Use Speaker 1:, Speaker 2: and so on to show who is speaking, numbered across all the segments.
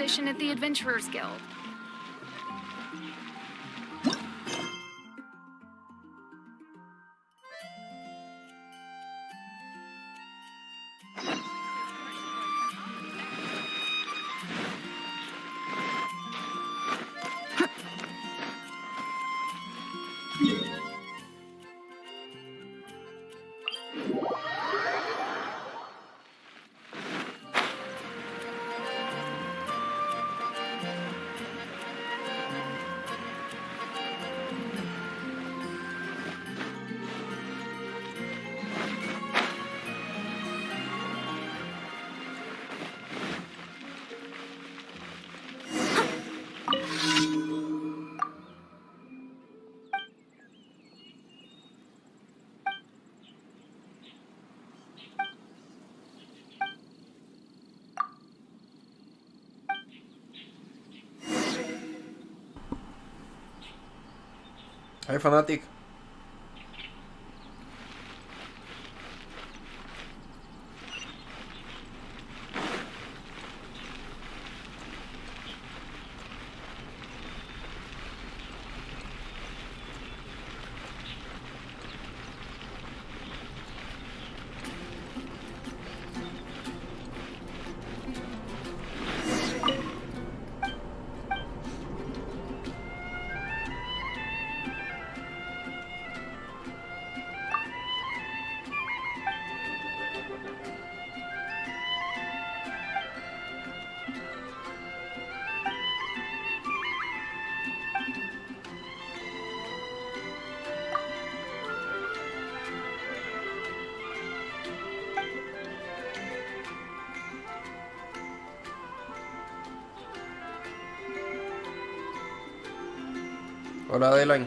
Speaker 1: expedition at the Adventurers Guild.
Speaker 2: Hi, Fanatic. Hola, Adeline.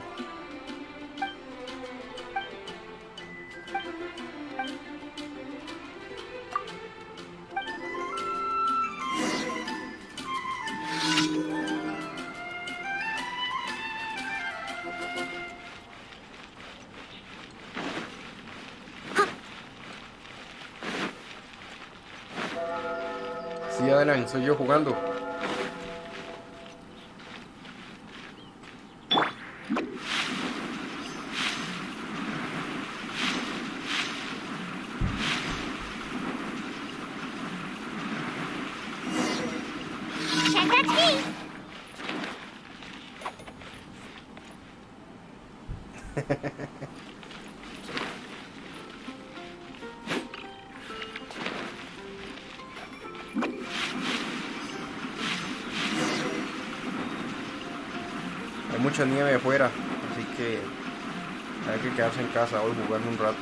Speaker 2: Sí, Adeline, soy yo jugando. Hay mucha nieve afuera, así que hay que quedarse en casa hoy jugando un rato.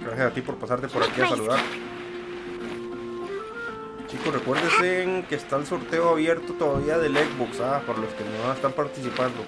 Speaker 2: Gracias a ti por pasarte por aquí a saludar. Chicos, recuérdense que está el sorteo abierto todavía del Xbox, por los que no están participando.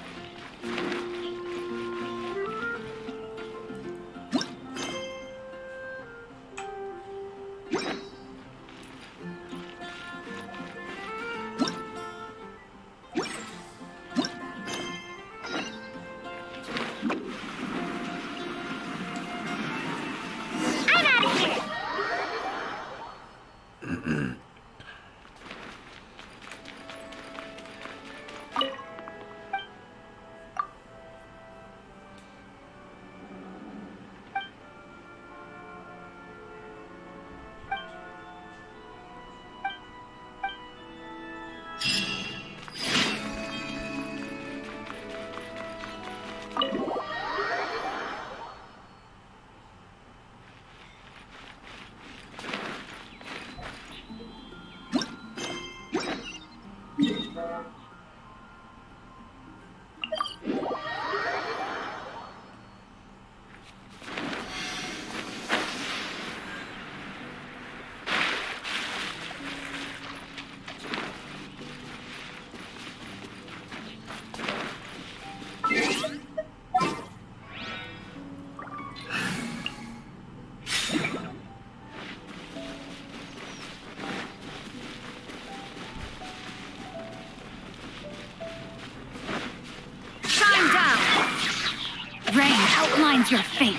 Speaker 1: your fate.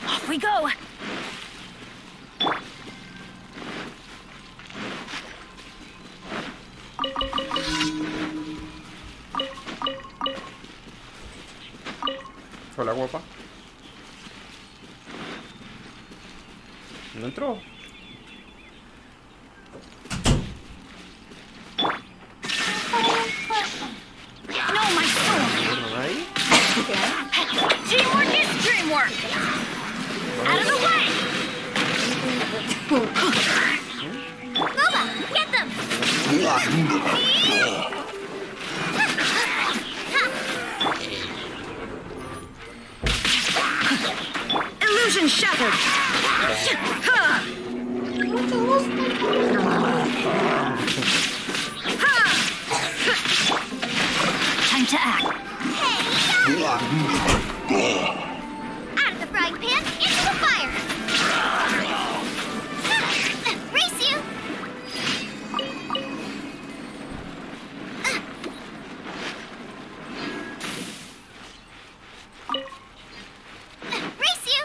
Speaker 1: Off we go.
Speaker 2: Hola, guapa. ¿No entró?
Speaker 1: No, my soul.
Speaker 2: ¿No ahí?
Speaker 1: Teamwork is dreamwork. Out of the way. Boba, get them. Illusion shattered. Time to act. Out of the frying pan, into the fire. Race you. Race you.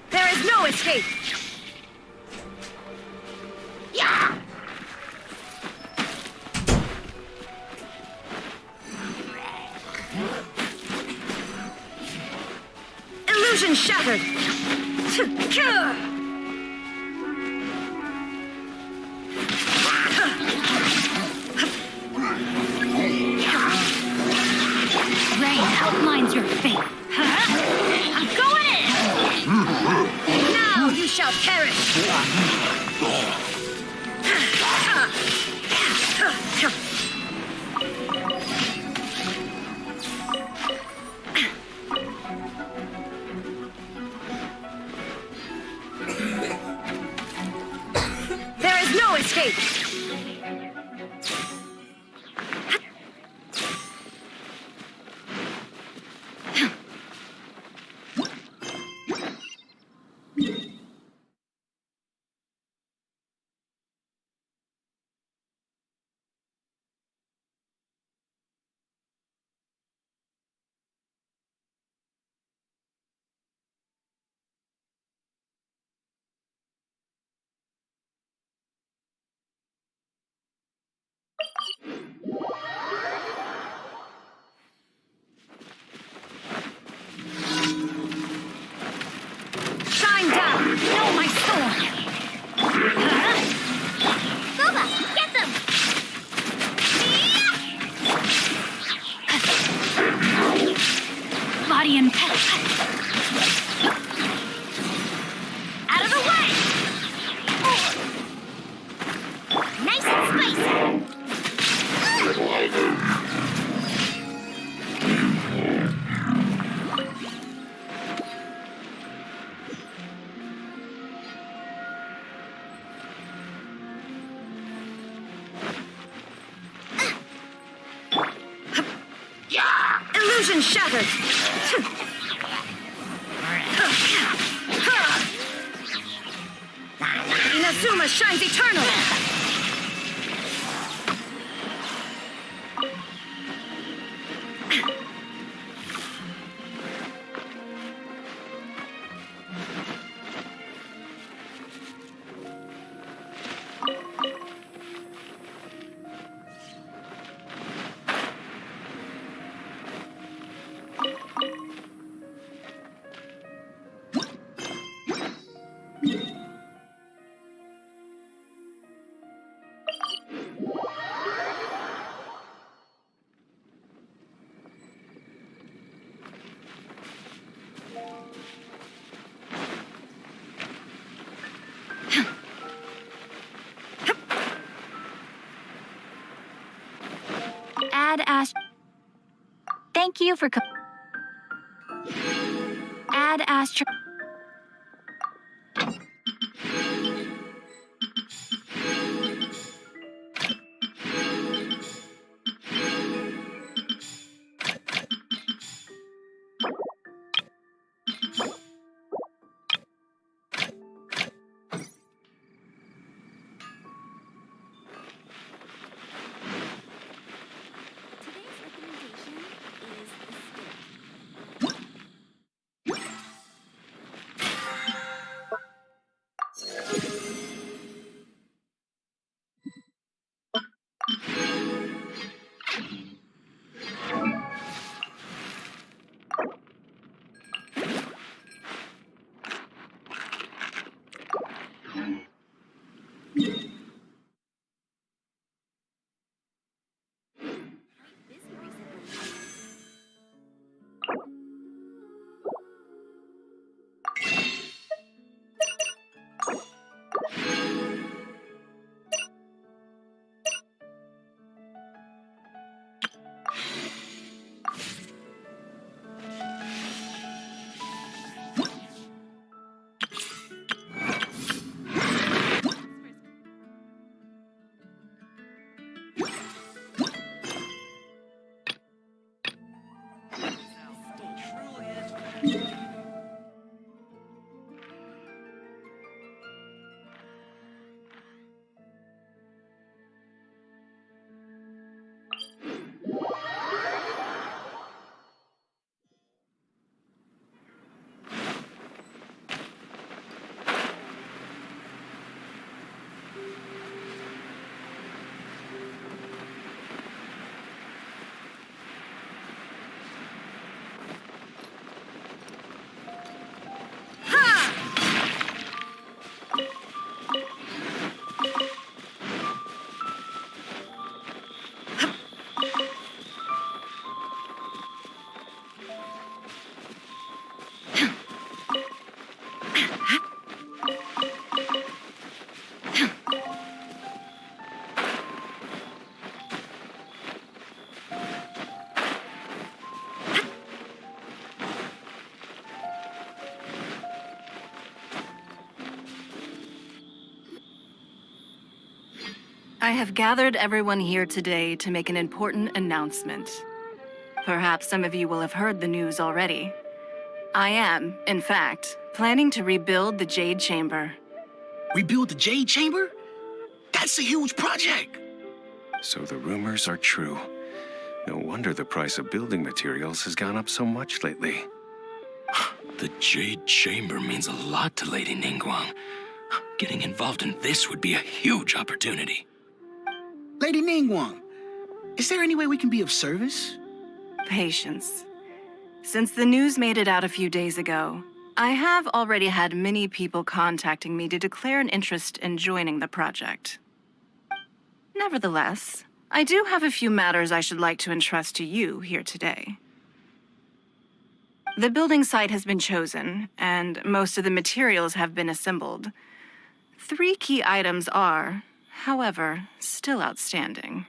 Speaker 1: There is no escape. Yeah. Illusion shattered. Rain outlines your fate. I'm going in. Now you shall perish. There is no escape. Shine down! Know my sword! Boba, get them! Body and pet. Out of the way! Nice and spicy! Illusion shattered! Inazuma shines eternal! Add Thank you for Add Astro.
Speaker 3: I have gathered everyone here today to make an important announcement. Perhaps some of you will have heard the news already. I am, in fact, planning to rebuild the Jade Chamber.
Speaker 4: Rebuild the Jade Chamber? That's a huge project!
Speaker 5: So the rumors are true. No wonder the price of building materials has gone up so much lately.
Speaker 4: The Jade Chamber means a lot to Lady Ningguang. Getting involved in this would be a huge opportunity.
Speaker 6: Lady Ningguang, is there any way we can be of service?
Speaker 3: Patience. Since the news made it out a few days ago, I have already had many people contacting me to declare an interest in joining the project. Nevertheless, I do have a few matters I should like to entrust to you here today. The building site has been chosen, and most of the materials have been assembled. 3 key items are, however, still outstanding.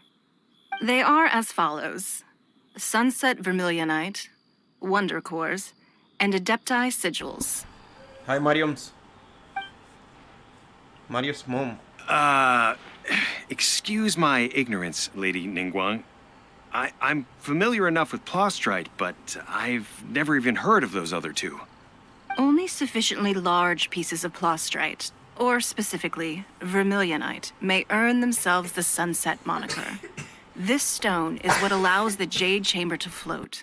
Speaker 3: They are as follows: Sunset Vermilionite, Wonder Cores, and Adepti Sigils.
Speaker 2: Hi, Mariam's mom.
Speaker 5: Excuse my ignorance, Lady Ningguang. I'm familiar enough with Plostrite, but I've never even heard of those other 2.
Speaker 3: Only sufficiently large pieces of Plostrite, or specifically, Vermilionite, may earn themselves the Sunset moniker. This stone is what allows the Jade Chamber to float.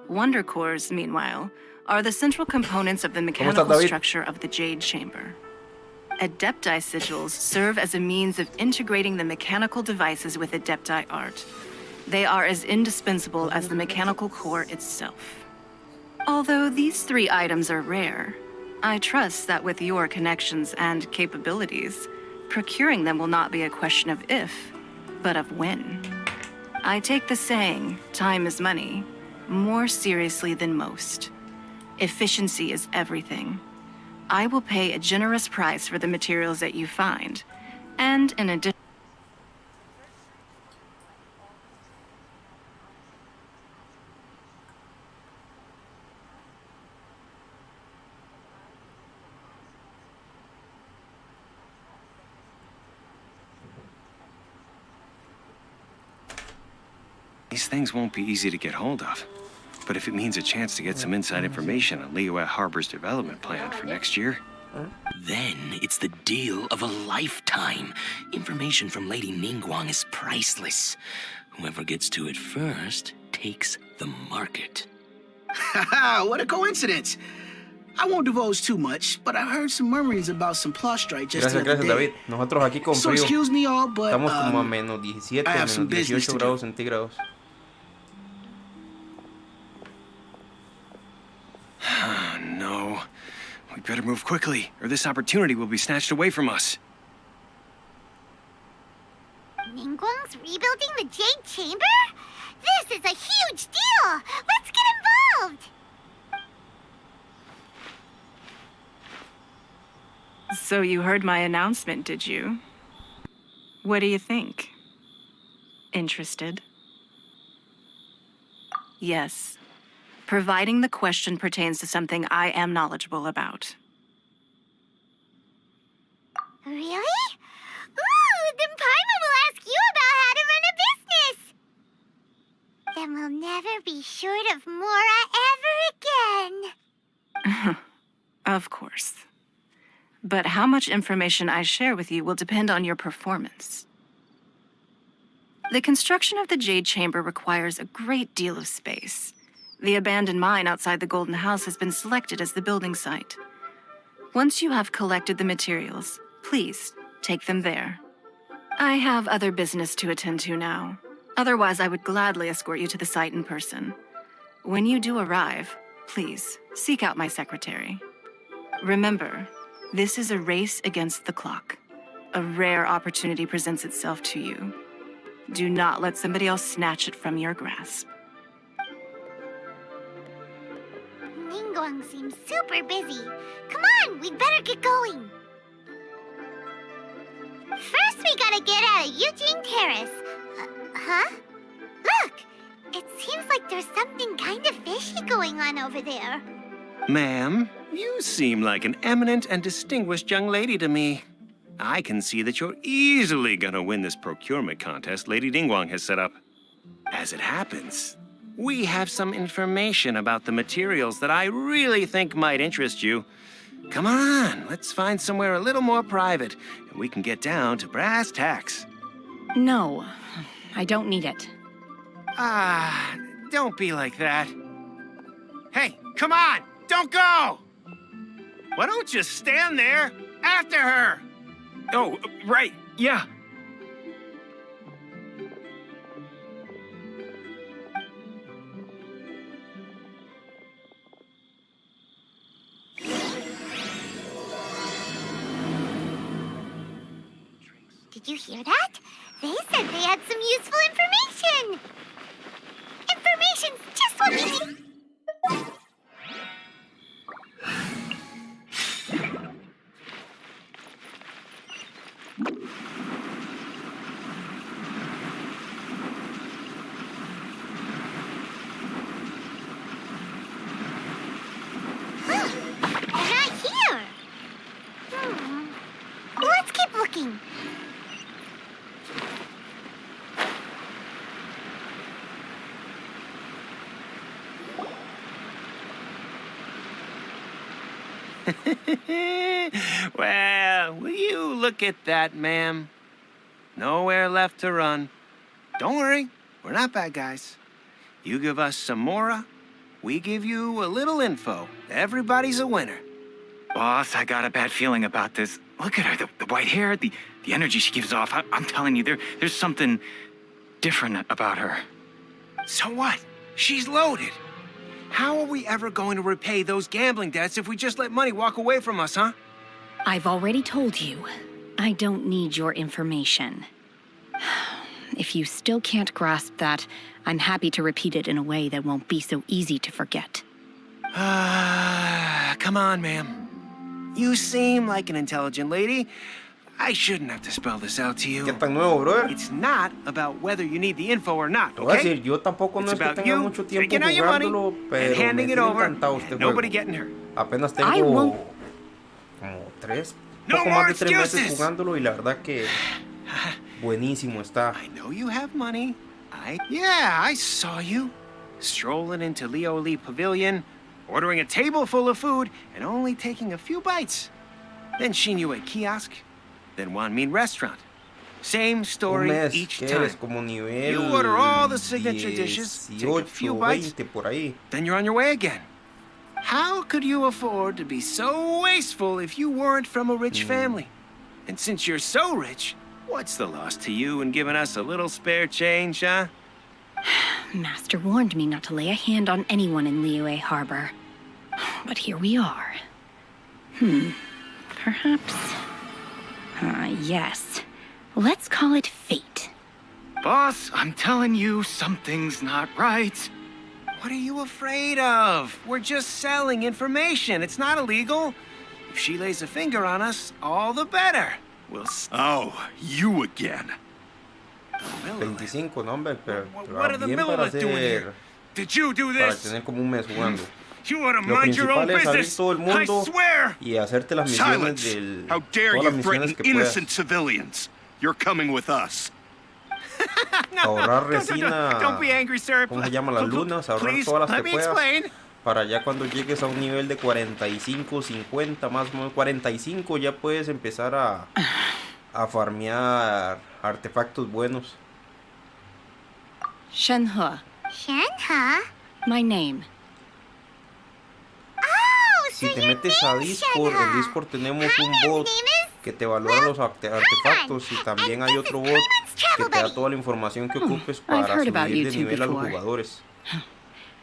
Speaker 3: Wonder Cores, meanwhile, are the central components of the mechanical structure of the Jade Chamber. Adepti Sigils serve as a means of integrating the mechanical devices with Adepti art. They are as indispensable as the mechanical core itself. Although these 3 items are rare, I trust that with your connections and capabilities, procuring them will not be a question of if, but of when. I take the saying, time is money, more seriously than most. Efficiency is everything. I will pay a generous price for the materials that you find, and in addition...
Speaker 5: These things won't be easy to get hold of. But if it means a chance to get some inside information on Liyue Harbor's development plan for next year...
Speaker 4: Then it's the deal of a lifetime. Information from Lady Ningguang is priceless. Whoever gets to it first takes the market.
Speaker 6: Haha, what a coincidence. I won't divulge too much, but I heard some murmurings about some Plostrite just the
Speaker 2: Gracias,
Speaker 6: other
Speaker 2: gracias,
Speaker 6: day.
Speaker 2: David. Nosotros aquí con
Speaker 6: So
Speaker 2: frío.
Speaker 6: excuse me all, but
Speaker 2: Estamos como a menos 17,
Speaker 6: I have some
Speaker 2: menos
Speaker 6: business
Speaker 2: 18
Speaker 6: to
Speaker 2: grados
Speaker 6: do.
Speaker 2: centígrados.
Speaker 5: Oh, no. We better move quickly, or this opportunity will be snatched away from us.
Speaker 1: Ningguang's rebuilding the Jade Chamber? This is a huge deal! Let's get involved!
Speaker 3: So you heard my announcement, did you? What do you think? Interested? Yes. Providing the question pertains to something I am knowledgeable about.
Speaker 1: Really? Ooh, then Paimon will ask you about how to run a business! Then we'll never be short of Mora ever again.
Speaker 3: Of course. But how much information I share with you will depend on your performance. The construction of the Jade Chamber requires a great deal of space. The abandoned mine outside the Golden House has been selected as the building site. Once you have collected the materials, please take them there. I have other business to attend to now. Otherwise, I would gladly escort you to the site in person. When you do arrive, please seek out my secretary. Remember, this is a race against the clock. A rare opportunity presents itself to you. Do not let somebody else snatch it from your grasp.
Speaker 1: Ningguang seems super busy. Come on, we'd better get going. First, we gotta get out of Eugene Terrace. Huh? Look! It seems like there's something kind of fishy going on over there.
Speaker 5: Ma'am, you seem like an eminent and distinguished young lady to me. I can see that you're easily gonna win this procurement contest Lady Ningguang has set up. As it happens, we have some information about the materials that I really think might interest you. Come on, let's find somewhere a little more private, and we can get down to brass tacks.
Speaker 7: No, I don't need it.
Speaker 5: Ah, don't be like that. Hey, come on, don't go! Why don't you stand there after her?
Speaker 8: Oh, right, yeah.
Speaker 1: Did you hear that? They said they had some useful information. Information's just what we need. Huh, they're not here. Let's keep looking.
Speaker 5: Well, will you look at that, ma'am? Nowhere left to run. Don't worry, we're not bad guys. You give us some Mora, we give you a little info. Everybody's a winner.
Speaker 8: Boss, I got a bad feeling about this. Look at her, the white hair, the energy she gives off. I'm telling you, there's something different about her.
Speaker 5: So what? She's loaded. How are we ever going to repay those gambling debts if we just let money walk away from us, huh?
Speaker 7: I've already told you, I don't need your information. If you still can't grasp that, I'm happy to repeat it in a way that won't be so easy to forget.
Speaker 5: Come on, ma'am. You seem like an intelligent lady. I shouldn't have to spell this out to you.
Speaker 2: ¿Qué tan nuevo, brother?
Speaker 5: It's not about whether you need the info or not,
Speaker 2: Te voy a
Speaker 5: okay?
Speaker 2: decir, yo tampoco no
Speaker 5: It's
Speaker 2: es que
Speaker 5: about
Speaker 2: tenga
Speaker 5: you
Speaker 2: mucho tiempo
Speaker 5: taking out your money
Speaker 2: jugándolo,
Speaker 5: and
Speaker 2: pero me
Speaker 5: handing it
Speaker 2: tiene
Speaker 5: over,
Speaker 2: encantado este
Speaker 5: and
Speaker 2: juego.
Speaker 5: nobody getting hurt.
Speaker 2: Apenas
Speaker 7: I
Speaker 2: tengo
Speaker 7: won't-
Speaker 2: como
Speaker 5: No
Speaker 2: poco
Speaker 5: more
Speaker 2: más de 3 meses
Speaker 5: excuses.
Speaker 2: jugándolo y la verdad que buenísimo está.
Speaker 5: I know you have money. Yeah, I saw you. Strolling into Leo Lee Pavilion, ordering a table full of food, and only taking a few bites. Then Shinyue Kiosk, then Wanmin Restaurant. Same
Speaker 2: Un
Speaker 5: story
Speaker 2: mes,
Speaker 5: each
Speaker 2: que
Speaker 5: time.
Speaker 2: eres como nivel
Speaker 5: You order all the signature dishes, take a
Speaker 2: 18,
Speaker 5: few bites,
Speaker 2: 20 por ahí.
Speaker 5: then you're on your way again. How could you afford to be so wasteful if you weren't from a rich family? And since you're so rich, what's the loss to you in giving us a little spare change, huh?
Speaker 7: Master warned me not to lay a hand on anyone in Liyue Harbor. But here we are. Perhaps... yes. Let's call it fate.
Speaker 8: Boss, I'm telling you, something's not right.
Speaker 5: What are you afraid of? We're just selling information. It's not illegal. If she lays a finger on us, all the better. We'll...
Speaker 9: Oh, you again.
Speaker 2: 25, no, hombre, pero
Speaker 5: What are the
Speaker 2: bien para
Speaker 5: Millilith doing here?
Speaker 2: hacer,
Speaker 8: Did you do
Speaker 2: para
Speaker 8: this?
Speaker 2: tener como un mes jugando.
Speaker 8: You ought to
Speaker 2: Lo
Speaker 8: mind your own
Speaker 2: principal es abrir
Speaker 8: business.
Speaker 2: todo el
Speaker 8: I
Speaker 2: mundo
Speaker 8: swear.
Speaker 2: y hacerte las misiones
Speaker 9: Silence!
Speaker 2: del...
Speaker 9: How dare
Speaker 2: todas
Speaker 9: you
Speaker 2: las
Speaker 9: threaten
Speaker 2: misiones que
Speaker 9: innocent
Speaker 2: puedas.
Speaker 9: civilians? You're coming with us.
Speaker 2: Ahorrar resina,
Speaker 5: Don't be angry, sir.
Speaker 2: ¿cómo se llama? Las lunas, ahorrar
Speaker 5: Please,
Speaker 2: todas las
Speaker 5: let
Speaker 2: que
Speaker 5: me
Speaker 2: puedas.
Speaker 5: explain.
Speaker 2: Para ya cuando llegues a un nivel de 45, 50, más o menos 45, ya puedes empezar a farmear artefactos buenos.
Speaker 7: Shenhe,
Speaker 1: Shenhe?
Speaker 7: my name.
Speaker 1: Oh, so
Speaker 2: Si te
Speaker 1: your
Speaker 2: metes a
Speaker 1: name's
Speaker 2: Discord, en
Speaker 1: Shenhe.
Speaker 2: Discord tenemos un
Speaker 1: Paimon's
Speaker 2: bot
Speaker 1: name is...
Speaker 2: que te evalúa los artefactos y también hay otro bot que te da toda la información que ocupes
Speaker 7: I've
Speaker 2: para
Speaker 7: heard about
Speaker 2: subir
Speaker 7: you
Speaker 2: de
Speaker 7: two
Speaker 2: nivel a los
Speaker 7: before.
Speaker 2: jugadores.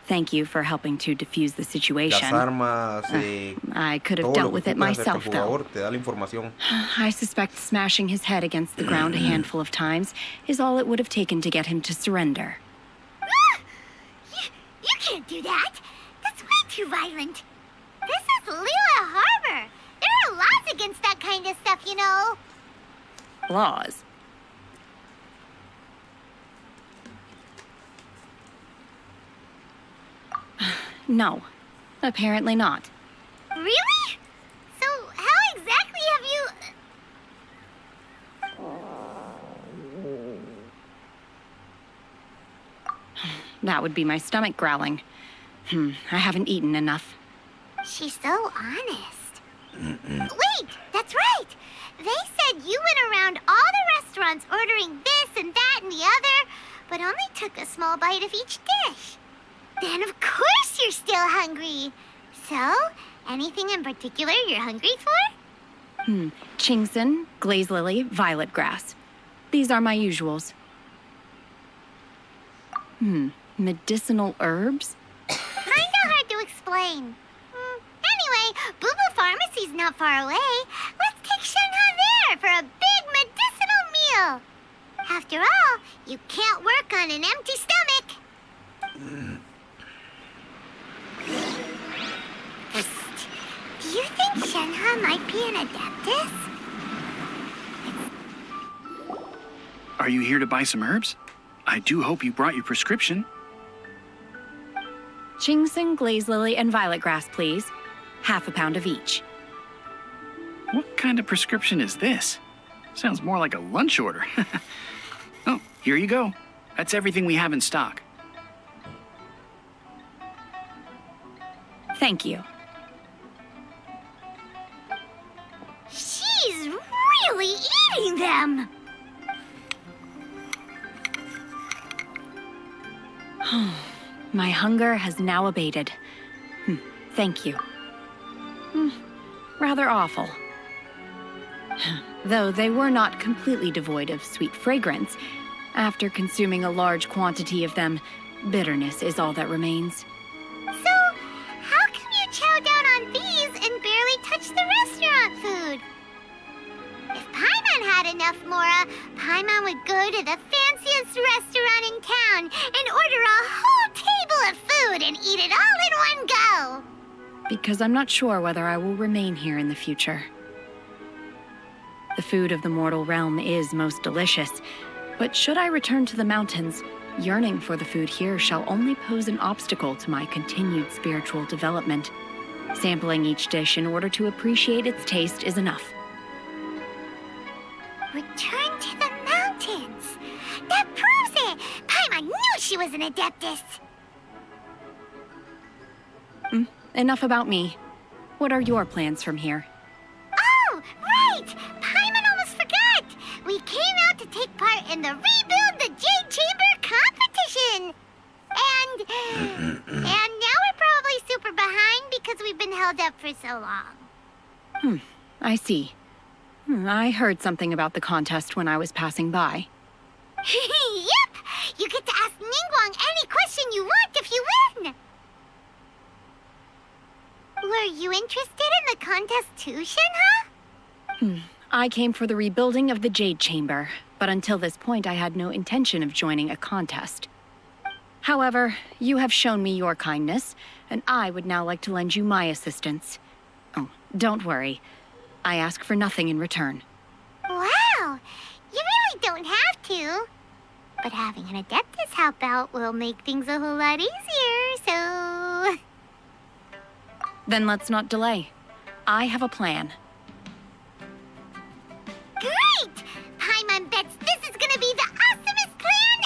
Speaker 7: Thank you for helping to defuse the
Speaker 2: Las
Speaker 7: situation.
Speaker 2: armas,
Speaker 7: I could have
Speaker 2: todo
Speaker 7: dealt
Speaker 2: lo
Speaker 7: with
Speaker 2: que
Speaker 7: it
Speaker 2: ocupes acerca
Speaker 7: myself,
Speaker 2: del
Speaker 7: though.
Speaker 2: jugador, te da la información.
Speaker 7: I suspect smashing his head against the ground a handful of times is all it would have taken to get him to surrender.
Speaker 1: You can't do that. That's way too violent. This is Liyue Harbor. There are laws against that kind of stuff, you know.
Speaker 7: Laws. No, apparently not.
Speaker 1: Really? So how exactly have you...
Speaker 7: That would be my stomach growling. I haven't eaten enough.
Speaker 1: She's so honest. Wait, that's right. They said you went around all the restaurants ordering this and that and the other, but only took a small bite of each dish. Then of course you're still hungry. So, anything in particular you're hungry for?
Speaker 7: Chingson, glaze lily, violet grass. These are my usuals. Medicinal herbs?
Speaker 1: Kinda hard to explain. Anyway, Boo Boo Pharmacy's not far away. Let's take Shenhe there for a big medicinal meal. After all, you can't work on an empty stomach. Psst. Do you think Shenhe might be an Adeptus?
Speaker 10: Are you here to buy some herbs? I do hope you brought your prescription.
Speaker 7: Chingson, glaze lily, and violet grass, please. Half a pound of each.
Speaker 10: What kind of prescription is this? Sounds more like a lunch order. Oh, here you go. That's everything we have in stock.
Speaker 7: Thank you.
Speaker 1: She's really eating them.
Speaker 7: My hunger has now abated. Thank you. Rather awful. Though they were not completely devoid of sweet fragrance, after consuming a large quantity of them, bitterness is all that remains.
Speaker 1: So, how come you chow down on these and barely touch the restaurant food? If Paimon had enough Mora, Paimon would go to the fanciest restaurant in town and order a whole table of food and eat it all in one go.
Speaker 7: Because I'm not sure whether I will remain here in the future. The food of the mortal realm is most delicious, but should I return to the mountains, yearning for the food here shall only pose an obstacle to my continued spiritual development. Sampling each dish in order to appreciate its taste is enough.
Speaker 1: Return to the mountains. That proves it. Paimon was an Adeptus.
Speaker 7: Enough about me. What are your plans from here?
Speaker 1: Oh, right! Paimon almost forgot! We came out to take part in the Rebuild the Jade Chamber competition! And now we're probably super behind because we've been held up for so long.
Speaker 7: I see. I heard something about the contest when I was passing by.
Speaker 1: Yep! You get to ask Ningguang any question you want if you win! Were you interested in the contest too, Shenhe?
Speaker 7: I came for the rebuilding of the Jade Chamber, but until this point I had no intention of joining a contest. However, you have shown me your kindness, and I would now like to lend you my assistance. Oh, don't worry. I ask for nothing in return.
Speaker 1: Wow! You really don't have to. But having an Adeptus help out will make things a whole lot easier, so...
Speaker 7: Then let's not delay. I have a plan.
Speaker 1: Great! Paimon bets this is gonna be the awesomest plan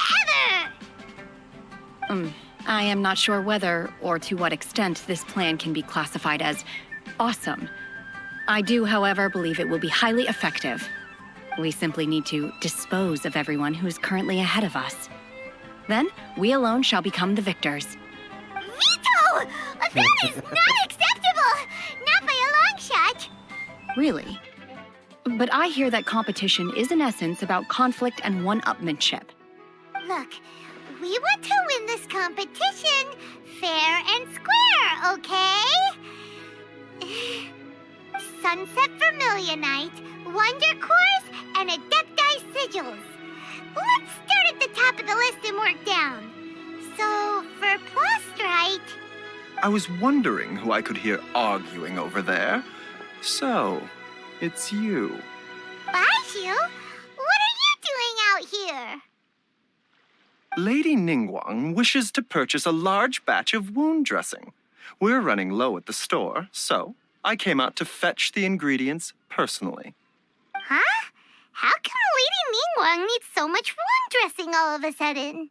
Speaker 1: ever!
Speaker 7: I am not sure whether or to what extent this plan can be classified as awesome. I do, however, believe it will be highly effective. We simply need to dispose of everyone who is currently ahead of us. Then, we alone shall become the victors.
Speaker 1: Veto! That is not acceptable! Not by a long shot!
Speaker 7: Really? But I hear that competition is in essence about conflict and one-upmanship.
Speaker 1: Look, we want to win this competition fair and square, okay? Sunset Vermilionite, Wonder Cores, and Adepti Sigils. Let's start at the top of the list and work down. So, for Plustrite...
Speaker 11: I was wondering who I could hear arguing over there. So, it's you.
Speaker 1: Baishu, what are you doing out here?
Speaker 11: Lady Ningguang wishes to purchase a large batch of wound dressing. We're running low at the store, so I came out to fetch the ingredients personally.
Speaker 1: Huh? How come Lady Ningguang needs so much wound dressing all of a sudden?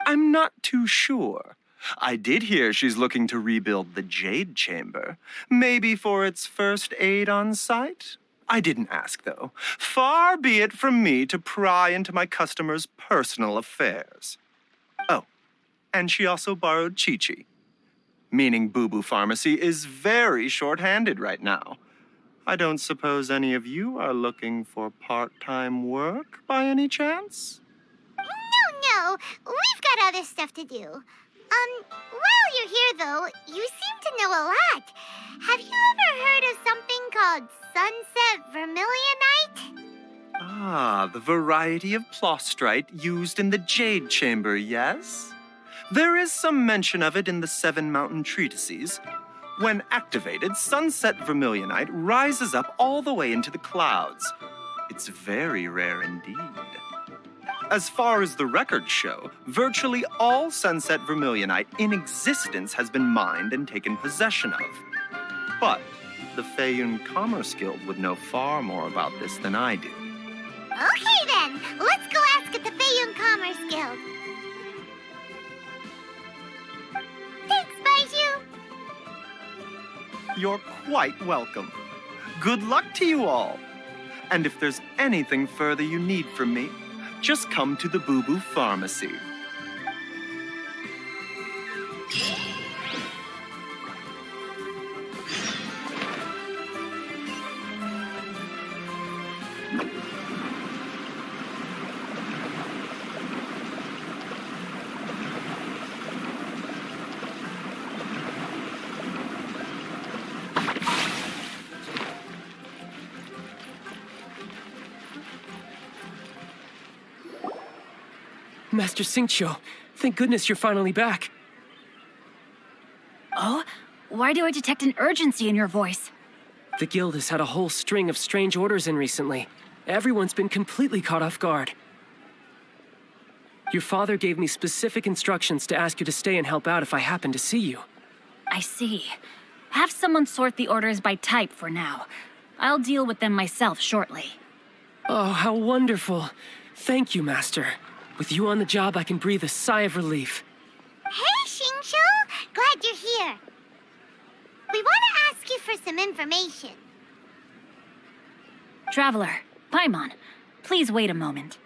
Speaker 11: I'm not too sure. I did hear she's looking to rebuild the Jade Chamber. Maybe for its first aid on site? I didn't ask, though. Far be it from me to pry into my customers' personal affairs. Oh, and she also borrowed Chi-Chi. Meaning Boo Boo Pharmacy is very short-handed right now. I don't suppose any of you are looking for part-time work by any chance?
Speaker 1: No, we've got other stuff to do. While you're here, though, you seem to know a lot. Have you ever heard of something called Sunset Vermilionite?
Speaker 11: Ah, the variety of Plustrite used in the Jade Chamber, yes? There is some mention of it in the Seven Mountain Treatises. When activated, Sunset Vermilionite rises up all the way into the clouds. It's very rare indeed. As far as the records show, virtually all Sunset Vermilionite in existence has been mined and taken possession of. But the Feiyun Commerce Guild would know far more about this than I do.
Speaker 1: Okay then, let's go ask at the Feiyun Commerce Guild. Thanks, Baishu.
Speaker 11: You're quite welcome. Good luck to you all. And if there's anything further you need from me, just come to the Boo Boo Pharmacy.
Speaker 12: Master Xingqiu, thank goodness you're finally back.
Speaker 13: Oh? Why do I detect an urgency in your voice?
Speaker 12: The guild has had a whole string of strange orders in recently. Everyone's been completely caught off guard. Your father gave me specific instructions to ask you to stay and help out if I happen to see you.
Speaker 13: I see. Have someone sort the orders by type for now. I'll deal with them myself shortly.
Speaker 12: Oh, how wonderful. Thank you, Master. With you on the job, I can breathe a sigh of relief.
Speaker 1: Hey, Xingqiu! Glad you're here. We want to ask you for some information.
Speaker 13: Traveler, Paimon, please wait a moment.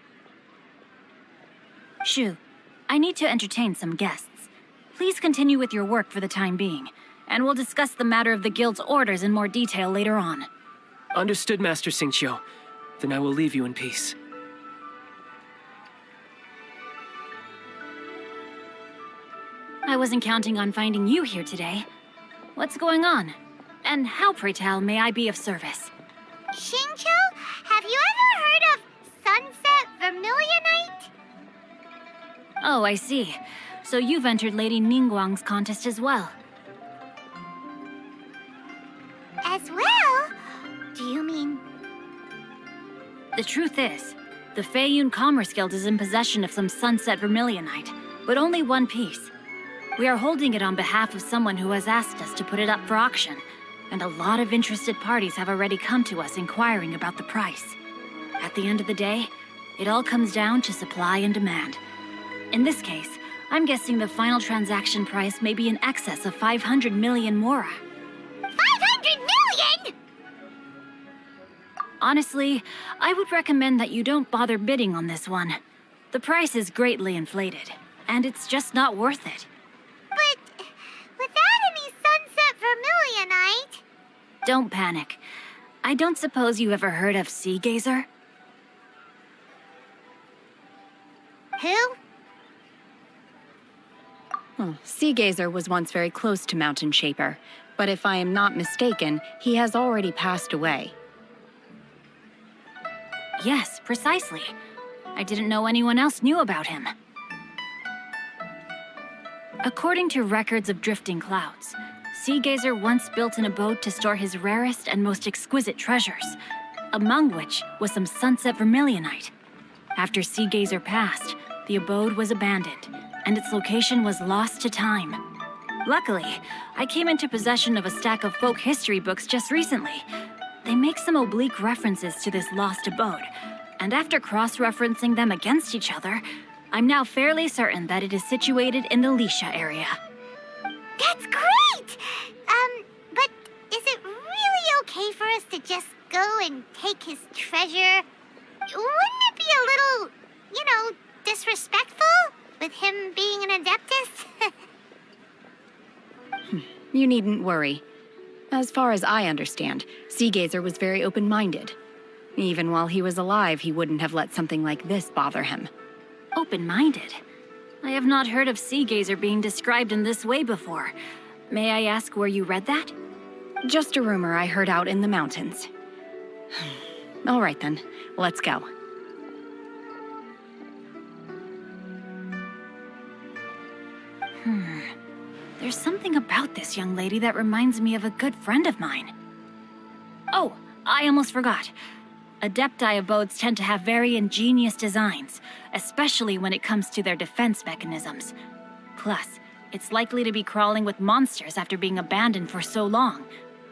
Speaker 13: Shu, I need to entertain some guests. Please continue with your work for the time being, and we'll discuss the matter of the guild's orders in more detail later on.
Speaker 12: Understood, Master Xingqiu. Then I will leave you in peace.
Speaker 13: I wasn't counting on finding you here today. What's going on? And how, pray tell, may I be of service?
Speaker 1: Xingqiu, have you ever heard of Sunset Vermilionite?
Speaker 13: Oh, I see. So you've entered Lady Ningguang's contest as well.
Speaker 1: As well? Do you mean...
Speaker 13: The truth is, the Feiyun Commerce Guild is in possession of some Sunset Vermilionite, but only one piece. We are holding it on behalf of someone who has asked us to put it up for auction, and a lot of interested parties have already come to us inquiring about the price. At the end of the day, it all comes down to supply and demand. In this case, I'm guessing the final transaction price may be in excess of 500 million mora.
Speaker 1: 500 million?!
Speaker 13: Honestly, I would recommend that you don't bother bidding on this one. The price is greatly inflated, and it's just not worth it.
Speaker 1: But without any Sunset Vermilionite...
Speaker 13: Don't panic. I don't suppose you ever heard of Sea Gazer?
Speaker 1: Who?
Speaker 7: Sea Gazer was once very close to Mountain Shaper, but if I am not mistaken, he has already passed away.
Speaker 13: Yes, precisely. I didn't know anyone else knew about him. According to records of drifting clouds, Sea Gazer once built an abode to store his rarest and most exquisite treasures, among which was some Sunset Vermilionite. After Sea Gazer passed, the abode was abandoned, and its location was lost to time. Luckily, I came into possession of a stack of folk history books just recently. They make some oblique references to this lost abode, and after cross-referencing them against each other, I'm now fairly certain that it is situated in the Lisha area.
Speaker 1: That's great! But is it really okay for us to just go and take his treasure? Wouldn't it be a little, disrespectful with him being an Adeptus?
Speaker 7: You needn't worry. As far as I understand, Sea Gazer was very open-minded. Even while he was alive, he wouldn't have let something like this bother him.
Speaker 13: Open-minded? I have not heard of Sea Gazer being described in this way before. May I ask where you read that?
Speaker 7: Just a rumor I heard out in the mountains. All right then, let's go.
Speaker 13: There's something about this young lady that reminds me of a good friend of mine. Oh, I almost forgot. Adepti abodes tend to have very ingenious designs, especially when it comes to their defense mechanisms. Plus, it's likely to be crawling with monsters after being abandoned for so long.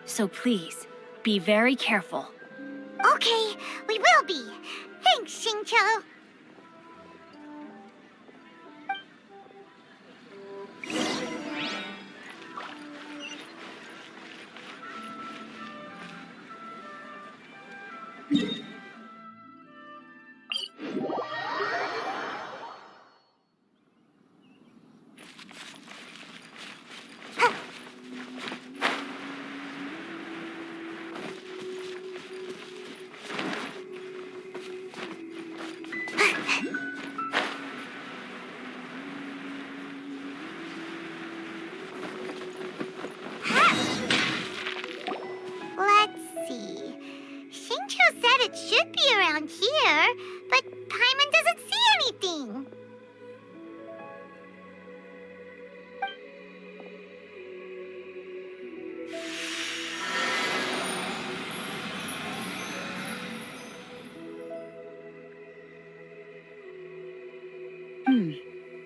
Speaker 13: So please, be very careful.
Speaker 1: Okay, we will be. Thanks, Xingqiu. It should be around here, but Paimon doesn't see anything.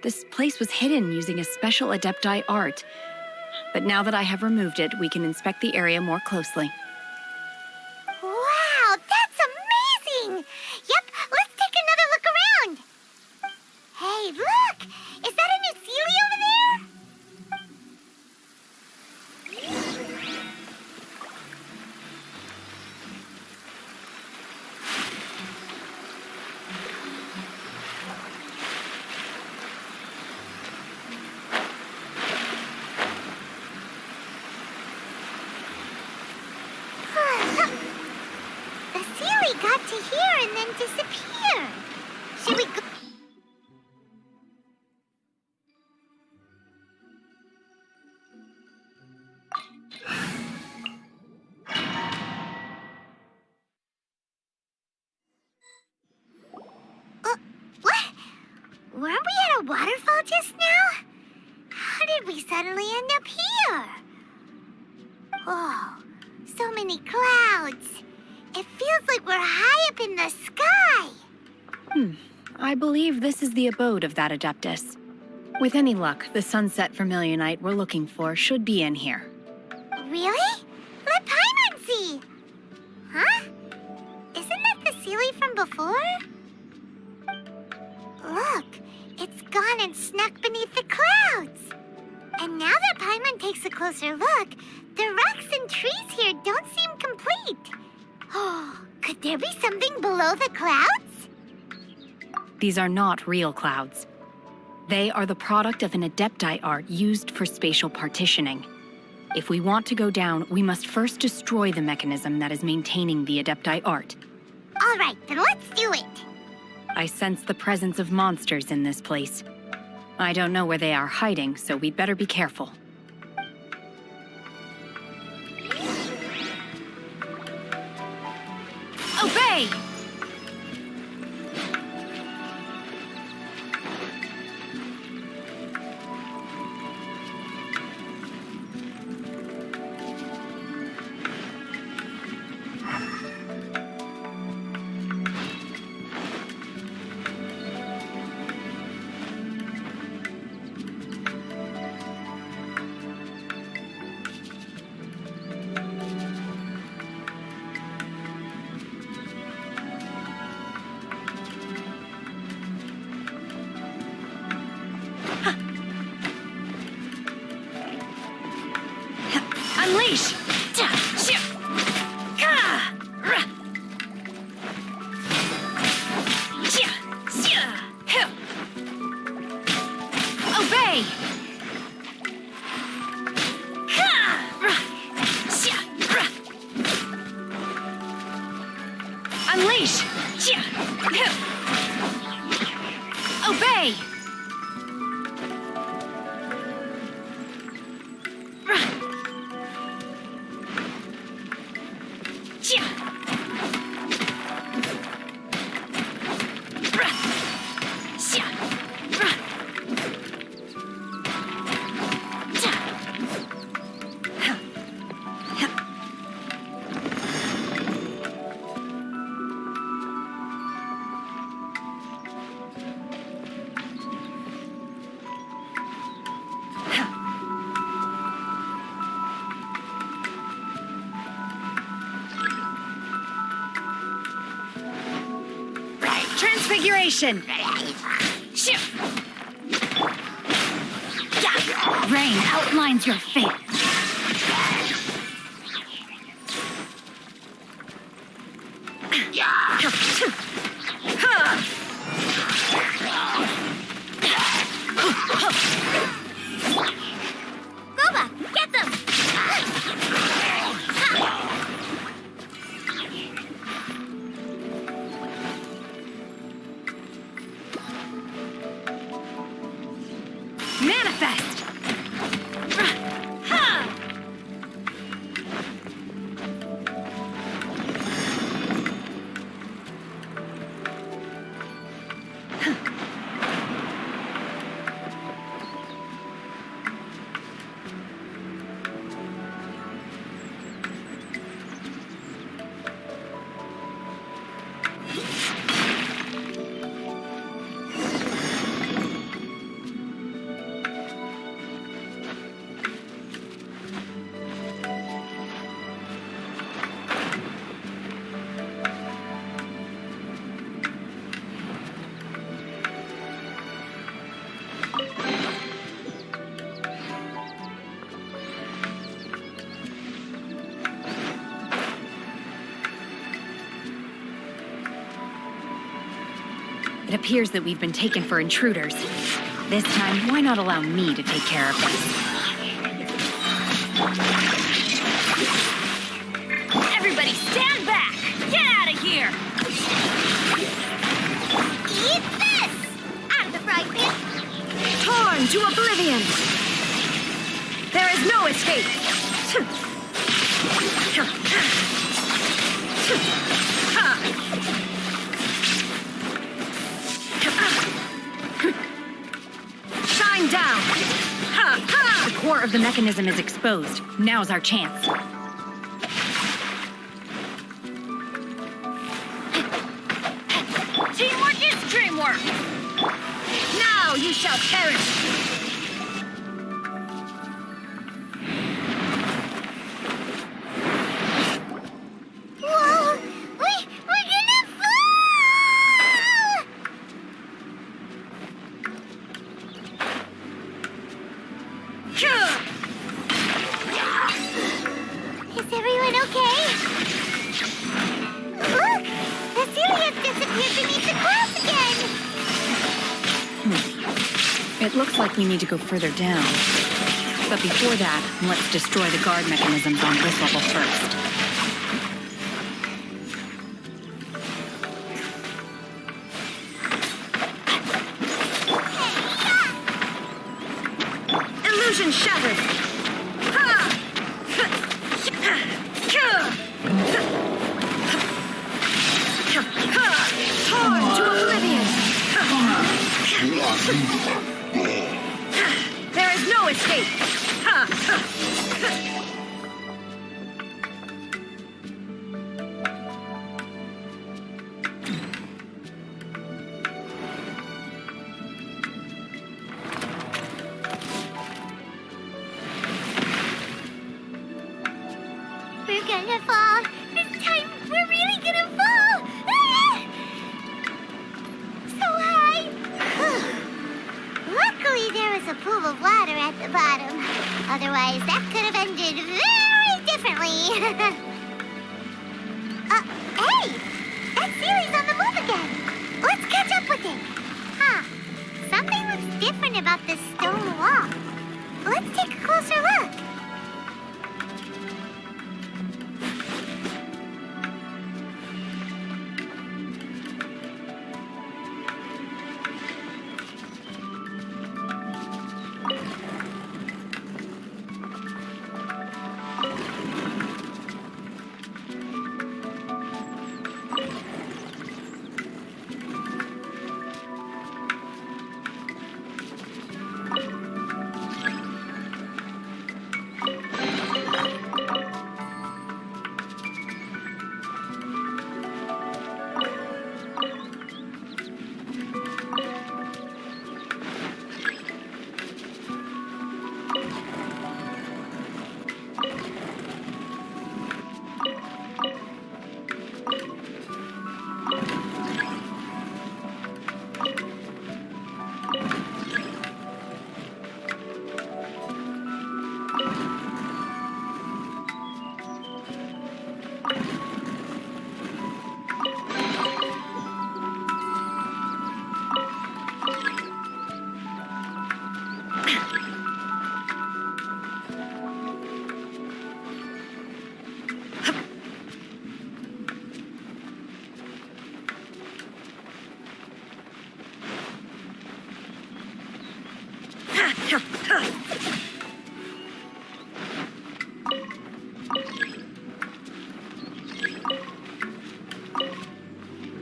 Speaker 7: This place was hidden using a special Adepti art. But now that I have removed it, we can inspect the area more closely.
Speaker 1: Wow, that's amazing! Yep, let's take another look around. got to here and then disappeared. Should we go? What? Weren't we at a waterfall just now? How did we suddenly end up here? Oh, so many clouds. It feels like we're high up in the sky.
Speaker 7: I believe this is the abode of that Adeptus. With any luck, the sunset vermilionite we're looking for should be in here.
Speaker 1: Really? Let Paimon see. Huh? Isn't that the Sealy from before? Look, it's gone and snuck beneath the clouds. And now that Paimon takes a closer look, the rocks and trees here don't seem complete. Oh, could there be something below the clouds?
Speaker 7: These are not real clouds. They are the product of an Adepti art used for spatial partitioning. If we want to go down, we must first destroy the mechanism that is maintaining the Adepti art.
Speaker 1: All right, then let's do it.
Speaker 7: I sense the presence of monsters in this place. I don't know where they are hiding, so we'd better be careful. Obey! Unleash! Obey! Unleash! Obey! Transfiguration! Rain outlines your fate.
Speaker 1: Goba, get them!
Speaker 7: Manifest! It appears that we've been taken for intruders. This time, why not allow me to take care of this?
Speaker 13: Everybody stand back! Get out of here!
Speaker 1: Eat this! Out of the frying pan!
Speaker 13: Torn to oblivion! There is no escape! Shine down! The core of the mechanism is exposed. Now's our chance. Teamwork is dreamwork! Now you shall perish!
Speaker 1: Whoa! We're gonna fall! Is everyone okay? Look! The ceiling disappeared beneath the clouds again!
Speaker 7: It looks like we need to go further down. But before that, let's destroy the guard mechanisms on this level first.
Speaker 13: Illusion shattered! Torn to oblivion! There is no escape!
Speaker 1: We're gonna fall! This time, we're really gonna fall! Ah! So high! Luckily, there was a pool of water at the bottom. Otherwise, that could have ended very differently. Hey! That ceiling's on the move again! Let's catch up with it! Huh. Something looks different about this stone wall. Let's take a closer look.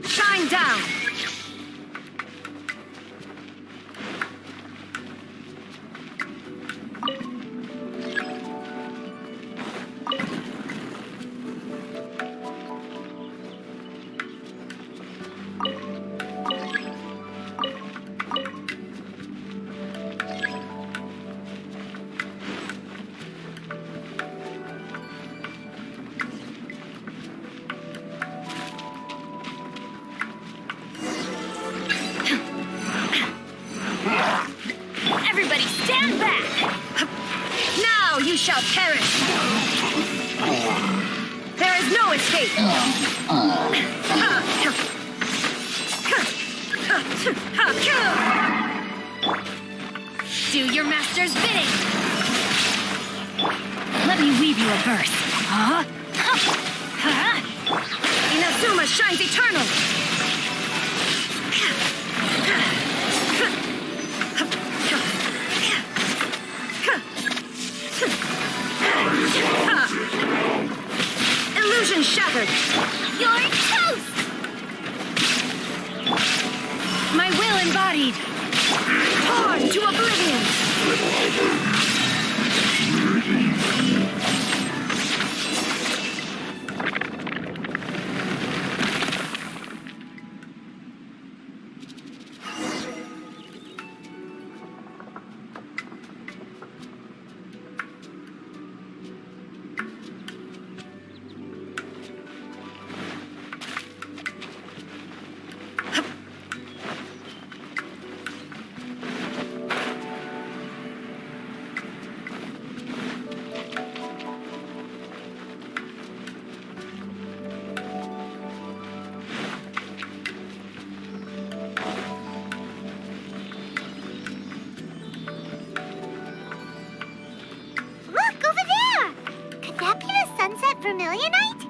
Speaker 13: Shine down!
Speaker 1: Everybody stand back!
Speaker 13: Now you shall perish! There is no escape!
Speaker 1: Do your master's bidding!
Speaker 7: Let me weave you a verse.
Speaker 13: Enough Inazuma shines eternal! Illusion shattered!
Speaker 1: You're toast!
Speaker 13: My will embodied! Torn to oblivion!
Speaker 1: Look, over there! Could that be the sunset vermilionite?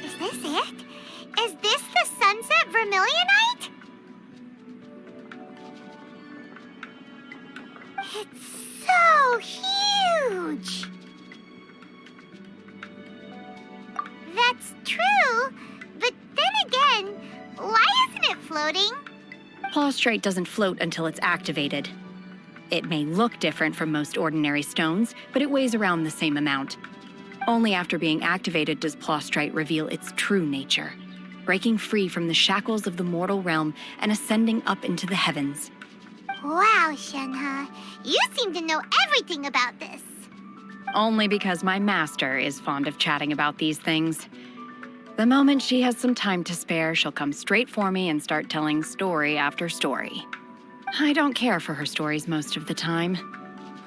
Speaker 1: Is this it? Is this the sunset vermilionite? It's so huge! That's true, but then again, why isn't it floating?
Speaker 7: Plaustrite doesn't float until it's activated. It may look different from most ordinary stones, but it weighs around the same amount. Only after being activated does Plaustrite reveal its true nature, breaking free from the shackles of the mortal realm and ascending up into the heavens.
Speaker 1: Wow, Shenhe, you seem to know everything about this.
Speaker 7: Only because my master is fond of chatting about these things. The moment she has some time to spare, she'll come straight for me and start telling story after story. I don't care for her stories most of the time.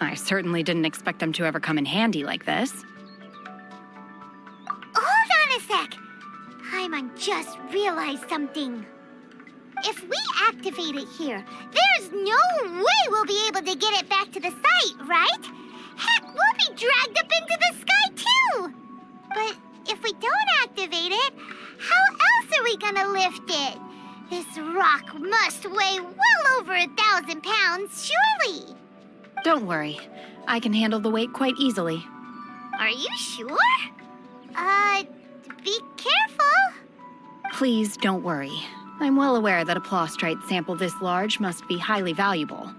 Speaker 7: I certainly didn't expect them to ever come in handy like this.
Speaker 1: Hold on a sec. Paimon just realized something. If we activate it here, there's no way we'll be able to get it back to the site, right? Heck, we'll be dragged up into the sky too! But if we don't activate it, how else are we gonna lift it? This rock must weigh well over 1,000 pounds, surely!
Speaker 7: Don't worry. I can handle the weight quite easily.
Speaker 1: Are you sure? Be careful.
Speaker 7: Please don't worry. I'm well aware that a Plaustrite sample this large must be highly valuable.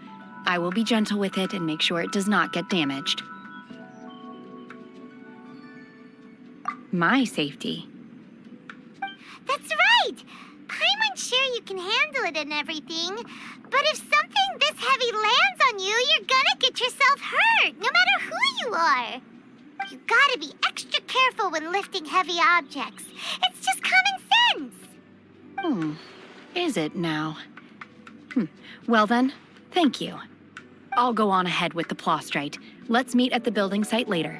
Speaker 7: I will be gentle with it and make sure it does not get damaged. My safety.
Speaker 1: That's right! Paimon's sure you can handle it and everything, but if something this heavy lands on you, you're gonna get yourself hurt, no matter who you are. You gotta be extra careful when lifting heavy objects. It's just common sense.
Speaker 7: Is it now? Well then, thank you. I'll go on ahead with the Plaustrite. Let's meet at the building site later.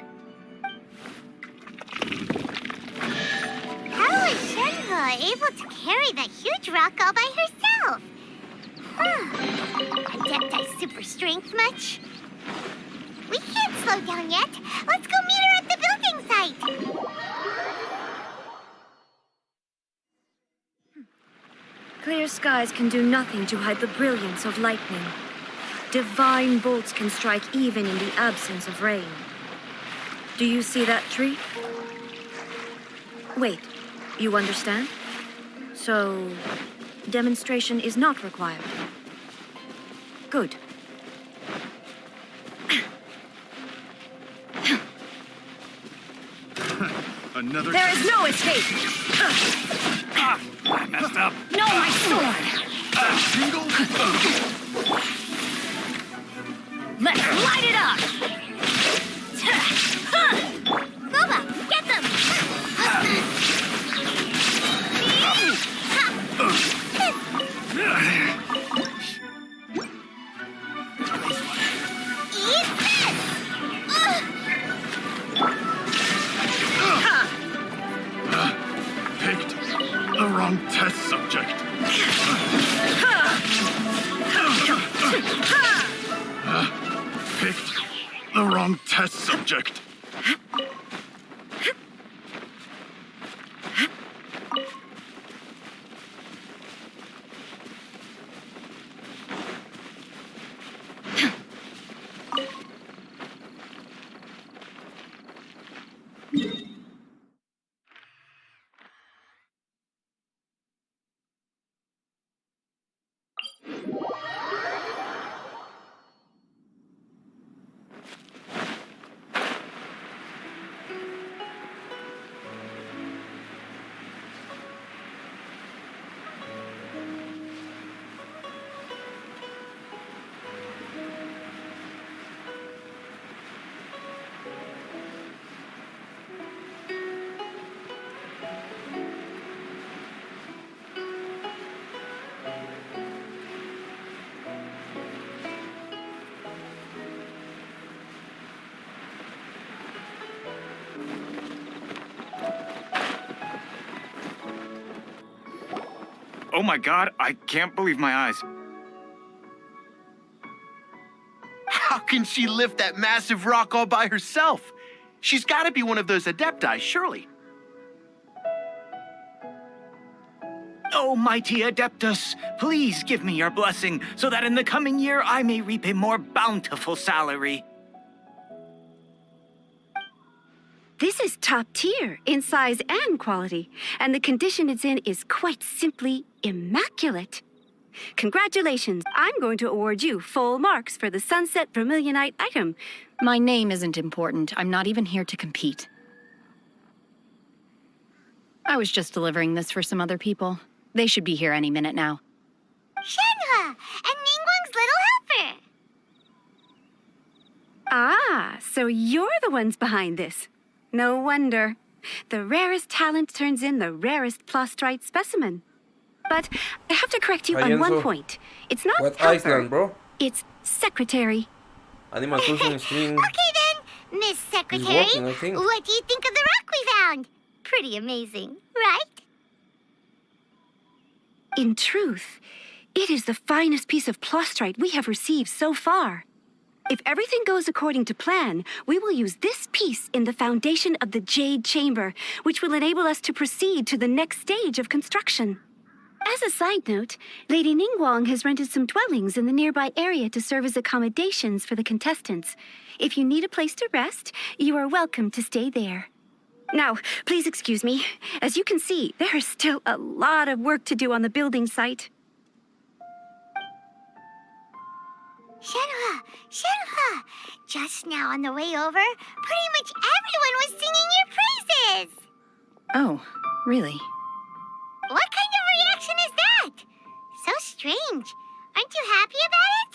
Speaker 1: How is Shenhe able to carry that huge rock all by herself? Adepti super strength much? We can't slow down yet. Let's go meet her at the building site.
Speaker 13: Clear skies can do nothing to hide the brilliance of lightning. Divine bolts can strike even in the absence of rain. Do you see that tree? Wait, you understand? So, demonstration is not required. Good.
Speaker 9: Another.
Speaker 13: There is no escape!
Speaker 10: I messed up.
Speaker 13: No, my sword! Let's light it up!
Speaker 9: wrong test subject.
Speaker 8: Oh my god, I can't believe my eyes.
Speaker 11: How can she lift that massive rock all by herself? She's got to be one of those adepti, surely.
Speaker 8: Oh, mighty Adeptus, please give me your blessing so that in the coming year I may reap a more bountiful salary.
Speaker 14: This is top tier in size and quality, and the condition it's in is quite simply immaculate. Congratulations, I'm going to award you full marks for the Sunset Vermilionite item.
Speaker 7: My name isn't important. I'm not even here to compete. I was just delivering this for some other people. They should be here any minute now.
Speaker 1: Shenhua, and Ningguang's little helper.
Speaker 14: Ah, so you're the ones behind this. No wonder. The rarest talent turns in the rarest Plostrite specimen. But I have to correct you on one point. It's not
Speaker 2: What
Speaker 14: helper.
Speaker 2: Iceland, bro?
Speaker 14: It's secretary.
Speaker 2: Animal Crossing stream.
Speaker 1: Okay then, Miss Secretary,
Speaker 2: walking, I think.
Speaker 1: what do you think of the rock we found? Pretty amazing, right?
Speaker 14: In truth, it is the finest piece of Plostrite we have received so far. If everything goes according to plan, we will use this piece in the foundation of the Jade Chamber, which will enable us to proceed to the next stage of construction. As a side note, Lady Ningguang has rented some dwellings in the nearby area to serve as accommodations for the contestants. If you need a place to rest, you are welcome to stay there. Now, please excuse me. As you can see, there is still a lot of work to do on the building site.
Speaker 1: Shenhua, just now on the way over, pretty much everyone was singing your praises.
Speaker 7: Oh, really?
Speaker 1: What kind of reaction is that? So strange. Aren't you happy about it?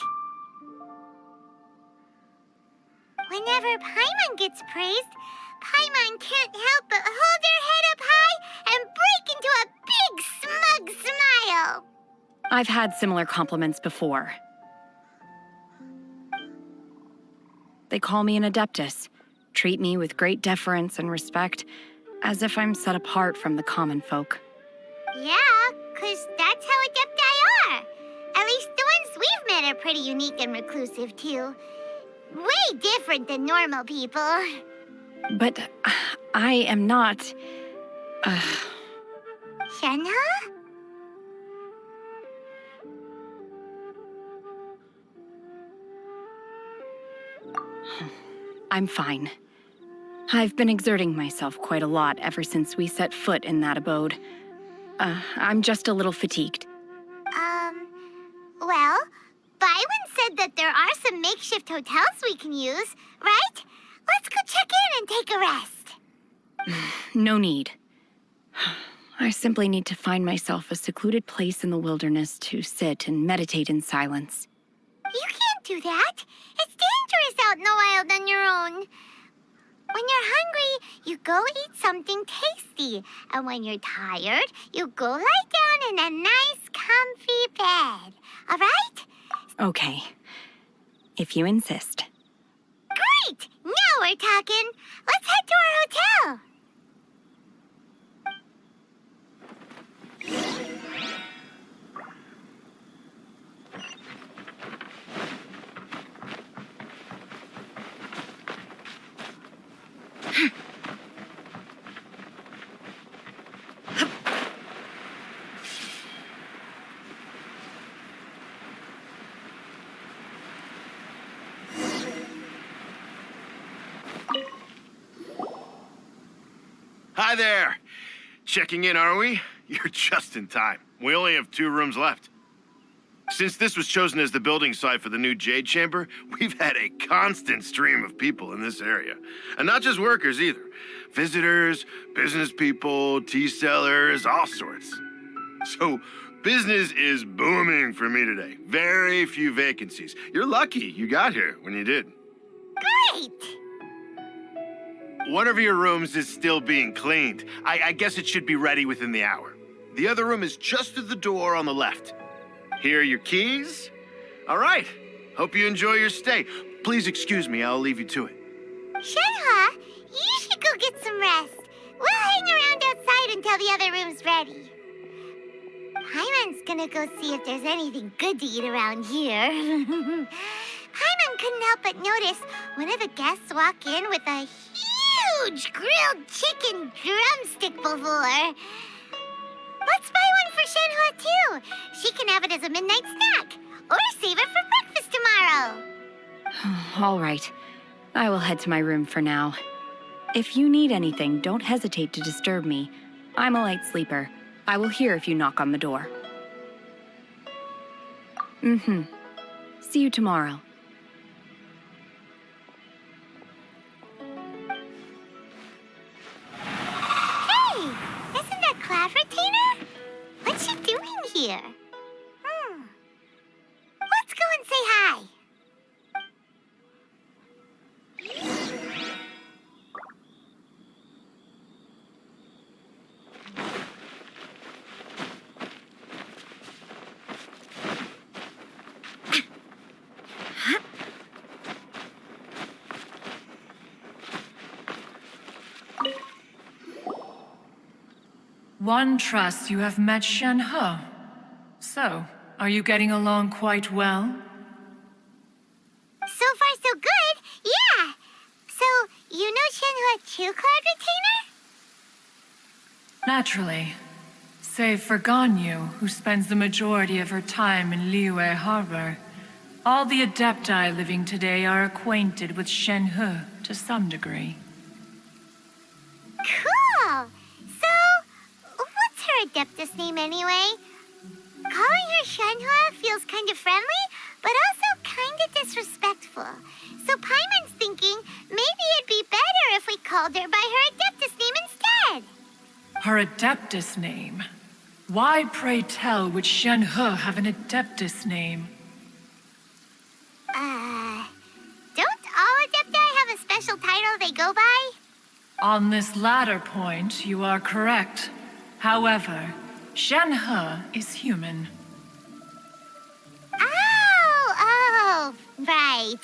Speaker 1: Whenever Paimon gets praised, Paimon can't help but hold her head up high and break into a big smug smile.
Speaker 7: I've had similar compliments before. They call me an Adeptus, treat me with great deference and respect, as if I'm set apart from the common folk.
Speaker 1: Yeah, 'cause that's how Adepti are. At least the ones we've met are pretty unique and reclusive, too. Way different than normal people.
Speaker 7: But I am not...
Speaker 1: Shenhua?
Speaker 7: I'm fine. I've been exerting myself quite a lot ever since we set foot in that abode. I'm just a little fatigued.
Speaker 1: Well, Byron said that there are some makeshift hotels we can use, right? Let's go check in and take a rest.
Speaker 7: No need. I simply need to find myself a secluded place in the wilderness to sit and meditate in silence.
Speaker 1: You can't do that. It's dangerous out in the wild on your own. When you're hungry, you go eat something tasty. And when you're tired, you go lie down in a nice, comfy bed. All right?
Speaker 7: Okay. If you insist.
Speaker 1: Great! Now we're talking. Let's head to our hotel.
Speaker 9: there! Checking in, are we? You're just in time. We only have 2 rooms left. Since this was chosen as the building site for the new Jade Chamber, we've had a constant stream of people in this area. And not just workers either. Visitors, business people, tea sellers, all sorts. So, business is booming for me today. Very few vacancies. You're lucky you got here when you did.
Speaker 1: Great!
Speaker 9: One of your rooms is still being cleaned. I guess it should be ready within the hour. The other room is just through the door on the left. Here are your keys. All right. Hope you enjoy your stay. Please excuse me, I'll leave you to it.
Speaker 1: Shenhe, you should go get some rest. We'll hang around outside until the other room's ready. Paimon's gonna go see if there's anything good to eat around here. Paimon couldn't help but notice one of the guests walk in with a huge grilled chicken drumstick before. Let's buy one for Shenhe too. She can have it as a midnight snack, or save it for breakfast tomorrow.
Speaker 7: All right. I will head to my room for now. If you need anything, don't hesitate to disturb me. I'm a light sleeper. I will hear if you knock on the door. See you tomorrow.
Speaker 1: Hey, isn't that Cloud Retainer? What's she doing here? Let's go and say hi.
Speaker 15: One trusts you have met Shenhe. So, are you getting along quite well?
Speaker 1: So far, so good. Yeah. So, you know Shenhe too, Cloud Retainer?
Speaker 15: Naturally. Save for Ganyu, who spends the majority of her time in Liyue Harbor. All the Adepti living today are acquainted with Shenhe to some degree.
Speaker 1: Cool. So, what's her Adeptus name anyway? Calling her Shenhe feels kind of friendly, but also kind of disrespectful. So Paimon's thinking maybe it'd be better if we called her by her Adeptus name instead.
Speaker 15: Her Adeptus name? Why, pray tell, would Shenhe have an Adeptus name?
Speaker 1: Don't all Adepti have a special title they go by?
Speaker 15: On this latter point, you are correct. However, Shenhe is human.
Speaker 1: Oh, right.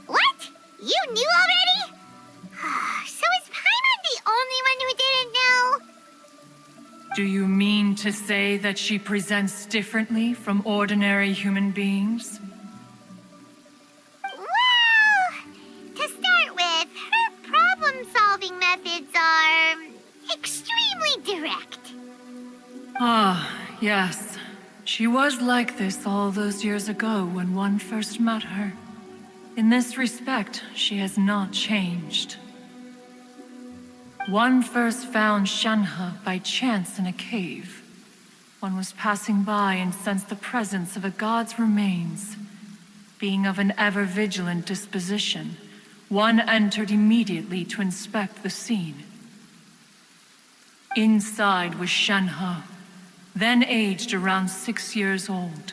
Speaker 1: What? You knew already? So is Paimon the only one who didn't know?
Speaker 15: Do you mean to say that she presents differently from ordinary human beings?
Speaker 1: Well, to start with, her problem-solving methods are extremely direct.
Speaker 15: Ah, yes. She was like this all those years ago when one first met her. In this respect, she has not changed. One first found Shenhe by chance in a cave. One was passing by and sensed the presence of a god's remains. Being of an ever-vigilant disposition, one entered immediately to inspect the scene. Inside was Shenhe, then aged around 6 years old.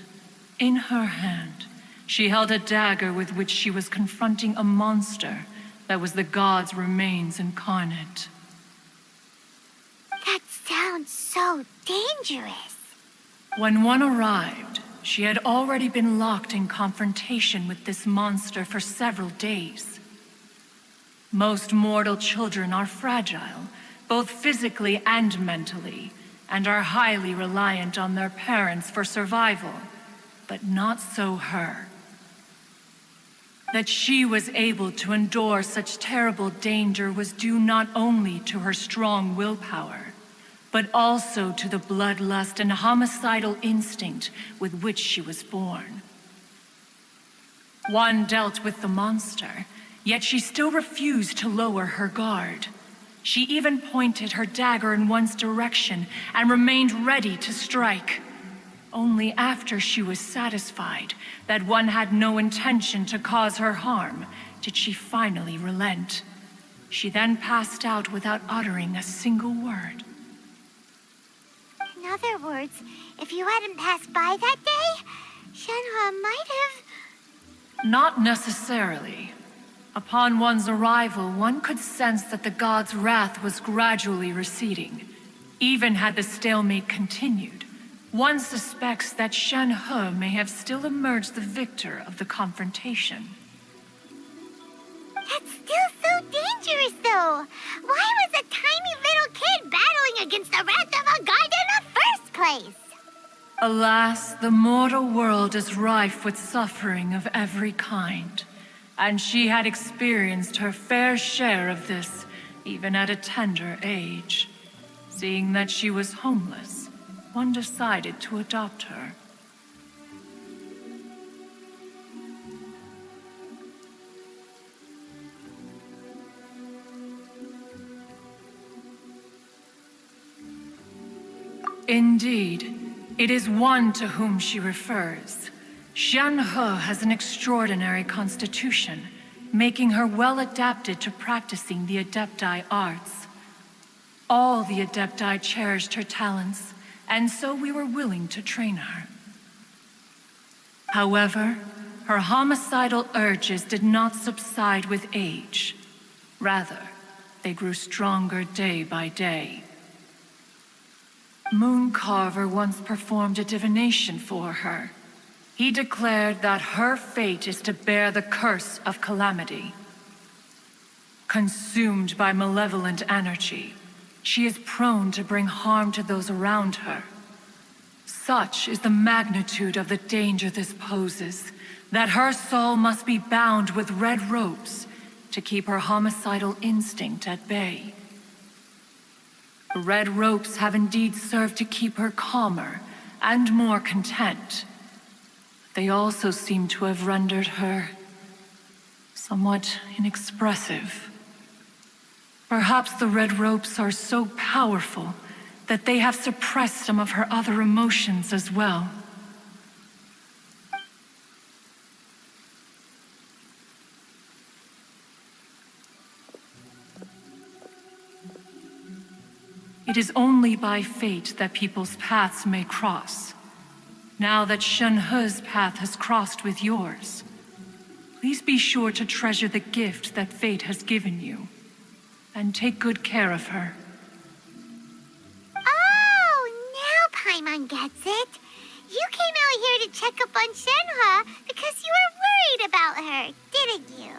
Speaker 15: In her hand, she held a dagger with which she was confronting a monster that was the god's remains incarnate.
Speaker 1: That sounds so dangerous.
Speaker 15: When one arrived, she had already been locked in confrontation with this monster for several days. Most mortal children are fragile, both physically and mentally, and are highly reliant on their parents for survival, but not so her. That she was able to endure such terrible danger was due not only to her strong willpower, but also to the bloodlust and homicidal instinct with which she was born. One dealt with the monster, yet she still refused to lower her guard. She even pointed her dagger in one's direction and remained ready to strike. Only after she was satisfied that one had no intention to cause her harm did she finally relent. She then passed out without uttering a single word.
Speaker 1: In other words, if you hadn't passed by that day, Shenhua might have...
Speaker 15: Not necessarily. Upon one's arrival, one could sense that the god's wrath was gradually receding. Even had the stalemate continued, one suspects that Shenhe may have still emerged the victor of the confrontation.
Speaker 1: That's still so dangerous, though. Why was a tiny little kid battling against the wrath of a god in the first place?
Speaker 15: Alas, the mortal world is rife with suffering of every kind. And she had experienced her fair share of this, even at a tender age. Seeing that she was homeless, one decided to adopt her. Indeed, it is one to whom she refers. Shenhe has an extraordinary constitution, making her well adapted to practicing the Adepti arts. All the Adepti cherished her talents, and so we were willing to train her. However, her homicidal urges did not subside with age. Rather, they grew stronger day by day. Mooncarver once performed a divination for her. He declared that her fate is to bear the curse of calamity. Consumed by malevolent energy, she is prone to bring harm to those around her. Such is the magnitude of the danger this poses, that her soul must be bound with red ropes to keep her homicidal instinct at bay. The red ropes have indeed served to keep her calmer and more content. They also seem to have rendered her somewhat inexpressive. Perhaps the red ropes are so powerful that they have suppressed some of her other emotions as well. It is only by fate that people's paths may cross. Now that Shenhe's path has crossed with yours, please be sure to treasure the gift that fate has given you, and take good care of her.
Speaker 1: Oh, now Paimon gets it. You came out here to check up on Shenhe because you were worried about her, didn't you?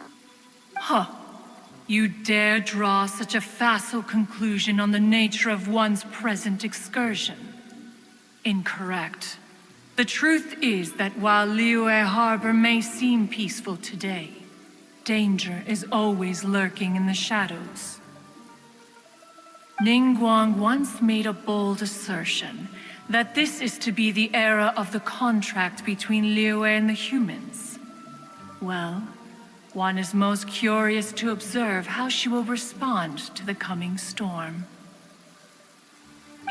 Speaker 15: Huh. You dare draw such a facile conclusion on the nature of one's present excursion? Incorrect. The truth is that while Liyue Harbor may seem peaceful today, danger is always lurking in the shadows. Ningguang once made a bold assertion that this is to be the era of the contract between Liyue and the humans. Well, one is most curious to observe how she will respond to the coming storm.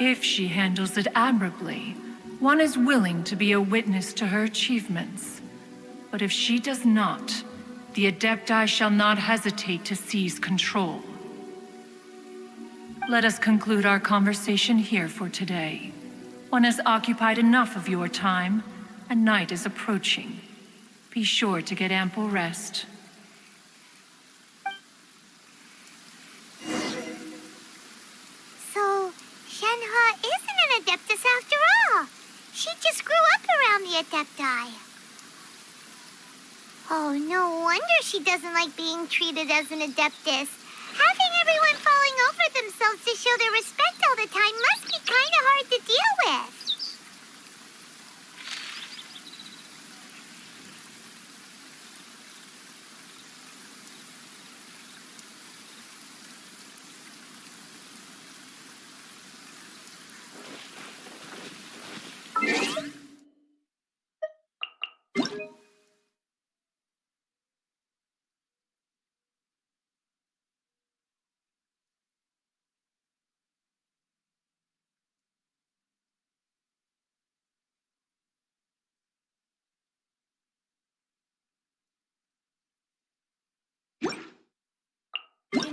Speaker 15: If she handles it admirably, one is willing to be a witness to her achievements. But if she does not, the Adepti shall not hesitate to seize control. Let us conclude our conversation here for today. One has occupied enough of your time, and night is approaching. Be sure to get ample rest.
Speaker 1: So, Shenhe isn't an Adeptus after all. She just grew up around the Adepti. Oh, no wonder she doesn't like being treated as an Adeptus. Having everyone falling over themselves to show their respect all the time must be kind of hard to deal with.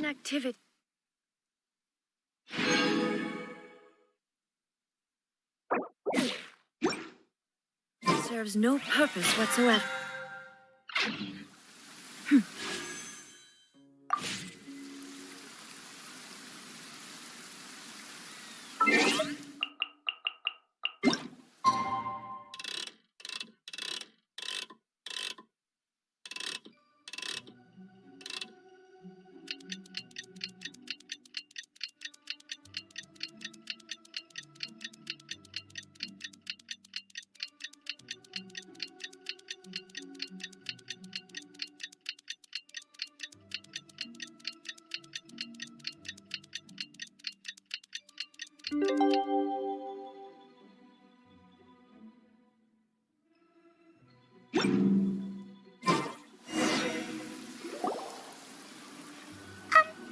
Speaker 14: activity. Serves no purpose whatsoever.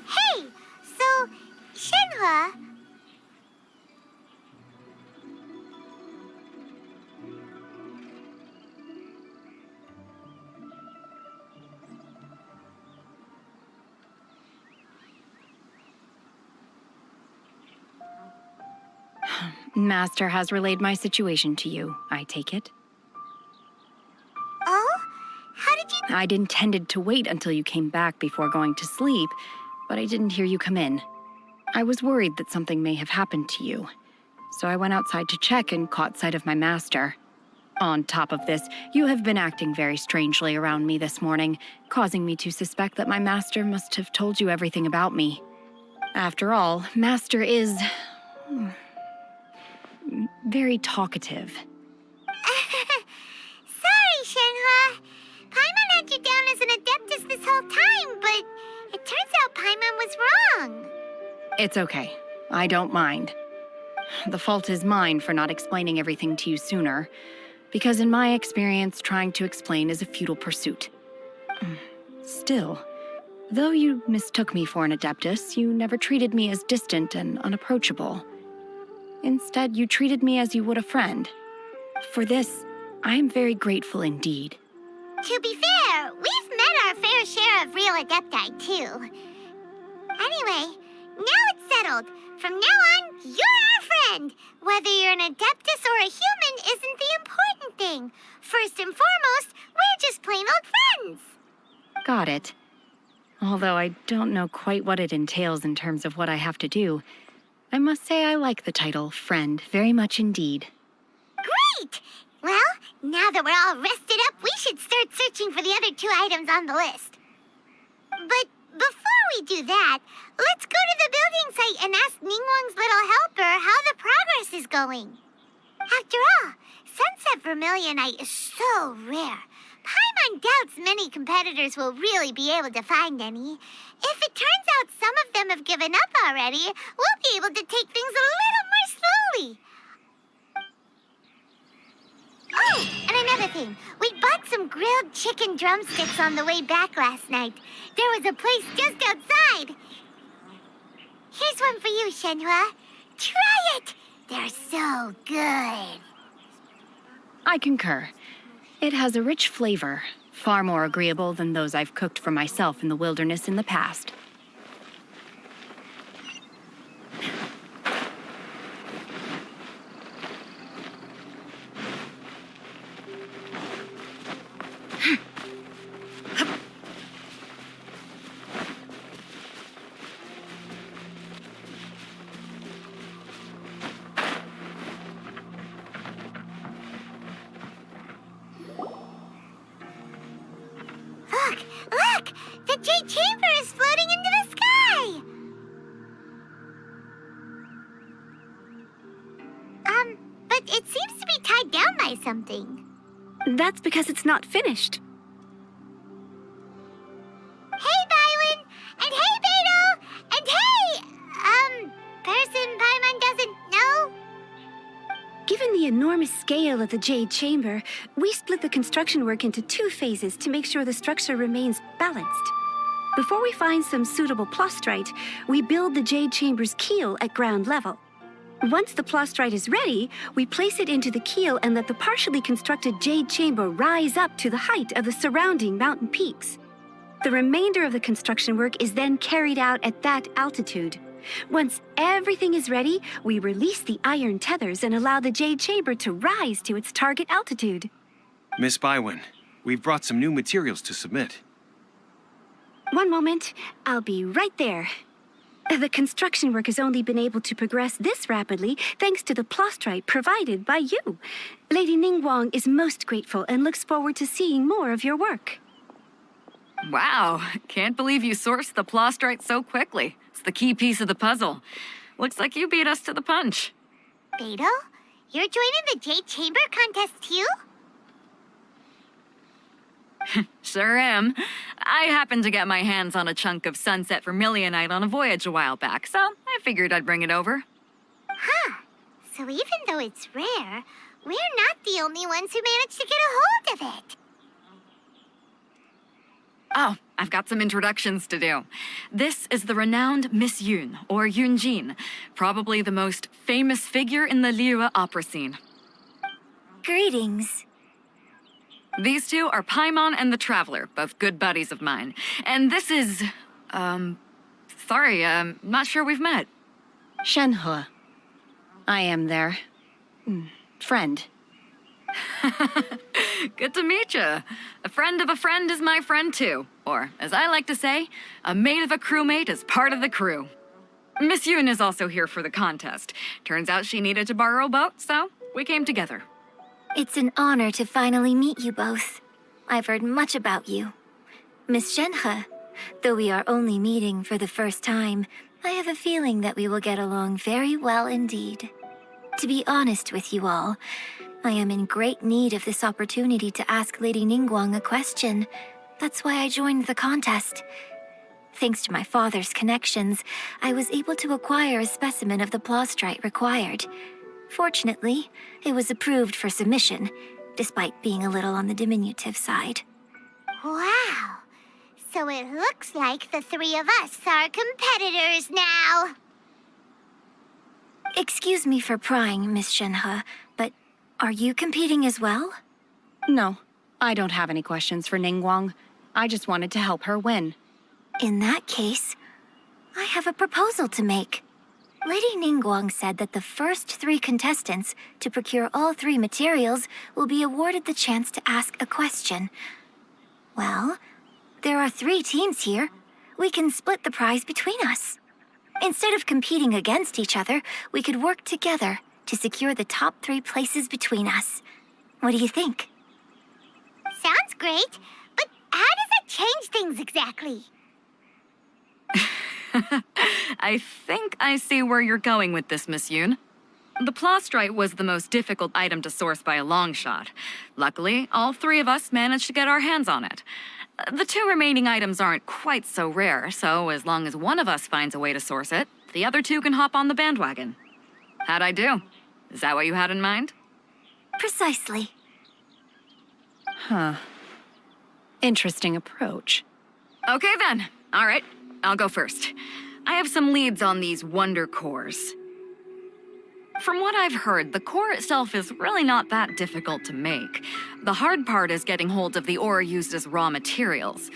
Speaker 1: Hey, so, Shenhua,
Speaker 7: Master has relayed my situation to you, I take it.
Speaker 1: oh? How did you...
Speaker 7: I'd intended to wait until you came back before going to sleep, but I didn't hear you come in. I was worried that something may have happened to you, so I went outside to check and caught sight of my master. On top of this, you have been acting very strangely around me this morning, causing me to suspect that my master must have told you everything about me. After all, Master is... very talkative.
Speaker 1: Sorry, Shenhua. Paimon had you down as an adeptus this whole time, but it turns out Paimon was wrong.
Speaker 7: It's okay. I don't mind. The fault is mine for not explaining everything to you sooner, because in my experience, trying to explain is a futile pursuit. Still, though you mistook me for an adeptus, you never treated me as distant and unapproachable. Instead, you treated me as you would a friend. For this, I am very grateful indeed.
Speaker 1: To be fair, we've met our fair share of real adepti, too. Anyway, now it's settled. From now on, you're our friend. Whether you're an adeptus or a human isn't the important thing. First and foremost, we're just plain old friends.
Speaker 7: Got it. Although I don't know quite what it entails in terms of what I have to do, I must say I like the title friend very much indeed.
Speaker 1: Great! Well, now that we're all rested up, we should start searching for the other 2 items on the list. But before we do that, let's go to the building site and ask Ningguang's little helper how the progress is going. After all, Sunset Vermilionite is so rare. Paimon doubts many competitors will really be able to find any. If it turns out some of them have given up already, we'll be able to take things a little more slowly. Oh, and another thing. We bought some grilled chicken drumsticks on the way back last night. There was a place just outside. Here's one for you, Shenhua. Try it. They're so good.
Speaker 7: I concur. It has a rich flavor, far more agreeable than those I've cooked for myself in the wilderness in the past.
Speaker 1: Look! The Jade Chamber is floating into the sky! But it seems to be tied down by something.
Speaker 14: That's because it's not finished.
Speaker 1: Hey, Bywin! And hey, Beto! And hey, person Paimon doesn't know?
Speaker 14: Given the enormous scale of the Jade Chamber, we split the construction work into 2 phases to make sure the structure remains balanced. Before we find some suitable plastrite, we build the Jade Chamber's keel at ground level. Once the plastrite is ready, we place it into the keel and let the partially constructed Jade Chamber rise up to the height of the surrounding mountain peaks. The remainder of the construction work is then carried out at that altitude. Once everything is ready, we release the iron tethers and allow the Jade Chamber to rise to its target altitude.
Speaker 5: Miss Bywin, we've brought some new materials to submit.
Speaker 14: One moment, I'll be right there. The construction work has only been able to progress this rapidly thanks to the plostrite provided by you. Lady Ningguang is most grateful and looks forward to seeing more of your work.
Speaker 16: Wow, can't believe you sourced the plostrite so quickly. It's the key piece of the puzzle. Looks like you beat us to the punch.
Speaker 1: Beidou, you're joining the Jade Chamber contest too?
Speaker 16: Sure am. I happened to get my hands on a chunk of sunset vermilionite on a voyage a while back, so I figured I'd bring it over.
Speaker 1: Huh. So even though it's rare, we're not the only ones who managed to get a hold of it.
Speaker 16: Oh, I've got some introductions to do. This is the renowned Miss Yun, or Yunjin, probably the most famous figure in the Liyue opera scene.
Speaker 1: Greetings.
Speaker 16: These two are Paimon and the Traveler, both good buddies of mine. And this is, sorry, not sure we've met.
Speaker 7: Shenhe. I am their friend.
Speaker 16: Good to meet you. A friend of a friend is my friend too. Or, as I like to say, a mate of a crewmate is part of the crew. Miss Yun is also here for the contest. Turns out she needed to borrow a boat, so we came together.
Speaker 1: It's an honor to finally meet you both. I've heard much about you. Miss Shenhe, though we are only meeting for the first time, I have a feeling that we will get along very well indeed. To be honest with you all, I am in great need of this opportunity to ask Lady Ningguang a question. That's why I joined the contest. Thanks to my father's connections, I was able to acquire a specimen of the plostrite required. Fortunately, it was approved for submission, despite being a little on the diminutive side. Wow. So it looks like the three of us are competitors now. Excuse me for prying, Miss Shenhe, but are you competing as well?
Speaker 7: No, I don't have any questions for Ningguang. I just wanted to help her win.
Speaker 1: In that case, I have a proposal to make. Lady Ningguang said that the first 3 contestants to procure all 3 materials will be awarded the chance to ask a question. Well, there are 3 teams here. We can split the prize between us. Instead of competing against each other, we could work together to secure the top 3 places between us. What do you think? Sounds great, but how does that change things exactly?
Speaker 16: I think I see where you're going with this, Miss Yun. The plostrite was the most difficult item to source by a long shot. Luckily, all 3 of us managed to get our hands on it. The 2 remaining items aren't quite so rare, so as long as one of us finds a way to source it, the other 2 can hop on the bandwagon. How'd I do? Is that what you had in mind?
Speaker 1: Precisely.
Speaker 7: Huh. Interesting approach.
Speaker 16: Okay then. All right, I'll go first. I have some leads on these wonder cores. From what I've heard, the core itself is really not that difficult to make. The hard part is getting hold of the ore used as raw materials.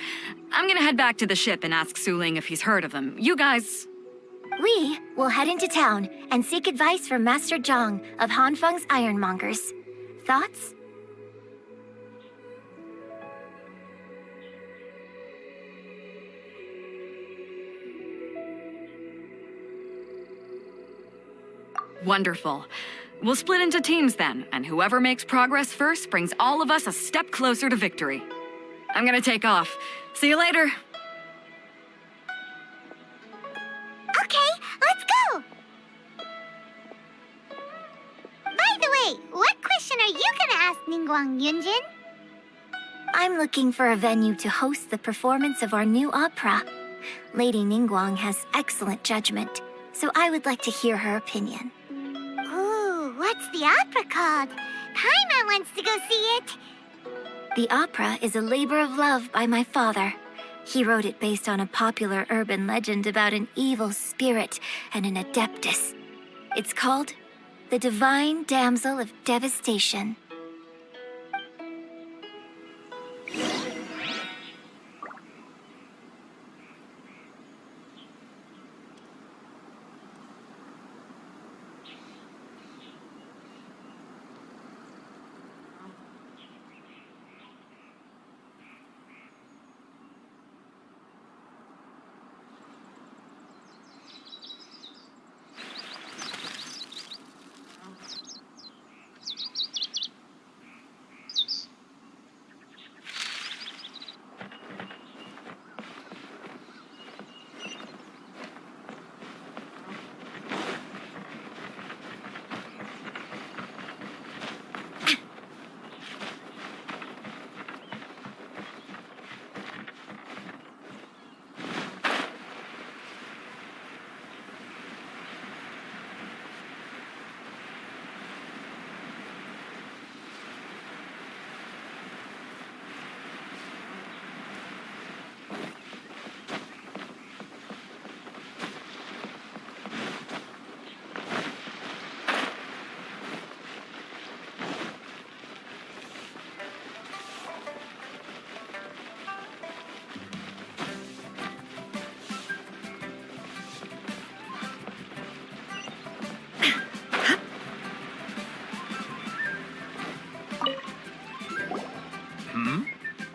Speaker 16: I'm gonna head back to the ship and ask Suling if he's heard of them. You guys...
Speaker 1: We will head into town and seek advice from Master Zhang of Hanfeng's Ironmongers. Thoughts?
Speaker 16: Wonderful. We'll split into teams then, and whoever makes progress first brings all of us a step closer to victory. I'm gonna take off. See you later.
Speaker 1: Okay, let's go! By the way, what question are you gonna ask Ningguang Yunjin? I'm looking for a venue to host the performance of our new opera. Lady Ningguang has excellent judgment, so I would like to hear her opinion. Ooh, what's the opera called? Paimon wants to go see it. The opera is a labor of love by my father. He wrote it based on a popular urban legend about an evil spirit and an adeptus. It's called The Divine Damsel of Devastation.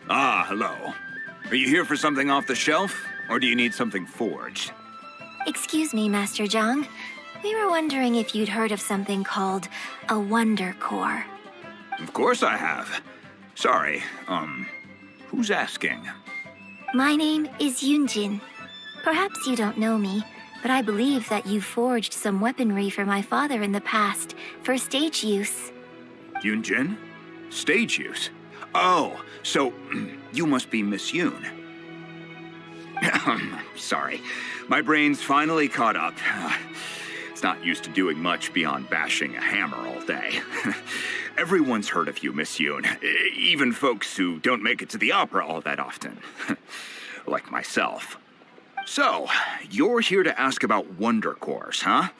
Speaker 17: Ah, hello. Are you here for something off the shelf, or do you need something forged?
Speaker 18: Excuse me, Master Zhang. We were wondering if you'd heard of something called a Wonder Core.
Speaker 17: Of course I have. Sorry, who's asking?
Speaker 18: My name is Yunjin. Perhaps you don't know me, but I believe that you forged some weaponry for my father in the past for stage use.
Speaker 17: Yunjin? Stage use? Oh, so you must be Miss Yoon. Sorry, my brain's finally caught up. It's not used to doing much beyond bashing a hammer all day. Everyone's heard of you, Miss Yoon. Even folks who don't make it to the opera all that often. Like myself. So, you're here to ask about Wonder Cores, huh?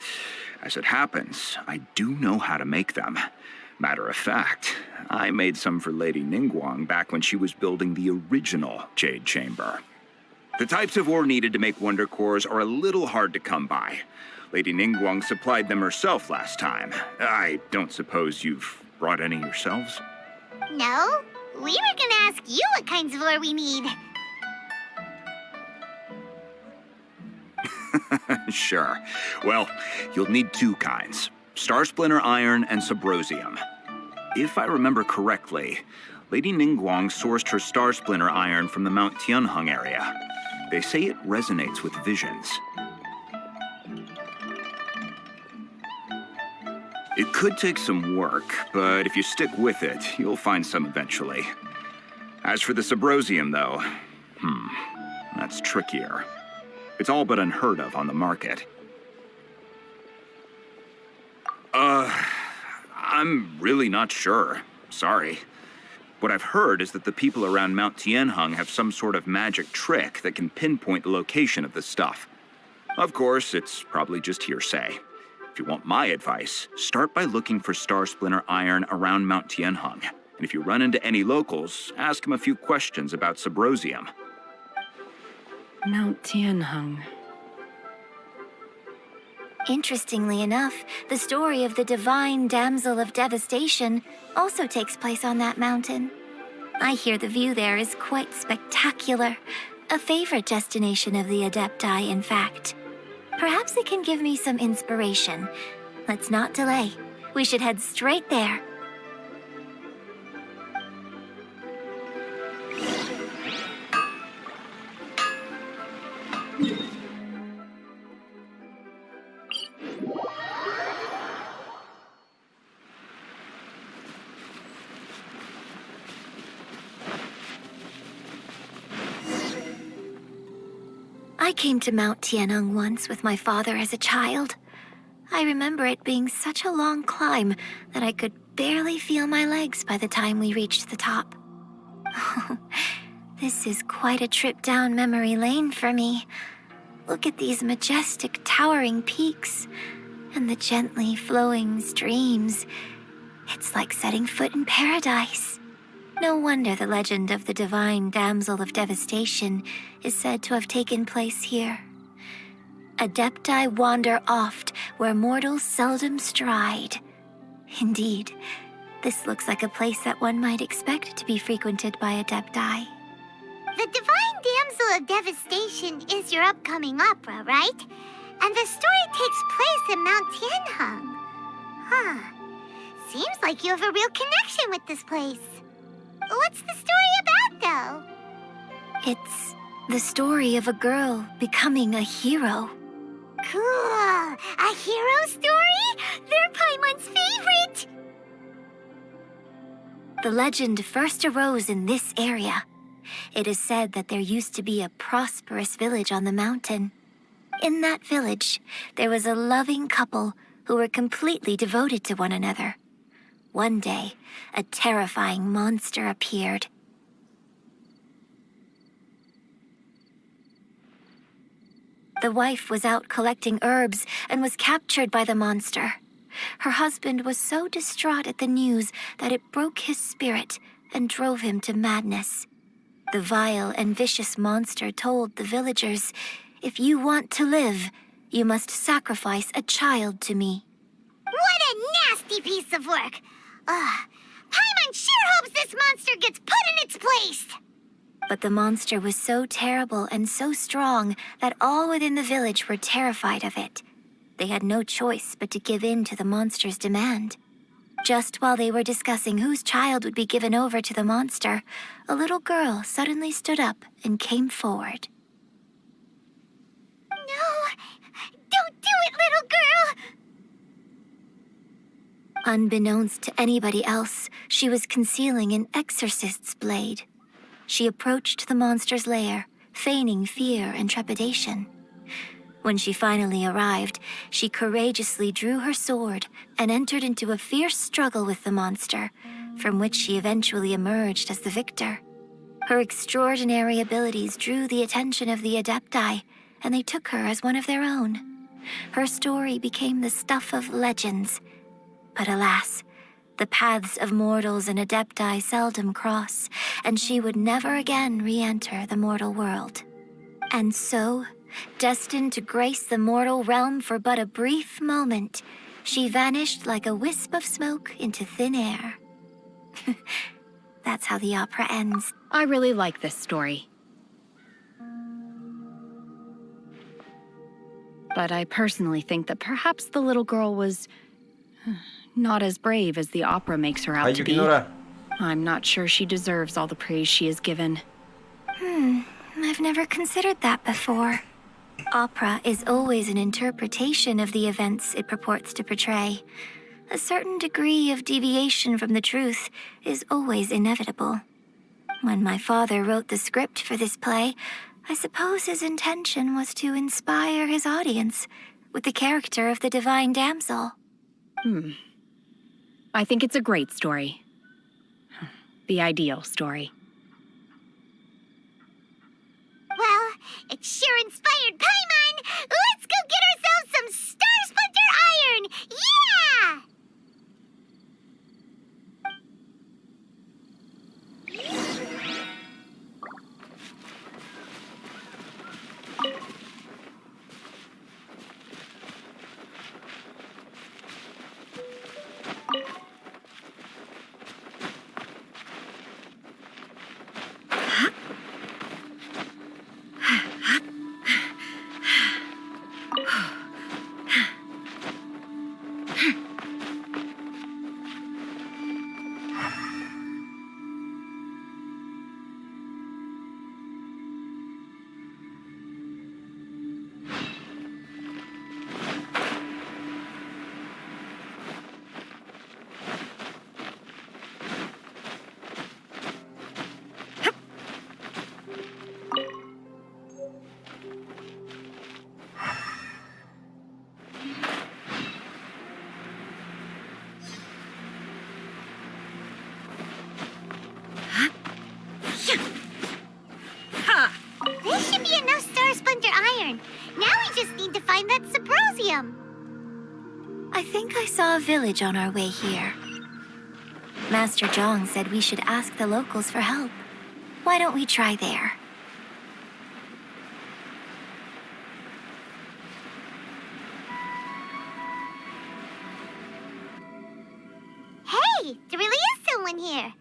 Speaker 17: As it happens, I do know how to make them. Matter of fact, I made some for Lady Ningguang back when she was building the original Jade Chamber. The types of ore needed to make Wonder Cores are a little hard to come by. Lady Ningguang supplied them herself last time. I don't suppose you've brought any yourselves?
Speaker 1: No, we were gonna ask you what kinds of ore we need.
Speaker 17: Sure. Well, you'll need two kinds. Star Splinter Iron and Subrosium. If I remember correctly, Lady Ningguang sourced her Star Splinter Iron from the Mount Tianheng area. They say it resonates with visions. It could take some work, but if you stick with it, you'll find some eventually. As for the Subrosium, though, that's trickier. It's all but unheard of on the market. I'm really not sure. Sorry. What I've heard is that the people around Mount Tianheng have some sort of magic trick that can pinpoint the location of the stuff. Of course, it's probably just hearsay. If you want my advice, start by looking for Star Splinter Iron around Mount Tianheng. And if you run into any locals, ask them a few questions about Subrosium.
Speaker 7: Mount Tianheng.
Speaker 18: Interestingly enough, the story of the divine damsel of devastation also takes place on that mountain. I hear the view there is quite spectacular. A favorite destination of the Adepti, in fact. Perhaps it can give me some inspiration. Let's not delay. We should head straight there. I came to Mount Tianheng once with my father as a child. I remember it being such a long climb that I could barely feel my legs by the time we reached the top. This is quite a trip down memory lane for me. Look at these majestic towering peaks and the gently flowing streams. It's like setting foot in paradise. No wonder the legend of the divine damsel of devastation is said to have taken place here. Adepti wander oft where mortals seldom stride. Indeed, this looks like a place that one might expect to be frequented by Adepti.
Speaker 1: The Divine Damsel of Devastation is your upcoming opera, right? And the story takes place in Mount Tianheng. Huh. Seems like you have a real connection with this place. What's the story about, though?
Speaker 18: It's the story of a girl becoming a hero.
Speaker 1: Cool. A hero story? They're Paimon's favorite!
Speaker 18: The legend first arose in this area. It is said that there used to be a prosperous village on the mountain. In that village, there was a loving couple who were completely devoted to one another. One day, a terrifying monster appeared. The wife was out collecting herbs and was captured by the monster. Her husband was so distraught at the news that it broke his spirit and drove him to madness. The vile and vicious monster told the villagers, "If you want to live, you must sacrifice a child to me."
Speaker 1: What a nasty piece of work! Paimon sure hopes this monster gets put in its face!
Speaker 18: But the monster was so terrible and so strong that all within the village were terrified of it. They had no choice but to give in to the monster's demand. Just while they were discussing whose child would be given over to the monster, a little girl suddenly stood up and came forward.
Speaker 1: No! Don't do it, little girl!
Speaker 18: Unbeknownst to anybody else, she was concealing an exorcist's blade. She approached the monster's lair, feigning fear and trepidation. When she finally arrived, she courageously drew her sword and entered into a fierce struggle with the monster, from which she eventually emerged as the victor. Her extraordinary abilities drew the attention of the Adepti, and they took her as one of their own. Her story became the stuff of legends. But alas, the paths of mortals and Adepti seldom cross, and she would never again re-enter the mortal world. And so, destined to grace the mortal realm for but a brief moment, she vanished like a wisp of smoke into thin air. That's how the opera ends.
Speaker 7: I really like this story. But I personally think that perhaps the little girl was not as brave as the opera makes her out to be. I'm not sure she deserves all the praise she is given.
Speaker 18: I've never considered that before. Opera is always an interpretation of the events it purports to portray. A certain degree of deviation from the truth is always inevitable. When my father wrote the script for this play, I suppose his intention was to inspire his audience with the character of the divine damsel.
Speaker 7: I think it's a great story. The ideal story.
Speaker 1: Well, it sure inspired Paimon! Let's go get ourselves some Star Splinter Iron! Yeah! This should be enough Star Splinter Iron. Now we just need to find that Subrosium.
Speaker 18: I think I saw a village on our way here. Master Zhong said we should ask the locals for help. Why don't we try there?
Speaker 1: Hey, there really is someone here.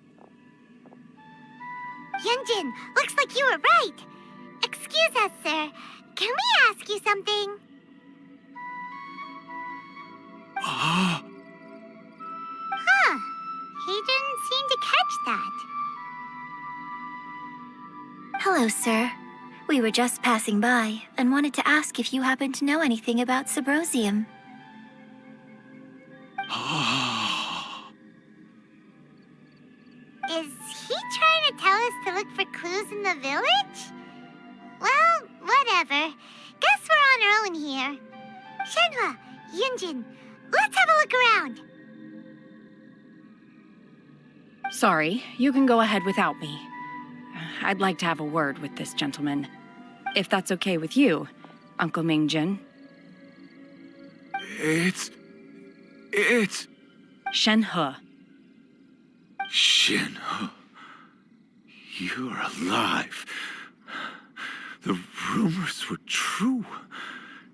Speaker 1: Yunjin, looks like you were right. Excuse us, sir. Can we ask you something? Huh. He didn't seem to catch that.
Speaker 18: Hello, sir. We were just passing by and wanted to ask if you happen to know anything about Subrosium.
Speaker 1: Is he trying to tell us to look for clues in the village? Well, whatever. Guess we're on our own here. Shenhua, Yunjin, let's have a look around.
Speaker 7: Sorry, you can go ahead without me. I'd like to have a word with this gentleman. If that's okay with you, Uncle Mingjin.
Speaker 19: It's...
Speaker 7: Shenhe.
Speaker 19: Shenhe. You're alive. The rumors were true.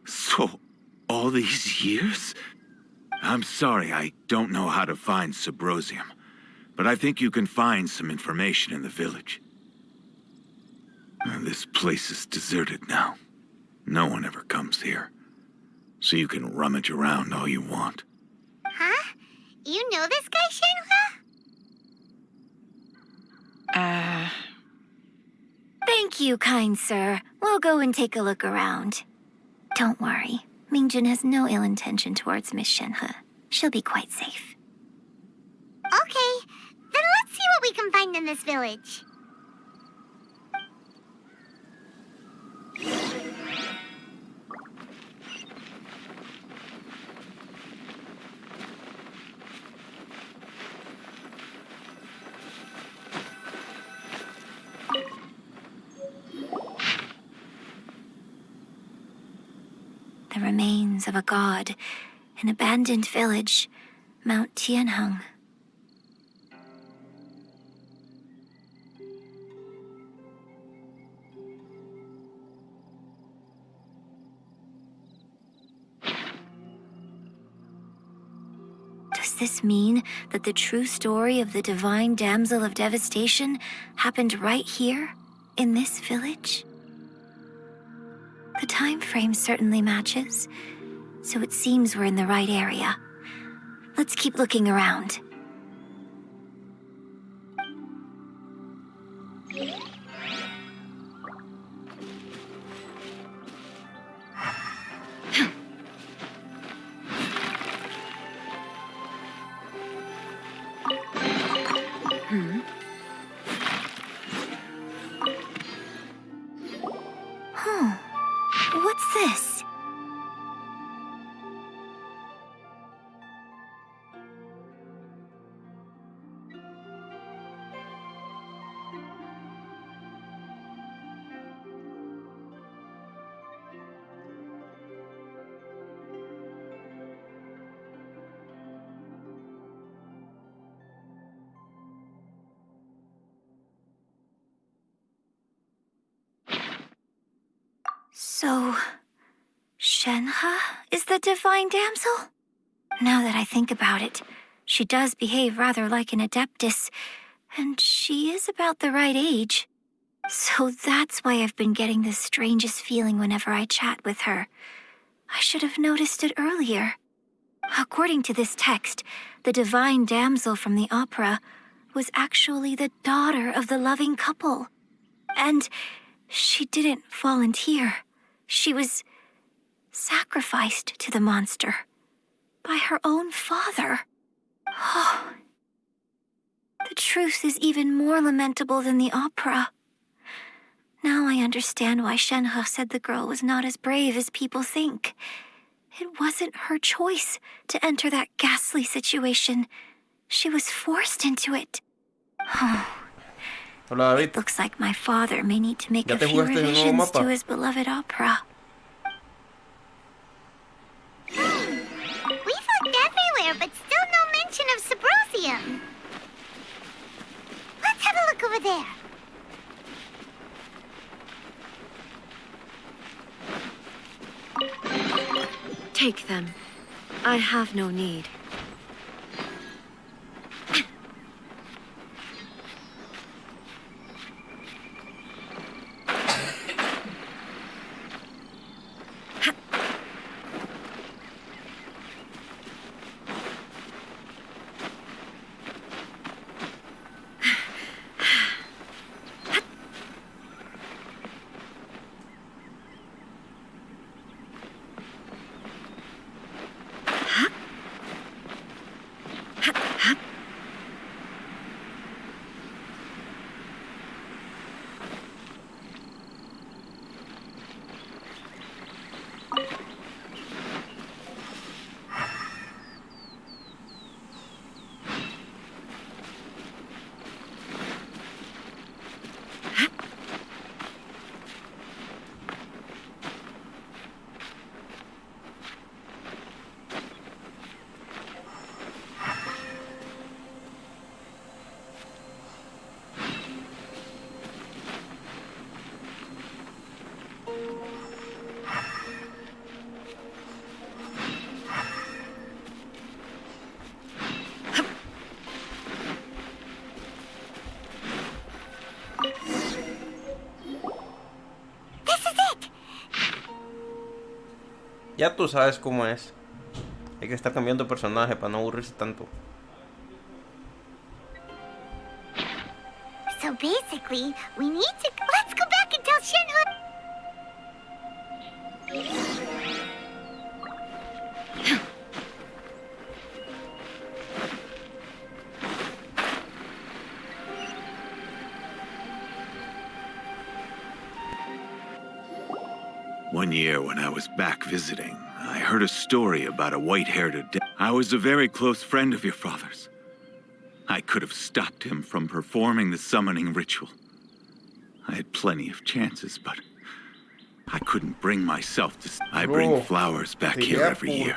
Speaker 19: So, all these years? I'm sorry, I don't know how to find Subrosium. But I think you can find some information in the village. This place is deserted now. No one ever comes here. So you can rummage around all you want.
Speaker 1: Huh? You know this guy, Shenhua?
Speaker 18: Thank you, kind sir. We'll go and take a look around. Don't worry. Mingjun has no ill intention towards Miss Shenhe. She'll be quite safe.
Speaker 1: Okay, then let's see what we can find in this village.
Speaker 18: The remains of a god, an abandoned village, Mount Tianheng. Does this mean that the true story of the divine damsel of devastation happened right here, in this village? The time frame certainly matches, so it seems we're in the right area. Let's keep looking around. What's this? So, Shenhe is the divine damsel? Now that I think about it, she does behave rather like an adeptus, and she is about the right age. So that's why I've been getting the strangest feeling whenever I chat with her. I should have noticed it earlier. According to this text, the divine damsel from the opera was actually the daughter of the loving couple. And she didn't volunteer. She was sacrificed to the monster by her own father. Oh, the truth is even more lamentable than the opera. Now I understand why Shenhe said the girl was not as brave as people think. It wasn't her choice to enter that ghastly situation. She was forced into it.
Speaker 2: Hola, David.
Speaker 18: It looks like my father may need to make
Speaker 2: ¿Ya
Speaker 18: a
Speaker 2: te
Speaker 18: few
Speaker 2: jugaste el nuevo
Speaker 18: revisions
Speaker 2: mapa?
Speaker 18: to his beloved opera.
Speaker 1: We've looked everywhere, but still no mention of Sabrosium. Let's have a look over there.
Speaker 20: Take them. I have no need.
Speaker 2: Ya tú sabes cómo es. Hay que estar cambiando de personaje para no aburrirse tanto.
Speaker 1: So basically, we need to... Let's go back and tell Shenhe...
Speaker 19: One year when I was back visiting, I heard a story about a white-haired adept. I was a very close friend of your father's. I could have stopped him from performing the summoning ritual. I had plenty of chances, but I couldn't bring myself to... I bring flowers back here every year.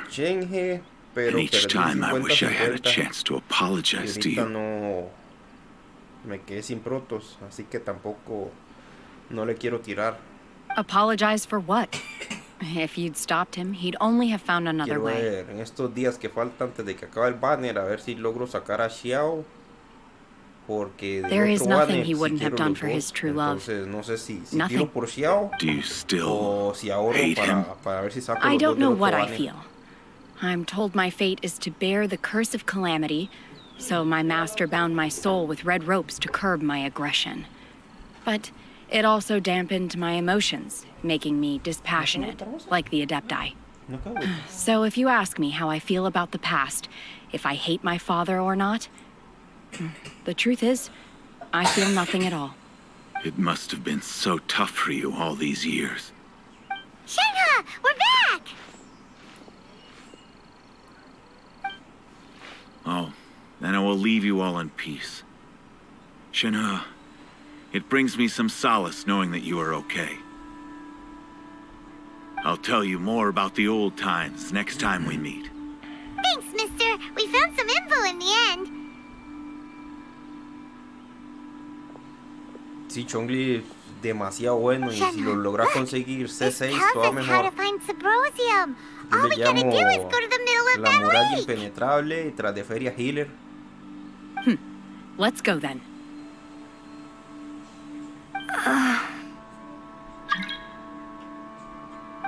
Speaker 19: And each time I wish I had a chance to apologize to you.
Speaker 2: No me quedé sin protos, así que tampoco no le quiero tirar.
Speaker 7: Apologize for what? If you'd stopped him, he'd only have found another
Speaker 2: Quiero
Speaker 7: way.
Speaker 2: ver en estos días que faltan antes de que acabe el banner, a ver si logro sacar a Xiao. Porque
Speaker 7: There is
Speaker 2: otro
Speaker 7: nothing
Speaker 2: banner
Speaker 7: he
Speaker 2: sí
Speaker 7: wouldn't have
Speaker 2: quiero
Speaker 7: done
Speaker 2: los
Speaker 7: for
Speaker 2: dos.
Speaker 7: his true love.
Speaker 2: Entonces no sé si
Speaker 7: Nothing.
Speaker 2: tiro por Xiao
Speaker 19: Do you still
Speaker 2: o si ahorro
Speaker 19: hate him?
Speaker 2: para ver si saco
Speaker 7: I
Speaker 2: los
Speaker 7: don't
Speaker 2: dos
Speaker 7: know
Speaker 2: del
Speaker 7: what
Speaker 2: otro
Speaker 7: I
Speaker 2: banner.
Speaker 7: feel. I'm told my fate is to bear the curse of calamity, so my master bound my soul with red ropes to curb my aggression. But it also dampened my emotions, making me dispassionate, like the Adepti. So if you ask me how I feel about the past, if I hate my father or not, the truth is, I feel nothing at all.
Speaker 19: It must have been so tough for you all these years.
Speaker 1: Shenhe, we're back!
Speaker 19: Oh, then I will leave you all in peace. Shenhe, it brings me some solace knowing that you are okay. I'll tell you more about the old times next time we meet.
Speaker 1: Thanks, mister. We found some info in the end.
Speaker 2: Sí, Chongli es demasiado bueno y si lo logra conseguir C6
Speaker 1: Tells
Speaker 2: todavía
Speaker 1: us how to
Speaker 2: mejor.
Speaker 1: find Sybrosium.
Speaker 2: Yo
Speaker 1: All
Speaker 2: le
Speaker 1: we gotta
Speaker 2: llamo
Speaker 1: do is go to the middle of
Speaker 2: la
Speaker 1: that
Speaker 2: muralla
Speaker 1: lake.
Speaker 2: impenetrable y tras de feria healer.
Speaker 7: Let's go then.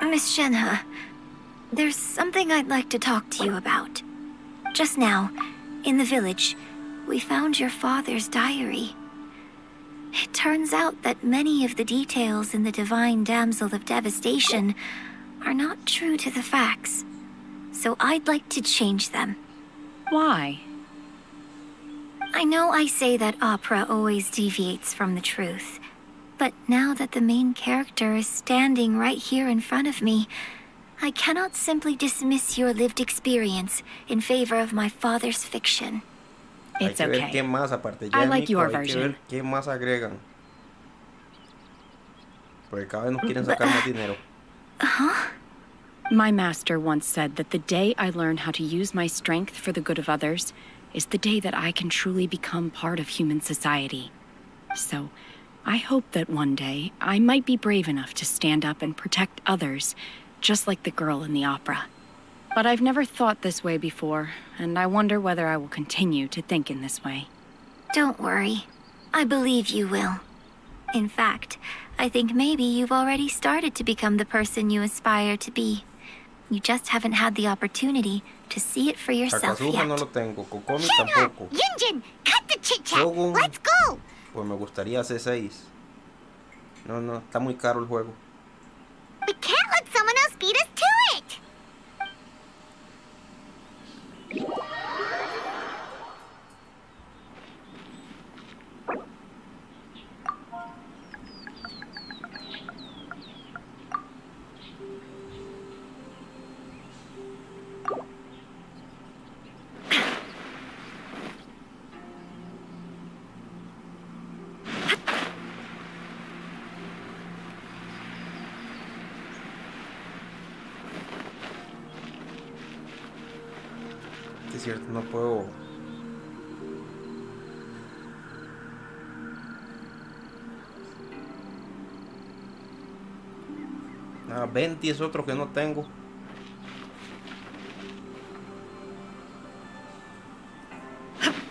Speaker 18: Miss Shenhe, there's something I'd like to talk to you about. Just now, in the village, we found your father's diary. It turns out that many of the details in the Divine Damsel of Devastation are not true to the facts. So I'd like to change them.
Speaker 7: Why?
Speaker 18: I know I say that opera always deviates from the truth, but now that the main character is standing right here in front of me, I cannot simply dismiss your lived experience in favor of my father's fiction.
Speaker 7: It's
Speaker 2: Hay que ver
Speaker 7: okay.
Speaker 2: qué más aparte
Speaker 7: I
Speaker 2: ya
Speaker 7: like
Speaker 2: Nico,
Speaker 7: your
Speaker 2: hay que
Speaker 7: version.
Speaker 2: ver qué más agregan. Porque cada vez nos quieren sacar más dinero.
Speaker 7: My master once said that the day I learn how to use my strength for the good of others is the day that I can truly become part of human society. So, I hope that one day I might be brave enough to stand up and protect others, just like the girl in the opera. But I've never thought this way before, and I wonder whether I will continue to think in this way.
Speaker 18: Don't worry. I believe you will. In fact, I think maybe you've already started to become the person you aspire to be. You just haven't had the opportunity to see it for yourself
Speaker 2: Takasuga
Speaker 18: yet.
Speaker 2: no lo tengo, Kokomi
Speaker 1: Shenhe,
Speaker 2: tampoco.
Speaker 1: Yunjin, cut the chit-chat.
Speaker 2: Shogun,
Speaker 1: Let's go.
Speaker 2: pues me gustaría C6. No, está muy caro el juego.
Speaker 1: We can't let someone else beat us to it.
Speaker 2: Es cierto, no puedo. Ah, 20 es otro que no tengo.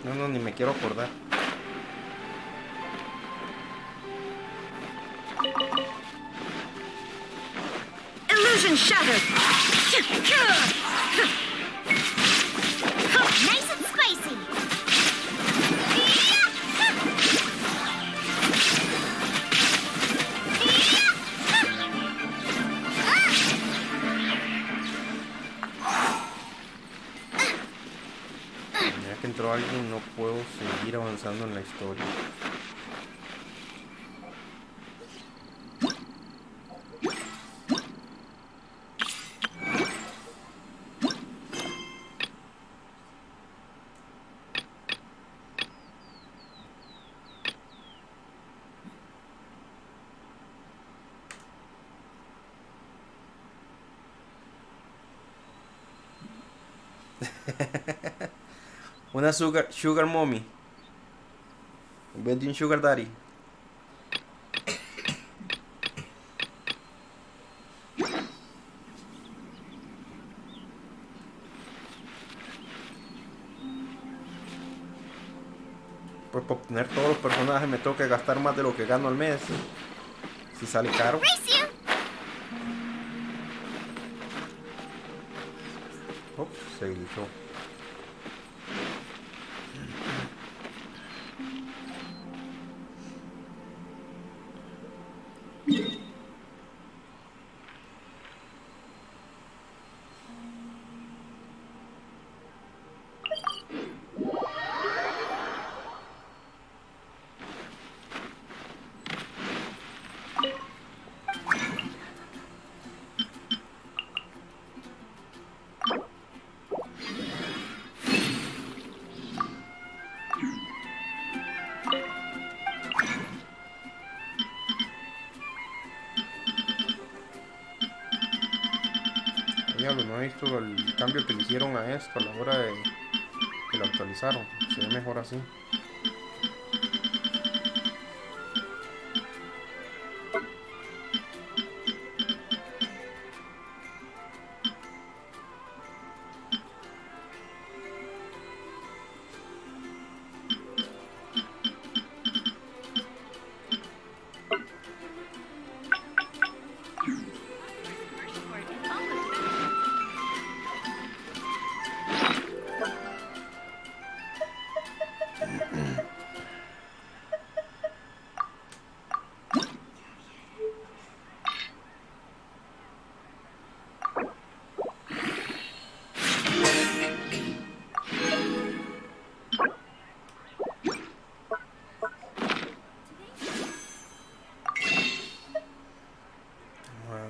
Speaker 2: No, ni me quiero acordar.
Speaker 14: Illusion shattered!
Speaker 1: Nice and spicy.
Speaker 2: Ya que entró alguien, no puedo seguir avanzando en la historia. Una sugar mommy en vez de un sugar daddy. Pues por obtener todos los personajes me toca gastar más de lo que gano al mes. Si sale caro. Oh, se glitchó. Diablo, no he visto el cambio que le hicieron a esto a la hora de que lo actualizaron. Se ve mejor así.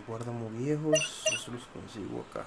Speaker 2: Guardamos viejos, eso los consigo acá.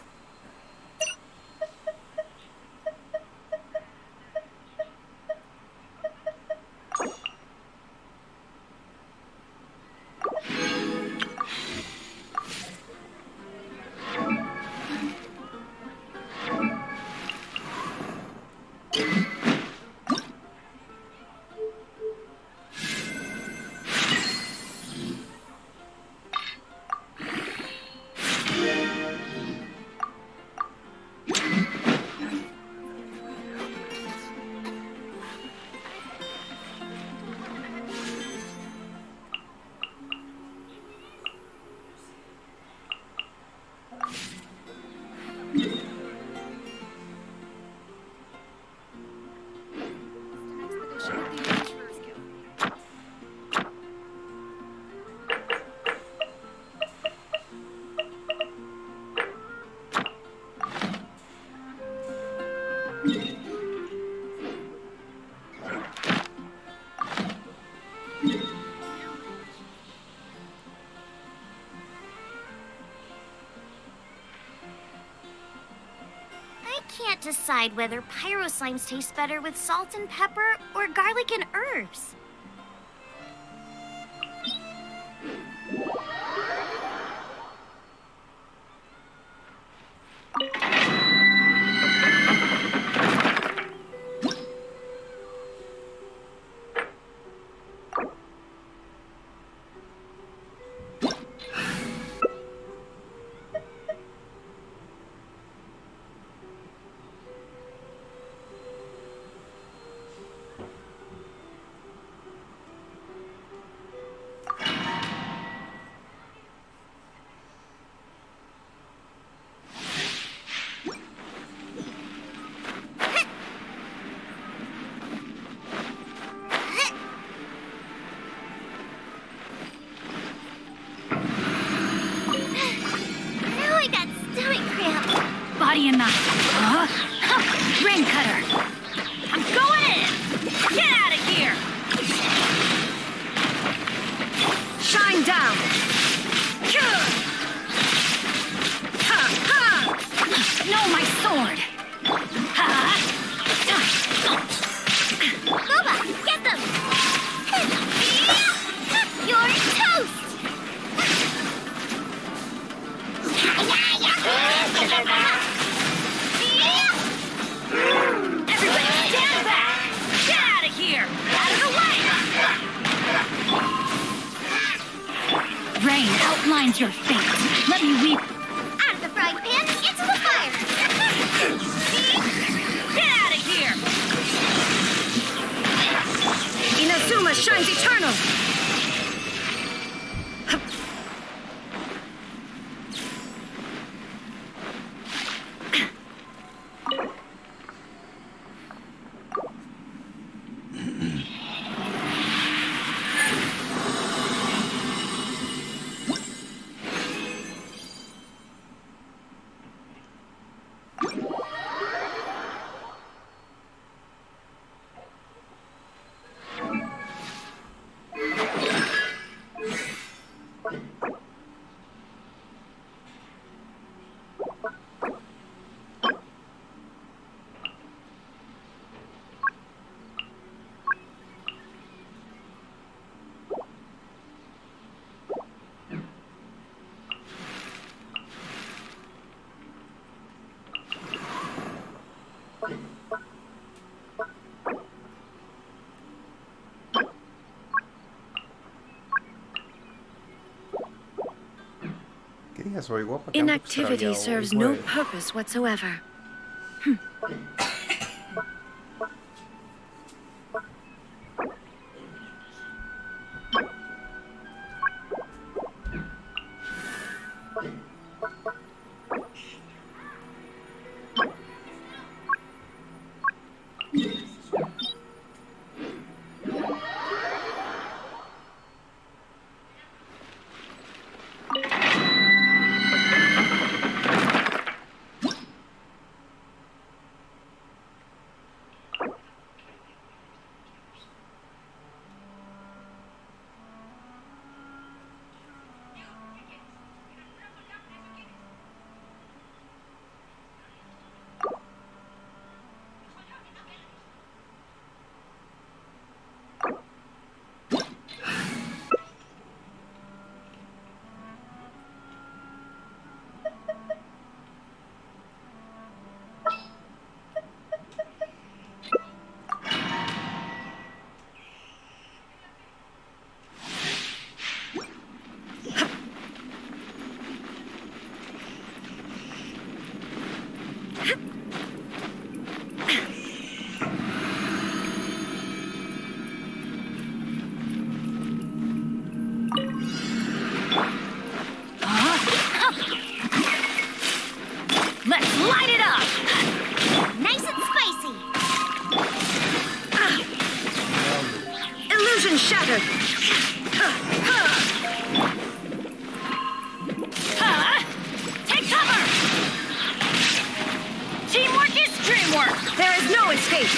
Speaker 1: Can't decide whether pyro slimes taste better with salt and pepper or garlic and herbs.
Speaker 13: body and knife. Rain cutter. I'm going in. Get out of here. Shine down. No, my sword.
Speaker 1: Boba, get them! You're toast!
Speaker 13: Everybody stand back. Get out of here. Out of the way. Rain outlines your fate. Let me weep.
Speaker 1: Out of the frying pan, into the fire!
Speaker 13: Get out of here! Inazuma shines eternal!
Speaker 2: Soy guapa.
Speaker 20: Inactivity serves no purpose whatsoever.
Speaker 13: Let's light it up!
Speaker 1: Nice and spicy!
Speaker 13: Illusion shattered! Take cover! Teamwork is dreamwork! There is no escape!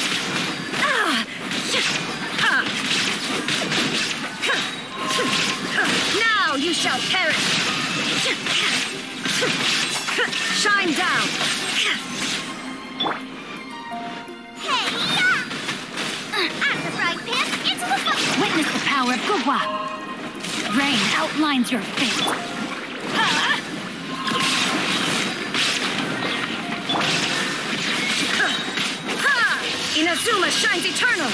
Speaker 13: Now you shall perish! Shine down!
Speaker 1: Hey, out of the frying pan, into the fire!
Speaker 13: Witness the power of Gugwa! Rain outlines your fate! Inazuma shines eternal!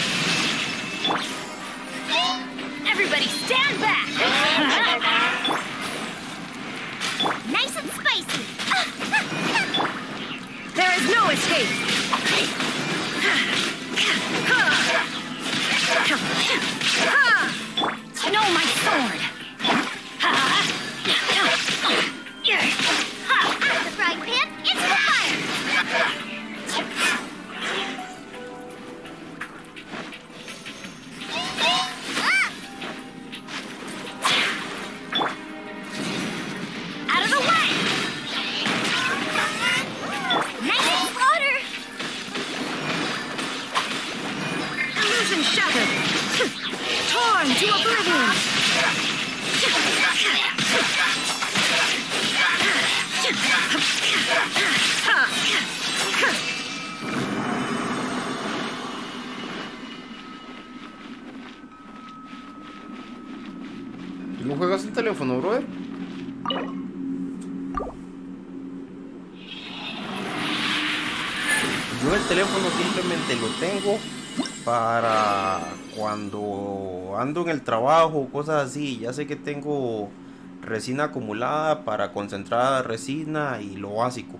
Speaker 13: Everybody stand back!
Speaker 1: Nice and spicy!
Speaker 13: There is no escape! No, my sword!
Speaker 1: Out of the frying pan, into the fire!
Speaker 13: Out of the way!
Speaker 2: ¿Tú no juegas en teléfono, brother? Yo el teléfono simplemente lo tengo para cuando ando en el trabajo, cosas así. Ya sé que tengo resina acumulada para concentrar resina y lo básico.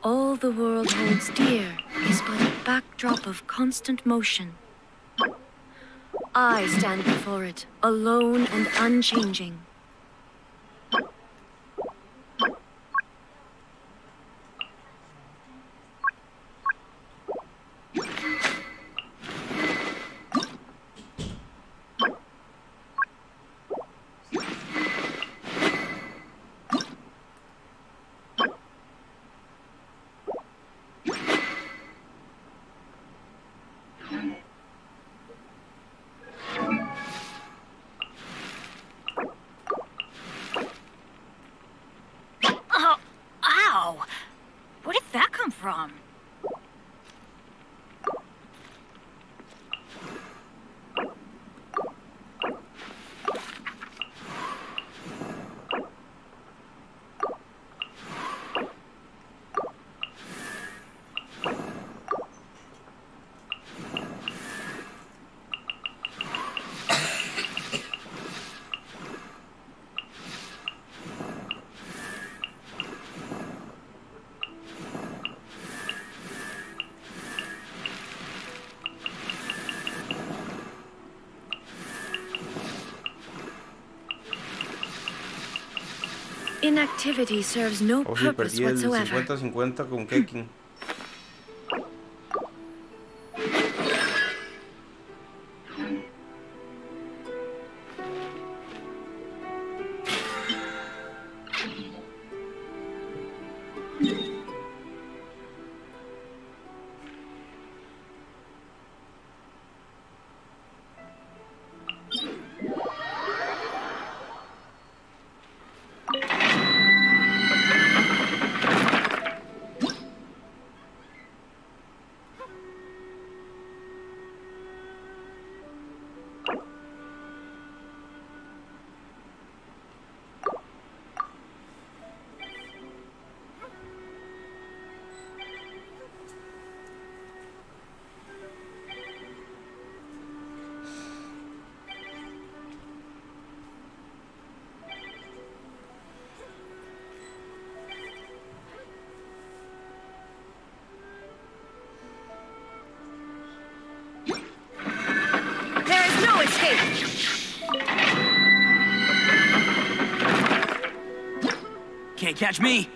Speaker 20: All the world holds dear is but a backdrop of constant motion. I stand before it, alone and unchanging.
Speaker 13: Ow! Where did that come from?
Speaker 20: Inactivity serves no
Speaker 2: Oh, sí,
Speaker 20: purpose
Speaker 2: perdí el
Speaker 20: whatsoever.
Speaker 2: 50-50 con Kekin.
Speaker 20: There is no escape!
Speaker 8: Can't catch me.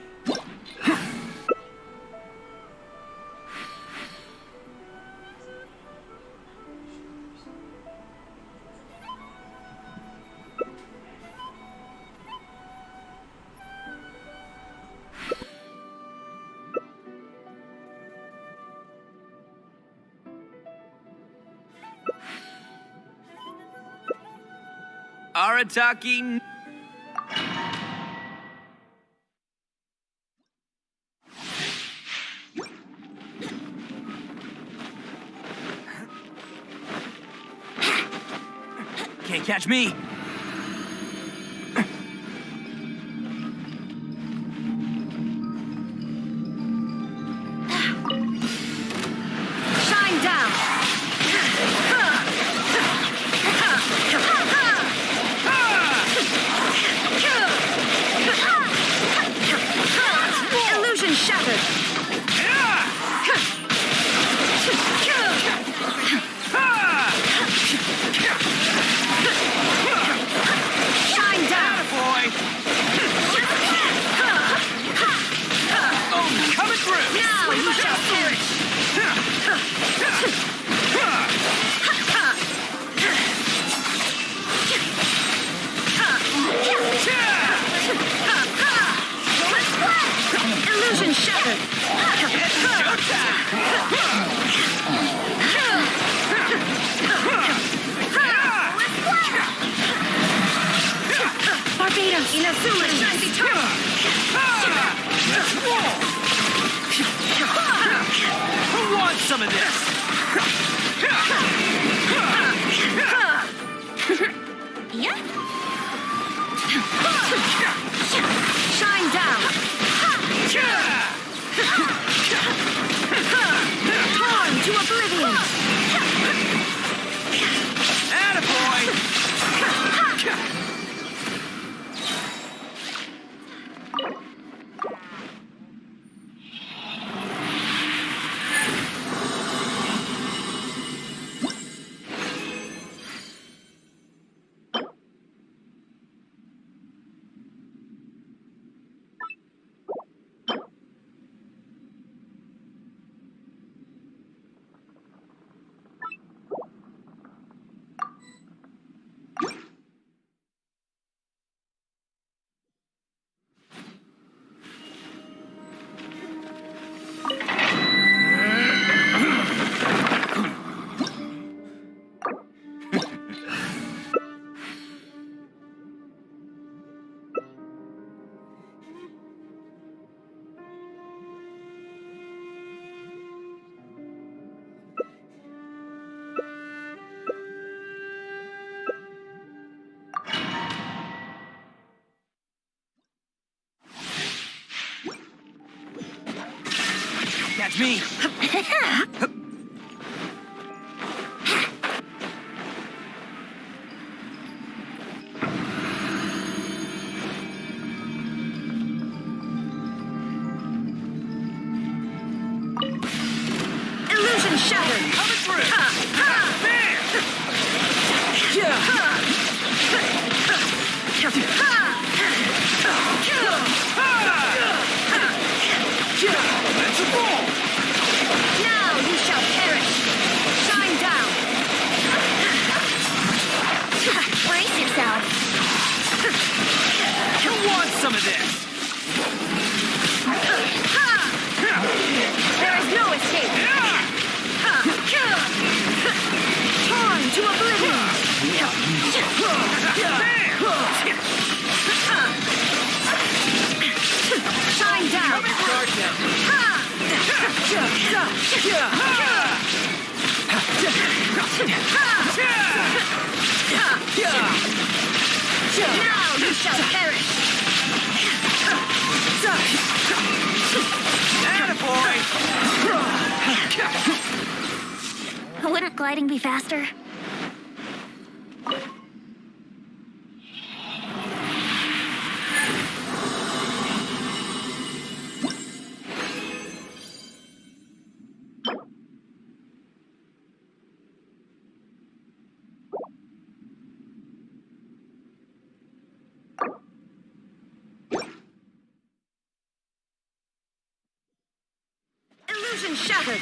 Speaker 8: Arataki. Can't catch me.
Speaker 14: Shine down. Illusion shattered. Shine down, boy.
Speaker 8: Oh, coming through.
Speaker 14: Now you shall perish. Illusion shattered. Barbados. Inazuma shines eternal.
Speaker 8: Who wants some of this?
Speaker 14: Yeah. Shine down. Torn to oblivion.
Speaker 8: Attaboy! Catch me.
Speaker 14: Illusion shattered.
Speaker 8: Coming through.
Speaker 14: Let's roll. Now you shall perish. Shine down. Brace yourself.
Speaker 8: Who wants some of this?
Speaker 14: There is no escape. Torn to oblivion. Shine down. Now you shall perish. Wouldn't gliding be faster? Illusion shattered.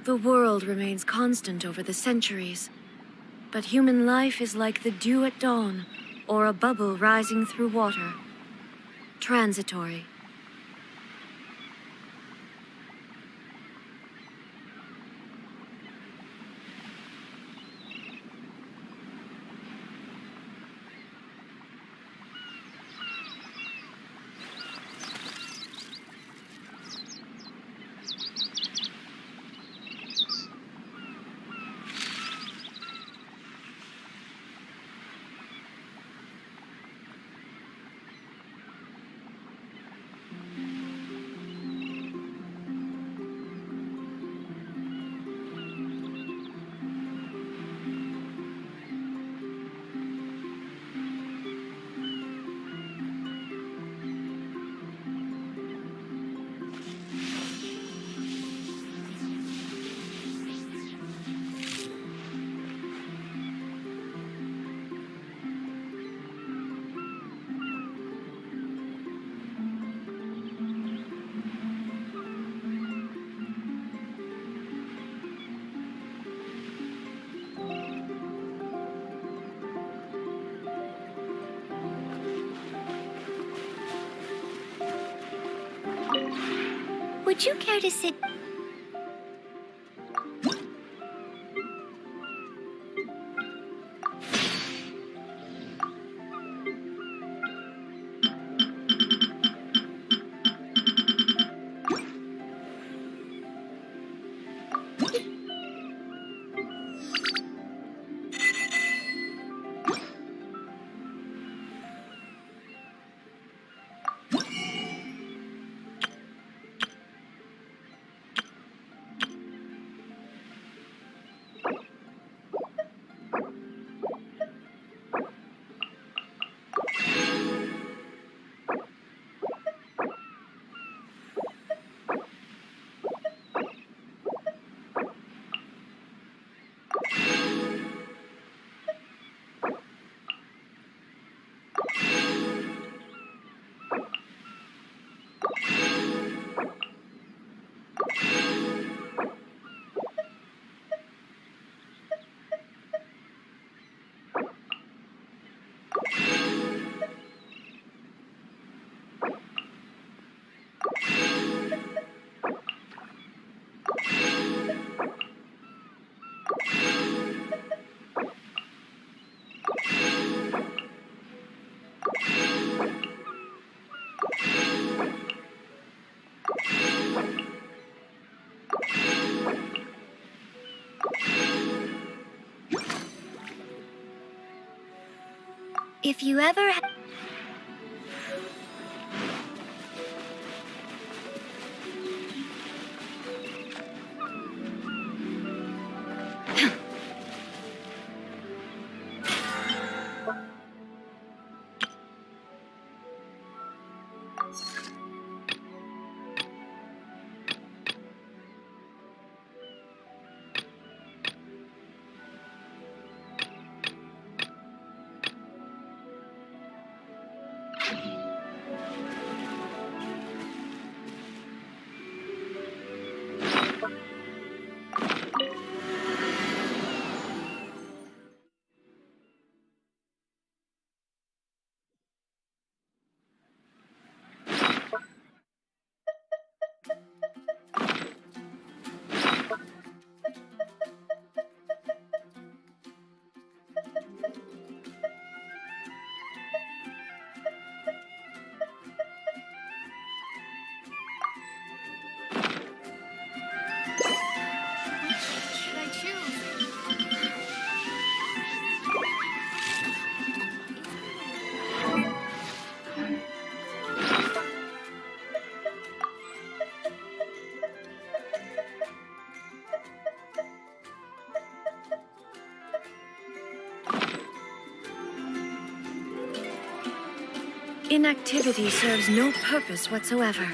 Speaker 20: The world remains constant over the centuries, but human life is like the dew at dawn, or a bubble rising through water. Transitory.
Speaker 18: Would you care to sit? If you ever...
Speaker 20: Inactivity serves no purpose whatsoever.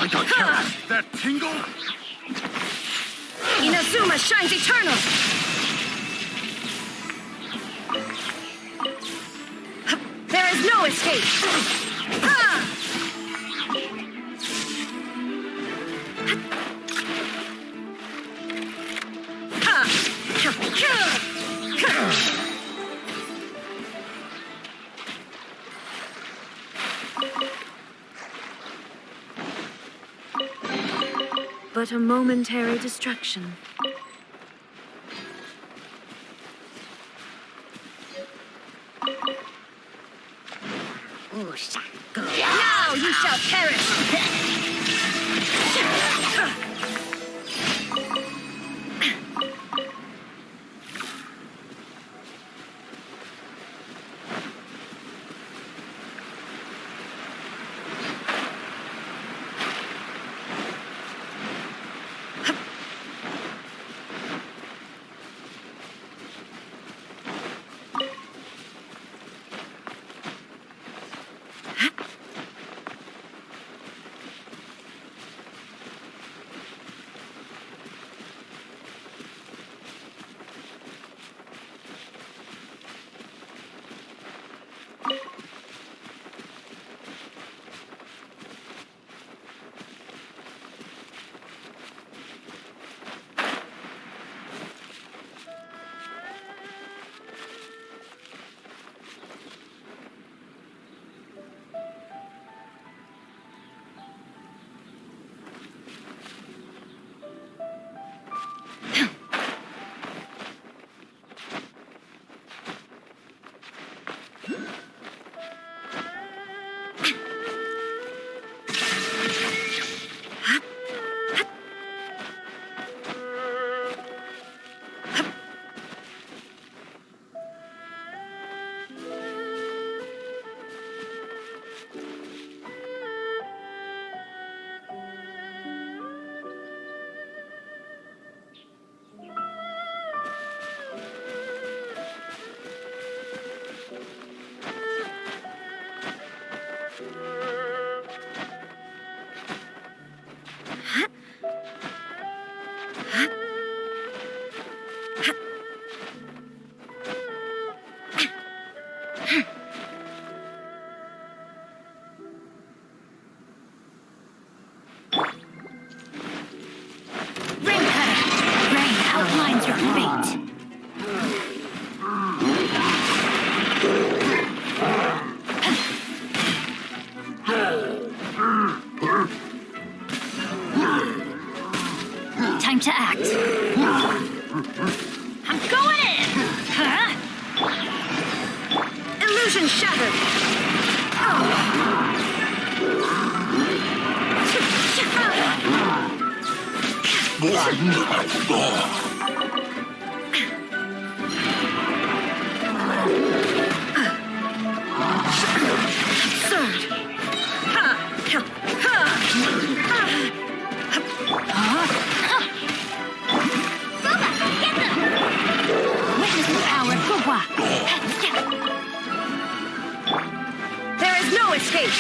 Speaker 9: I got carried. That tingle?
Speaker 20: Inazuma shines eternal! There is no escape! Ha!
Speaker 13: But a momentary distraction.
Speaker 20: Now you shall perish!
Speaker 13: Time to act. I'm going in! Huh?
Speaker 20: Illusion shattered! Absurd!
Speaker 13: Witness the power of Gugwa.
Speaker 20: There is no escape!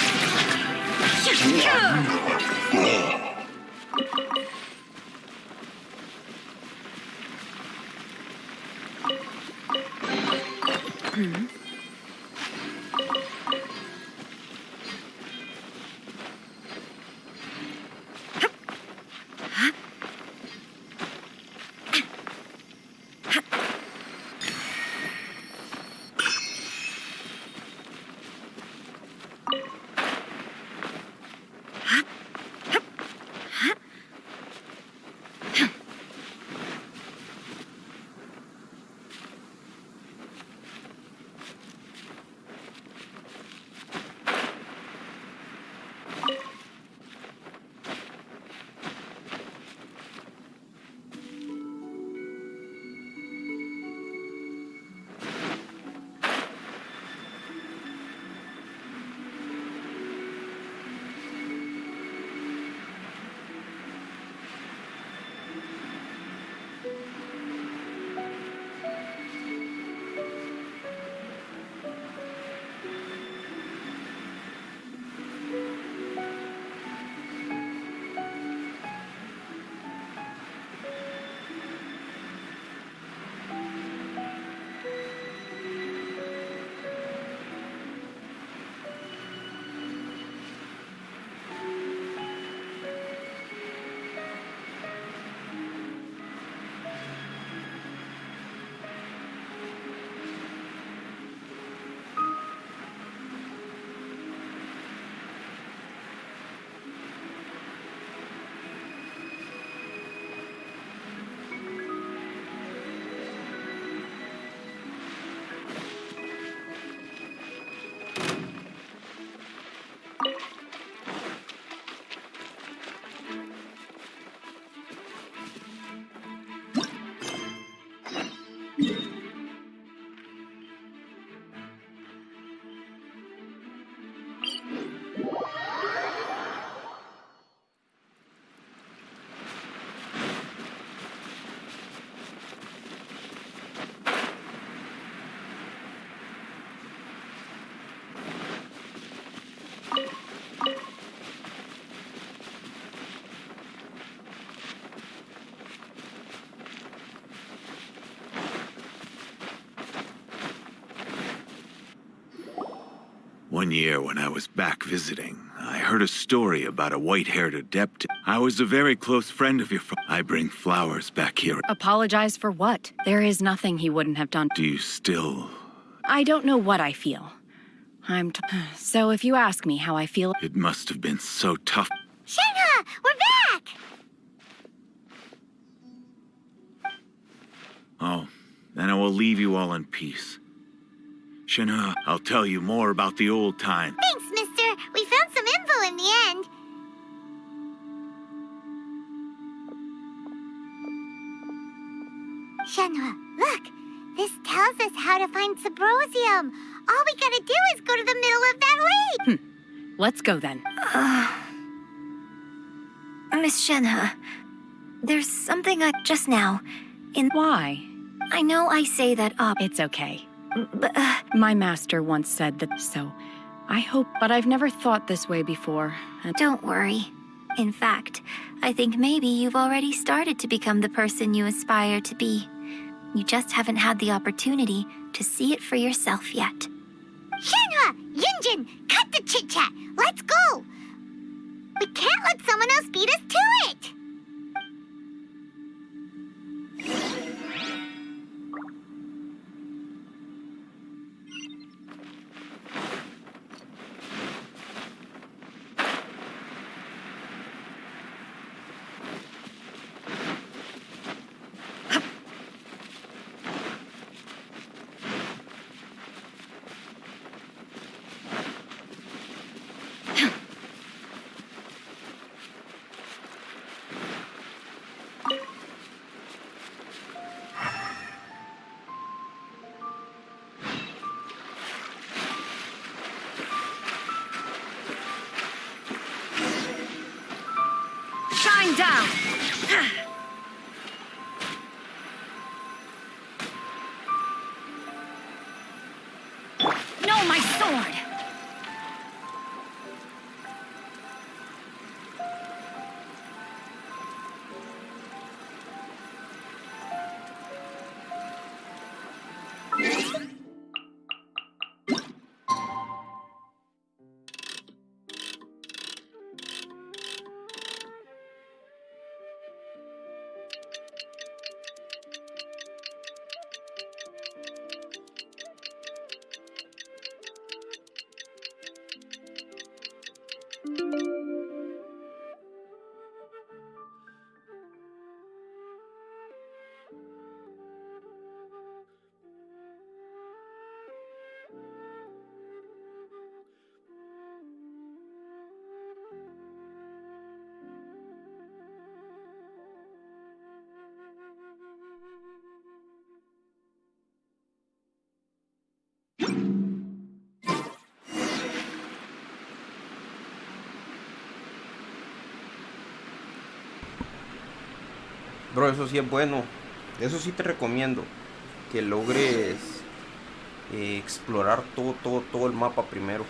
Speaker 19: One year when I was back visiting, I heard a story about a white-haired adept. I was a very close friend of your I bring flowers back here.
Speaker 7: Apologize for what? There is nothing he wouldn't have done.
Speaker 19: Do you still...
Speaker 7: I don't know what I feel. So if you ask me how I feel...
Speaker 19: It must have been so tough.
Speaker 1: Shenhe, we're back!
Speaker 19: Oh, then I will leave you all in peace. Shenhe, I'll tell you more about the old time.
Speaker 1: Thanks, mister. We found some info in the end. Shenhe, look. This tells us how to find Subrosium. All we gotta do is go to the middle of that lake.
Speaker 7: Let's go then.
Speaker 18: Miss Shenhe, there's something just now in...
Speaker 7: Why?
Speaker 18: I know I say that up.
Speaker 7: It's okay.
Speaker 18: But,
Speaker 7: My master once said that, so I hope, but I've never thought this way before.
Speaker 18: Don't worry. In fact, I think maybe you've already started to become the person you aspire to be. You just haven't had the opportunity to see it for yourself yet.
Speaker 1: Shenhe, Yunjin, cut the chit-chat. Let's go. We can't let someone else beat us to it.
Speaker 20: Shine down!
Speaker 13: No, my sword!
Speaker 2: Bro, eso sí es bueno. Eso sí te recomiendo. Que logres explorar todo el mapa primero.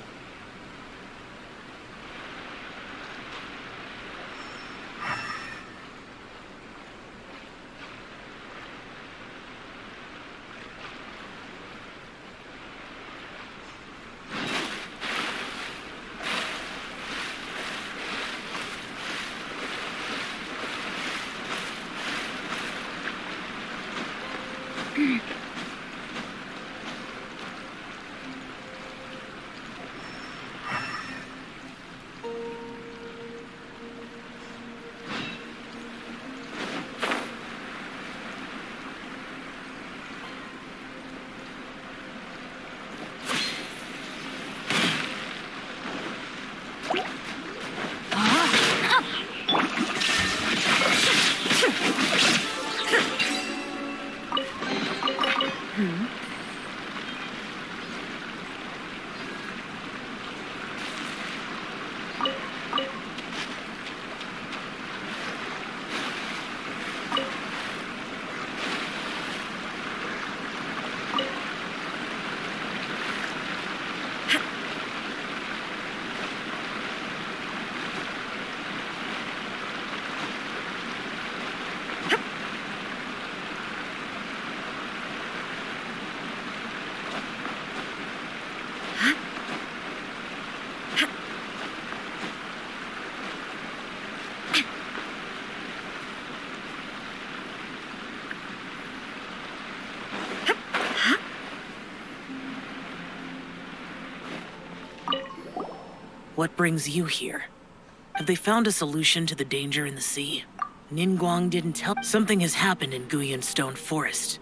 Speaker 21: What brings you here? Have they found a solution to the danger in the sea? Ningguang didn't tell. Something has happened in Guyan Stone Forest.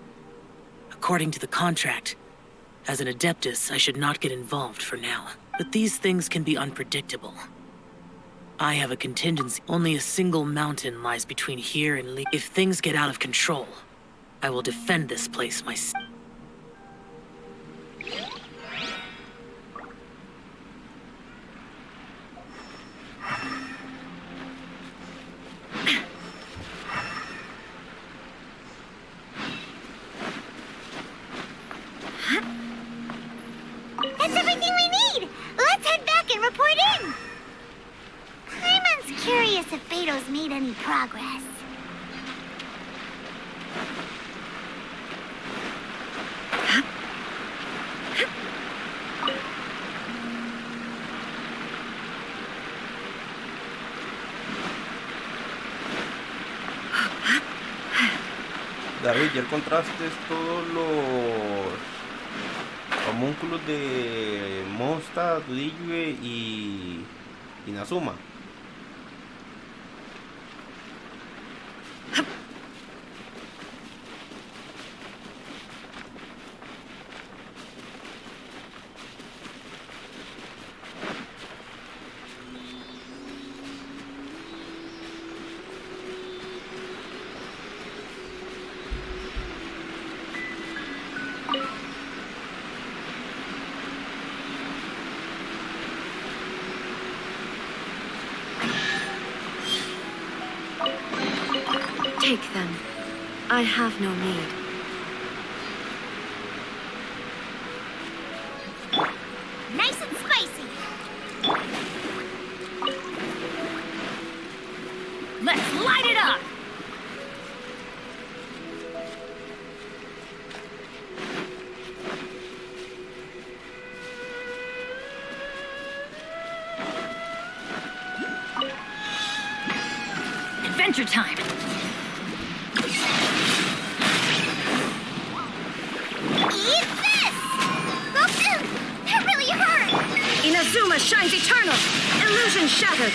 Speaker 21: According to the contract, as an Adeptus, I should not get involved for now. But these things can be unpredictable. I have a contingency. Only a single mountain lies between here and Li. If things get out of control, I will defend this place myself.
Speaker 1: That's everything we need! Let's head back and report in! Paimon's curious if Beto's made any progress.
Speaker 2: David, ya encontraste todos los homúnculos de Mondstadt, Liyue y Inazuma.
Speaker 20: Take them. I have no need.
Speaker 1: Nice and spicy!
Speaker 13: Let's light it up! Adventure time!
Speaker 1: Eat this! That really hurt!
Speaker 14: Inazuma shines eternal! Illusion shattered!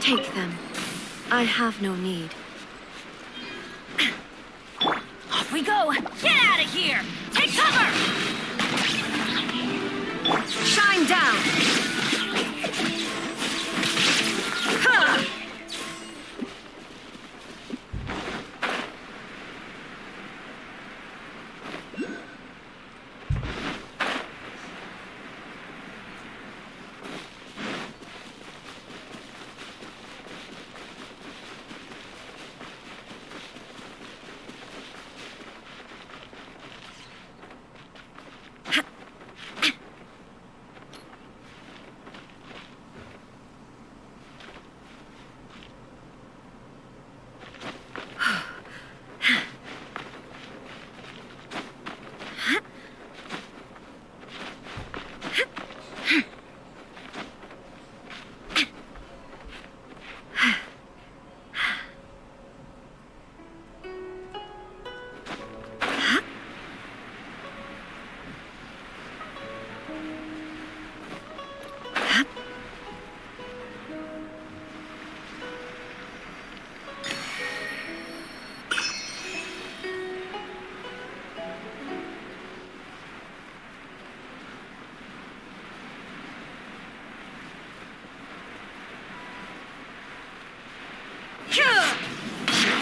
Speaker 20: Take them. I have no need.
Speaker 13: Off we go! Get out of here! Take cover!
Speaker 14: Shine down! Ha!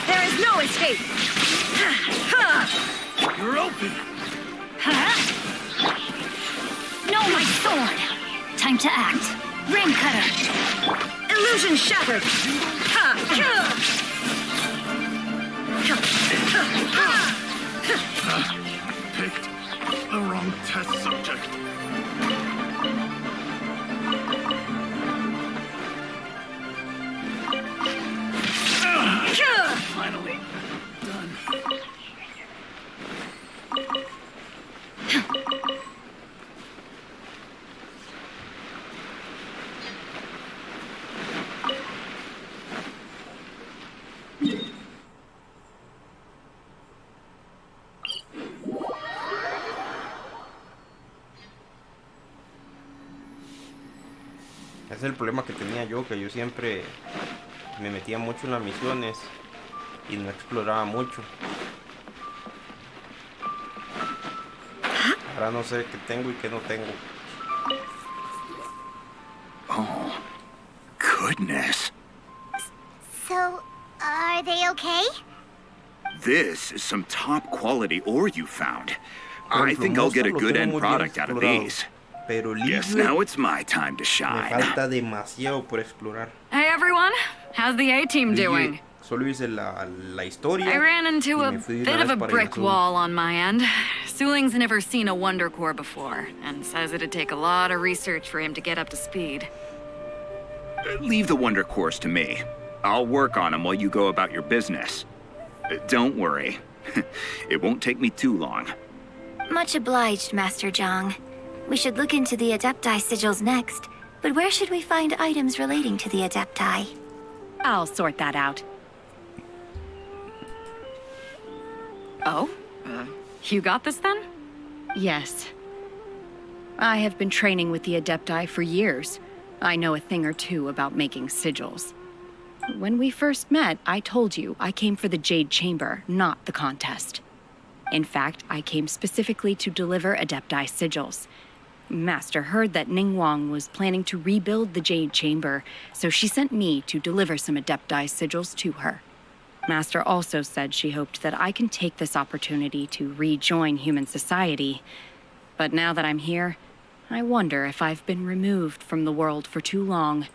Speaker 14: There is no escape!
Speaker 10: You're open!
Speaker 13: Huh? No, my sword! Time to act. Ring cutter!
Speaker 14: Illusion shattered!
Speaker 10: Picked the wrong test subject. Finally done.
Speaker 2: Es el problema que tenía yo, que yo siempre me metía mucho en las misiones y no exploraba mucho. Ahora no sé qué tengo y qué no tengo.
Speaker 17: Oh, goodness.
Speaker 1: So, are they okay?
Speaker 17: This is some top quality ore you found. I think I'll get a good end product out of these.
Speaker 2: Pero
Speaker 17: Guess now it's my time to
Speaker 2: me
Speaker 17: shine.
Speaker 2: falta demasiado por explorar.
Speaker 16: Hey everyone, how's the A-team doing?
Speaker 2: Solo hice la historia.
Speaker 16: I ran into
Speaker 2: y
Speaker 16: a
Speaker 2: me fui de
Speaker 16: bit
Speaker 2: una
Speaker 16: of
Speaker 2: vez
Speaker 16: a
Speaker 2: para
Speaker 16: brick
Speaker 2: Inazuma.
Speaker 16: wall on my end. Suling's never seen a Wonder Core before, and says it'd take a lot of research for him to get up to speed.
Speaker 17: Leave the wonder cores to me. I'll work on them while you go about your business. Don't worry. It won't take me too long.
Speaker 18: Much obliged, Master Zhang. We should look into the Adepti sigils next, but where should we find items relating to the Adepti?
Speaker 7: I'll sort that out.
Speaker 16: Oh? You got this then?
Speaker 7: Yes. I have been training with the Adepti for years. I know a thing or two about making sigils. When we first met, I told you I came for the Jade Chamber, not the contest. In fact, I came specifically to deliver Adepti sigils. Master heard that Ningguang was planning to rebuild the Jade Chamber, so she sent me to deliver some Adepti sigils to her. Master also said she hoped that I can take this opportunity to rejoin human society. But now that I'm here, I wonder if I've been removed from the world for too long.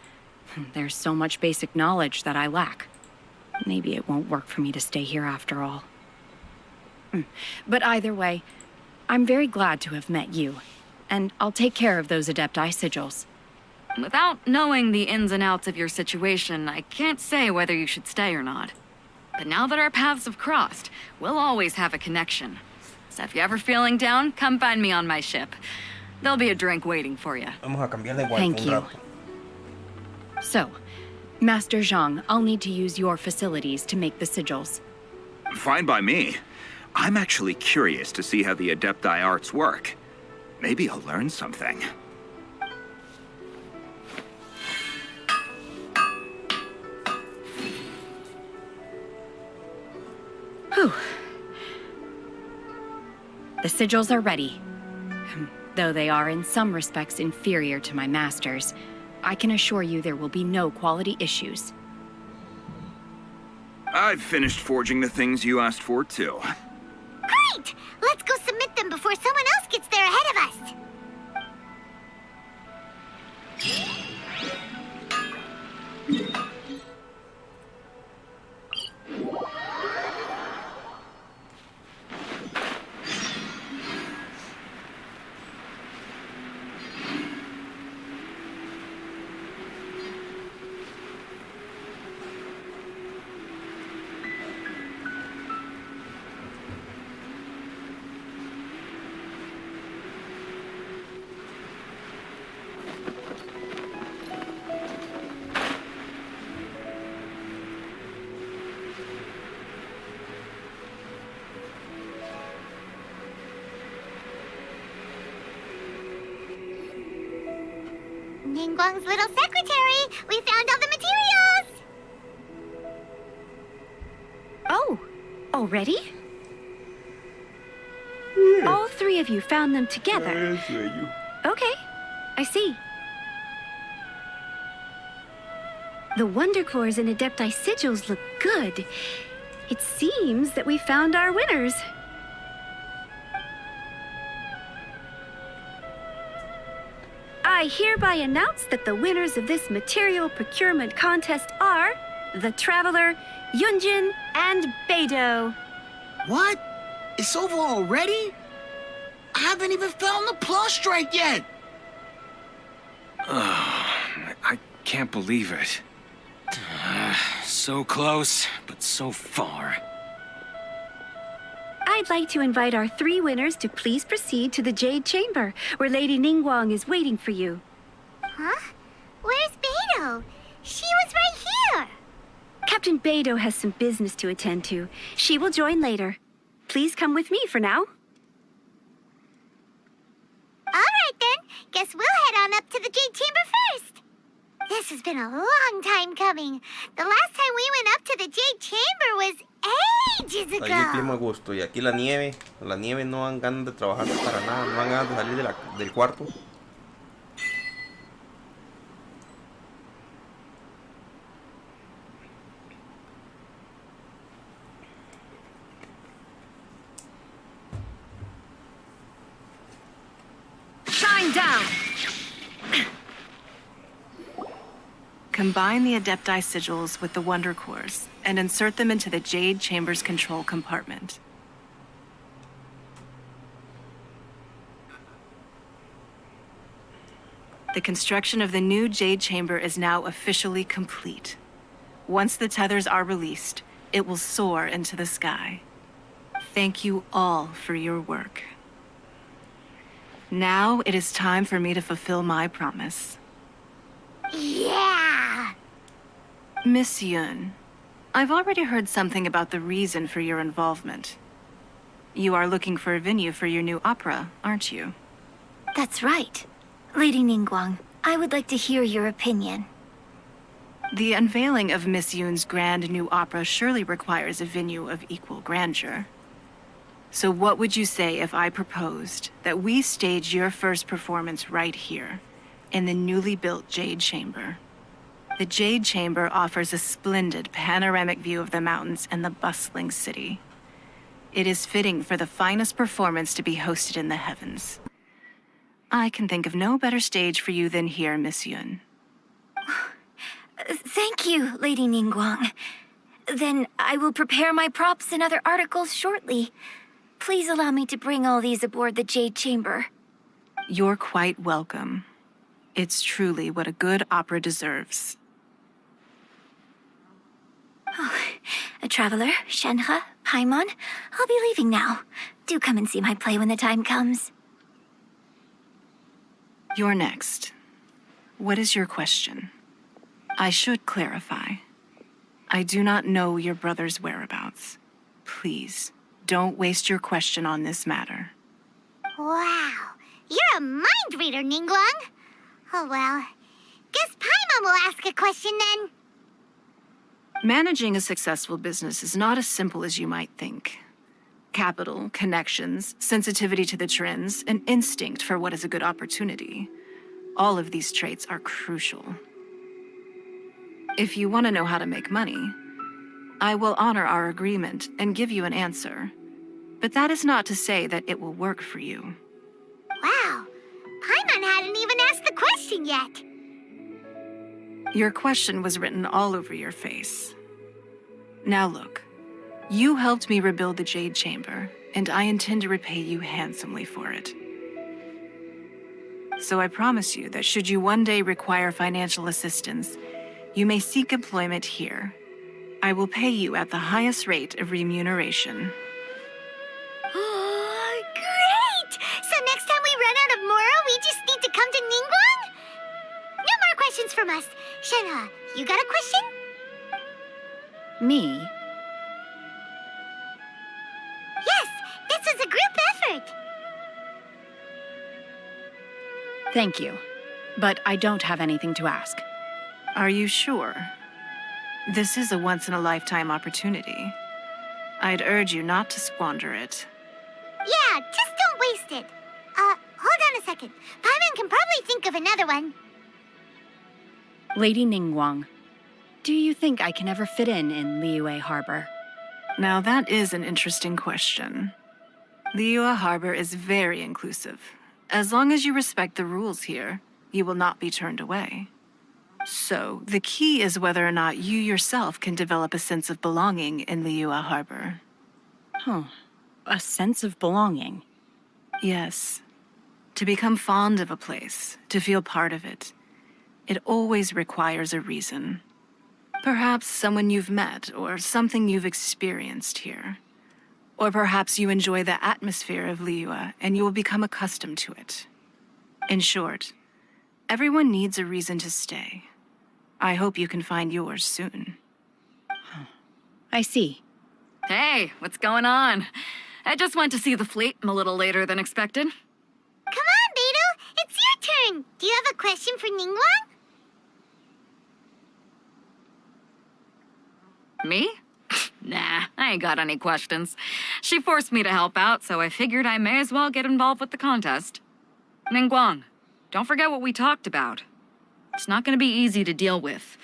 Speaker 7: There's so much basic knowledge that I lack. Maybe it won't work for me to stay here after all. But either way, I'm very glad to have met you. And I'll take care of those Adepti sigils.
Speaker 16: Without knowing the ins and outs of your situation, I can't say whether you should stay or not. But now that our paths have crossed, we'll always have a connection. So if you're ever feeling down, come find me on my ship. There'll be a drink waiting for you.
Speaker 2: Vamos a cambiar de wifi
Speaker 7: Thank
Speaker 2: un
Speaker 7: you.
Speaker 2: rato.
Speaker 7: So, Master Zhang, I'll need to use your facilities to make the sigils.
Speaker 17: Fine by me. I'm actually curious to see how the Adepti arts work. Maybe I'll learn something.
Speaker 7: Whew. The sigils are ready. Though they are in some respects inferior to my master's, I can assure you there will be no quality issues.
Speaker 17: I've finished forging the things you asked for, too.
Speaker 1: Great! Let's go submit them before someone else gets there ahead of us. Ningguang's little secretary! We found all the materials!
Speaker 14: Oh, already? All three of you found them together. Okay, I see. The Wonder Cores and Adepti sigils look good. It seems that we found our winners. I hereby announce that the winners of this material procurement contest are the Traveler, Yunjin, and Beidou.
Speaker 6: What? It's over already? I haven't even found the plus strike yet.
Speaker 10: I can't believe it. So close, but so far.
Speaker 14: I'd like to invite our three winners to please proceed to the Jade Chamber, where Lady Ningguang is waiting for you.
Speaker 1: Huh? Where's Beidou? She was right here!
Speaker 14: Captain Beidou has some business to attend to. She will join later. Please come with me for now.
Speaker 1: All right then. Guess we'll head on up to the Jade Chamber first. This has been a long time coming. The last time we went up to the Jade Chamber was ages
Speaker 2: Ahí el clima a
Speaker 1: ago.
Speaker 2: gusto. Y aquí la nieve no dan ganas de trabajar para nada, no dan ganas de salir del cuarto.
Speaker 3: Shine down! Combine the Adepti sigils with the Wonder Cores and insert them into the Jade Chamber's control compartment. The construction of the new Jade Chamber is now officially complete. Once the tethers are released, it will soar into the sky. Thank you all for your work. Now it is time for me to fulfill my promise.
Speaker 1: Yeah!
Speaker 3: Miss Yun, I've already heard something about the reason for your involvement. You are looking for a venue for your new opera, aren't you?
Speaker 18: That's right. Lady Ningguang, I would like to hear your opinion.
Speaker 3: The unveiling of Miss Yun's grand new opera surely requires a venue of equal grandeur. So what would you say if I proposed that we stage your first performance right here, in the newly built Jade Chamber? The Jade Chamber offers a splendid panoramic view of the mountains and the bustling city. It is fitting for the finest performance to be hosted in the heavens. I can think of no better stage for you than here, Miss Yun.
Speaker 18: Thank you, Lady Ningguang. Then I will prepare my props and other articles shortly. Please allow me to bring all these aboard the Jade Chamber.
Speaker 3: You're quite welcome. It's truly what a good opera deserves.
Speaker 18: Oh, a traveler, Shenhe, Paimon, I'll be leaving now. Do come and see my play when the time comes.
Speaker 3: You're next. What is your question? I should clarify. I do not know your brother's whereabouts. Please, don't waste your question on this matter.
Speaker 1: Wow, you're a mind reader, Ningguang. Oh well, guess Paimon will ask a question then.
Speaker 3: Managing a successful business is not as simple as you might think. Capital, connections, sensitivity to the trends, and instinct for what is a good opportunity. All of these traits are crucial. If you want to know how to make money, I will honor our agreement and give you an answer. But that is not to say that it will work for you.
Speaker 1: Wow, Paimon hadn't even asked the question yet.
Speaker 3: Your question was written all over your face. Now look, you helped me rebuild the Jade Chamber, and I intend to repay you handsomely for it. So I promise you that should you one day require financial assistance, you may seek employment here. I will pay you at the highest rate of remuneration.
Speaker 1: Oh, great! So next time we run out of Moro, we just need to come to Ningguang? No more questions from us. Shenhe, you got a question?
Speaker 7: Me?
Speaker 1: Yes, this is a group effort.
Speaker 7: Thank you. But I don't have anything to ask.
Speaker 3: Are you sure? This is a once-in-a-lifetime opportunity. I'd urge you not to squander it.
Speaker 1: Yeah, just don't waste it. Hold on a second. Paimon can probably think of another one.
Speaker 7: Lady Ningguang, do you think I can ever fit in Liyue Harbor?
Speaker 3: Now that is an interesting question. Liyue Harbor is very inclusive. As long as you respect the rules here, you will not be turned away. So, the key is whether or not you yourself can develop a sense of belonging in Liyue Harbor.
Speaker 7: Huh. A sense of belonging?
Speaker 3: Yes. To become fond of a place, to feel part of it, it always requires a reason. Perhaps someone you've met, or something you've experienced here. Or perhaps you enjoy the atmosphere of Liyue and you will become accustomed to it. In short, everyone needs a reason to stay. I hope you can find yours soon.
Speaker 7: I see.
Speaker 16: Hey, what's going on? I just went to see the fleet. I'm a little later than expected.
Speaker 1: Come on, Beidou. It's your turn. Do you have a question for Ningguang?
Speaker 16: Me? Nah, I ain't got any questions. She forced me to help out, so I figured I may as well get involved with the contest. Ningguang, don't forget what we talked about. It's not gonna be easy to deal with.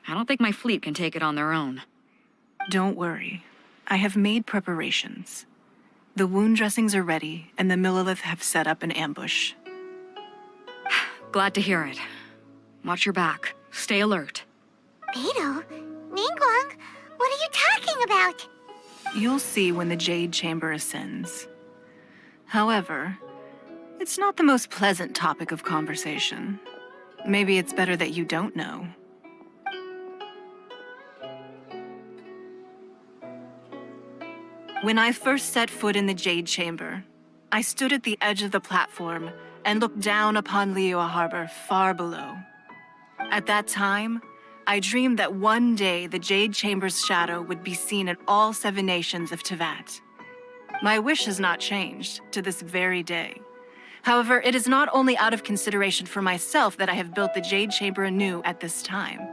Speaker 16: I don't think my fleet can take it on their own.
Speaker 3: Don't worry. I have made preparations. The wound dressings are ready, and the Millilith have set up an ambush.
Speaker 16: Glad to hear it. Watch your back. Stay alert.
Speaker 1: Beto, Ningguang, what are you talking about?
Speaker 3: You'll see when the Jade Chamber ascends. However, it's not the most pleasant topic of conversation. Maybe it's better that you don't know. When I first set foot in the Jade Chamber, I stood at the edge of the platform and looked down upon Liyue Harbor far below. At that time, I dreamed that one day the Jade Chamber's shadow would be seen in all 7 nations of Tevat. My wish has not changed to this very day. However, it is not only out of consideration for myself that I have built the Jade Chamber anew at this time.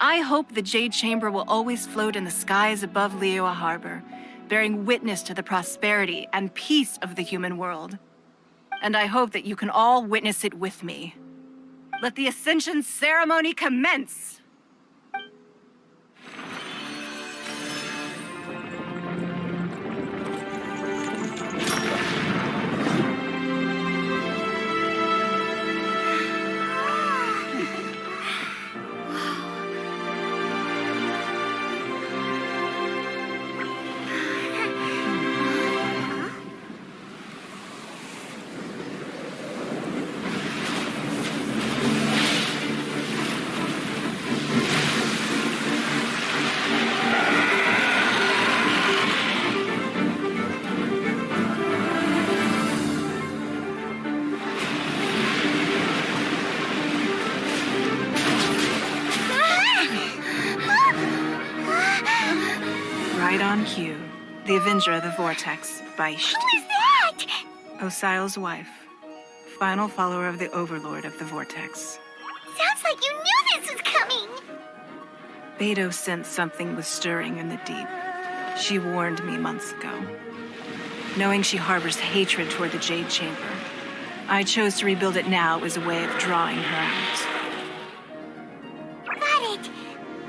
Speaker 3: I hope the Jade Chamber will always float in the skies above Liyue Harbor, bearing witness to the prosperity and peace of the human world. And I hope that you can all witness it with me. Let the Ascension ceremony commence! Right on cue. The Avenger of the Vortex, Beisht.
Speaker 1: Who is that?
Speaker 3: Osial's wife. Final follower of the Overlord of the Vortex.
Speaker 1: Sounds like you knew this was coming.
Speaker 3: Beto sensed something was stirring in the deep. She warned me months ago. Knowing she harbors hatred toward the Jade Chamber, I chose to rebuild it now as a way of drawing her out.
Speaker 1: Got it.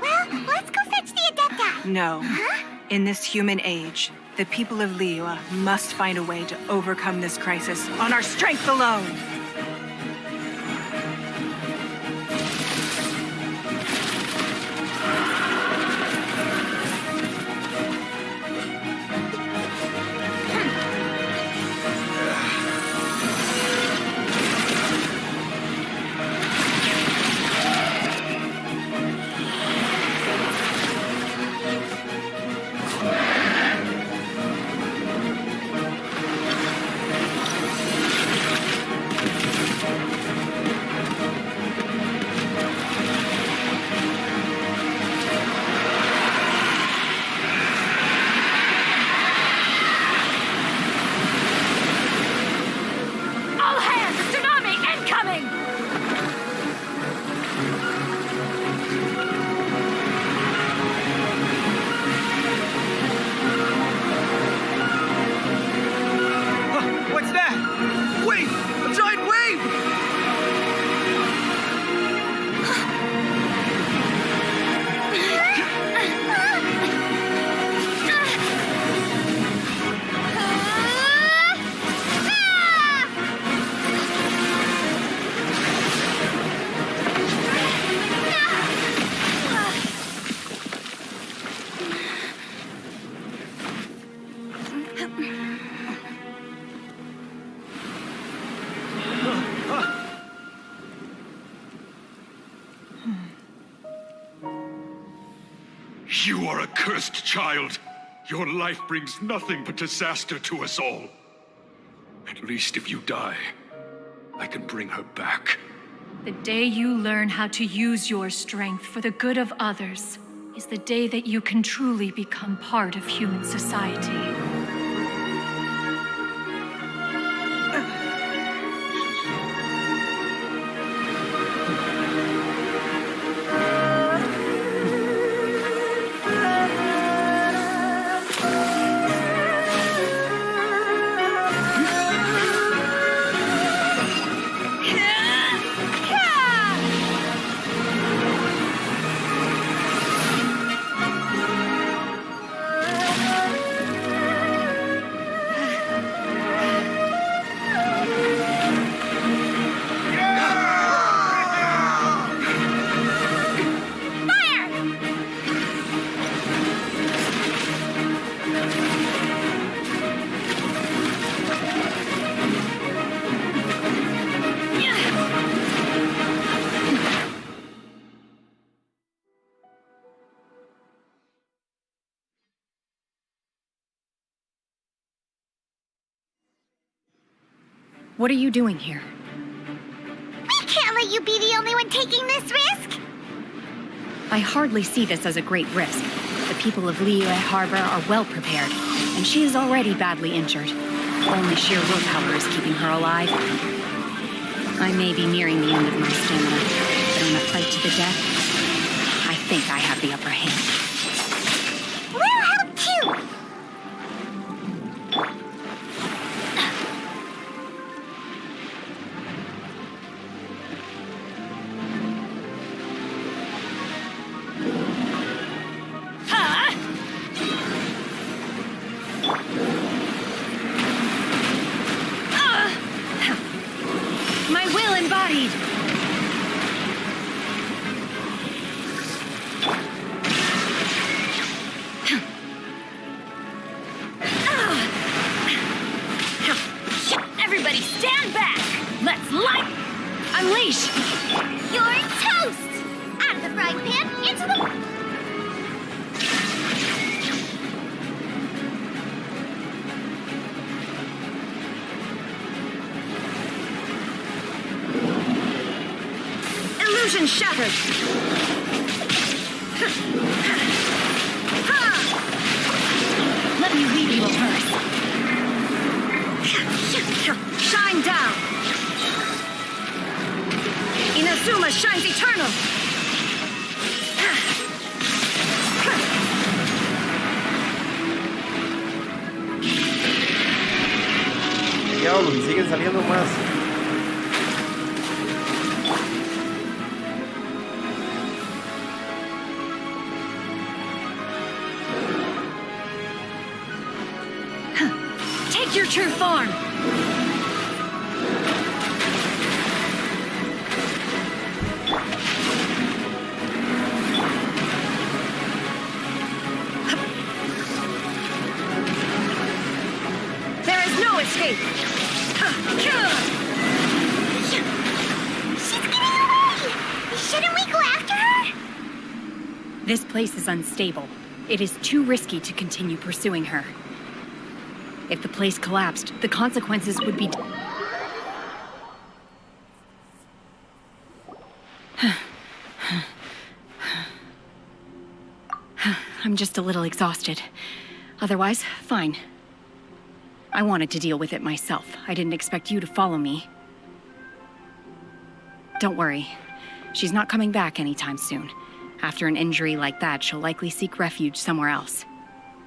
Speaker 1: Well, let's go fetch the Adepta.
Speaker 3: No.
Speaker 1: Huh?
Speaker 3: In this human age, the people of Liyue must find a way to overcome this crisis on our strength alone.
Speaker 4: You are a cursed child. Your life brings nothing but disaster to us all. At least if you die, I can bring her back.
Speaker 15: The day you learn how to use your strength for the good of others is the day that you can truly become part of human society.
Speaker 7: What are you doing here?
Speaker 1: We can't let you be the only one taking this risk!
Speaker 7: I hardly see this as a great risk. The people of Liyue Harbor are well prepared, and she is already badly injured. Only sheer willpower is keeping her alive. I may be nearing the end of my stamina, but in a fight to the death, I think I have the upper hand.
Speaker 1: We'll help too!
Speaker 7: My will embodied!
Speaker 13: Everybody stand back! Let's light...
Speaker 7: Unleash!
Speaker 1: You're toast! Out of the frying pan, into the...
Speaker 7: Illusion shattered! Let me weave you a verse. Shine down! Inazuma shines eternal!
Speaker 2: Diablos, y siguen saliendo más.
Speaker 7: Take your true form! There is no escape!
Speaker 1: She's getting away! Shouldn't we go after her?
Speaker 7: This place is unstable. It is too risky to continue pursuing her. If the place collapsed, the consequences would be... I'm just a little exhausted. Otherwise, fine. I wanted to deal with it myself. I didn't expect you to follow me. Don't worry. She's not coming back anytime soon. After an injury like that, she'll likely seek refuge somewhere else.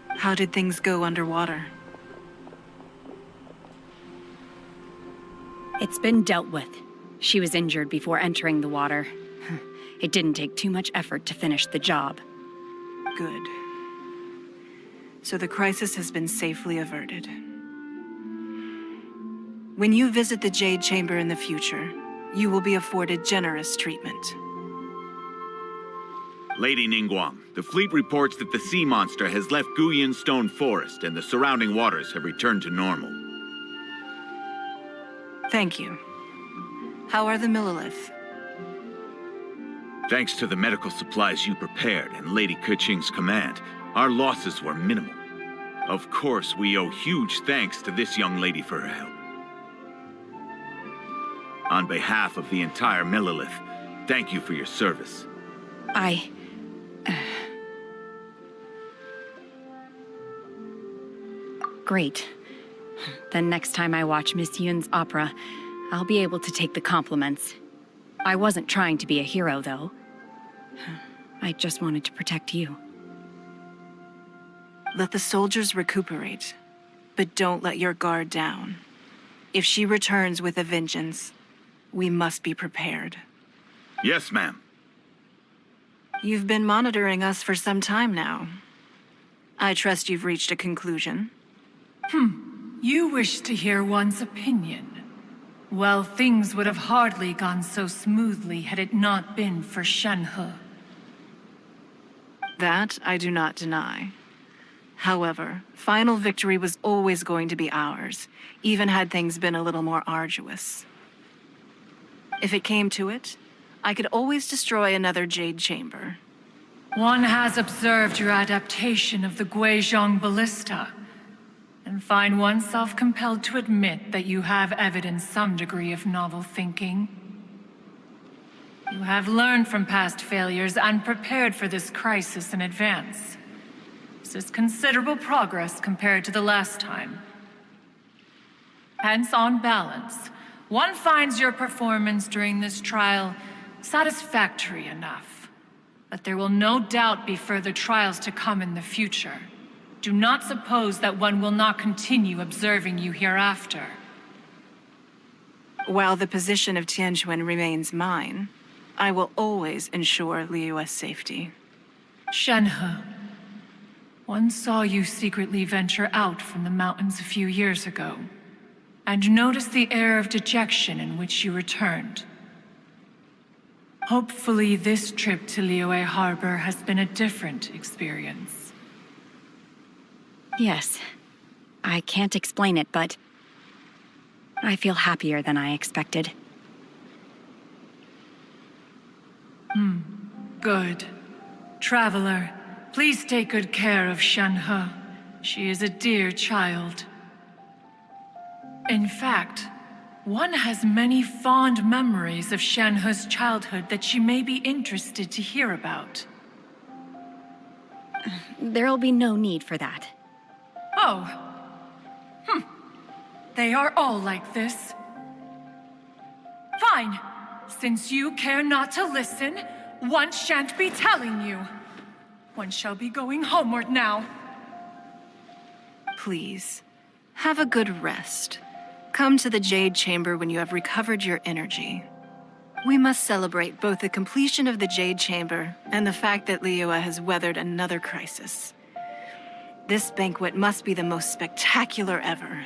Speaker 3: How did things go underwater?
Speaker 7: It's been dealt with. She was injured before entering the water. It didn't take too much effort to finish the job.
Speaker 3: Good. So the crisis has been safely averted. When you visit the Jade Chamber in the future, you will be afforded generous treatment.
Speaker 19: Lady Ningguang, the fleet reports that the sea monster has left Guyun Stone Forest and the surrounding waters have returned to normal.
Speaker 3: Thank you. How are the Millilith?
Speaker 19: Thanks to the medical supplies you prepared and Lady Keqing's command, our losses were minimal. Of course, we owe huge thanks to this young lady for her help. On behalf of the entire Millilith, thank you for your service.
Speaker 7: Great. Then next time I watch Miss Yun's opera, I'll be able to take the compliments. I wasn't trying to be a hero, though. I just wanted to protect you.
Speaker 3: Let the soldiers recuperate, but don't let your guard down. If she returns with a vengeance, we must be prepared.
Speaker 19: Yes, ma'am.
Speaker 3: You've been monitoring us for some time now. I trust you've reached a conclusion.
Speaker 15: You wish to hear one's opinion. Well, things would have hardly gone so smoothly had it not been for Shenhe.
Speaker 3: That I do not deny. However, final victory was always going to be ours, even had things been a little more arduous. If it came to it, I could always destroy another Jade Chamber.
Speaker 15: One has observed your adaptation of the Guizhong Ballista. and find oneself compelled to admit that you have evidenced some degree of novel thinking. You have learned from past failures and prepared for this crisis in advance. This is considerable progress compared to the last time. Hence, on balance, one finds your performance during this trial satisfactory enough. But there will no doubt be further trials to come in the future. Do not suppose that one will not continue observing you hereafter.
Speaker 3: While the position of Tianquan remains mine, I will always ensure Liyue's safety.
Speaker 15: Shenhe, one saw you secretly venture out from the mountains a few years ago, and noticed the air of dejection in which you returned. Hopefully, this trip to Liyue Harbor has been a different experience.
Speaker 7: Yes. I can't explain it, but I feel happier than I expected.
Speaker 15: Good. Traveler, please take good care of Shenhe. She is a dear child. In fact, one has many fond memories of Shenhe's childhood that she may be interested to hear about.
Speaker 7: There'll be no need for that.
Speaker 15: Oh. They are all like this. Fine. Since you care not to listen, one shan't be telling you. One shall be going homeward now.
Speaker 3: Please, have a good rest. Come to the Jade Chamber when you have recovered your energy. We must celebrate both the completion of the Jade Chamber and the fact that Liyue has weathered another crisis. This banquet must be the most spectacular ever.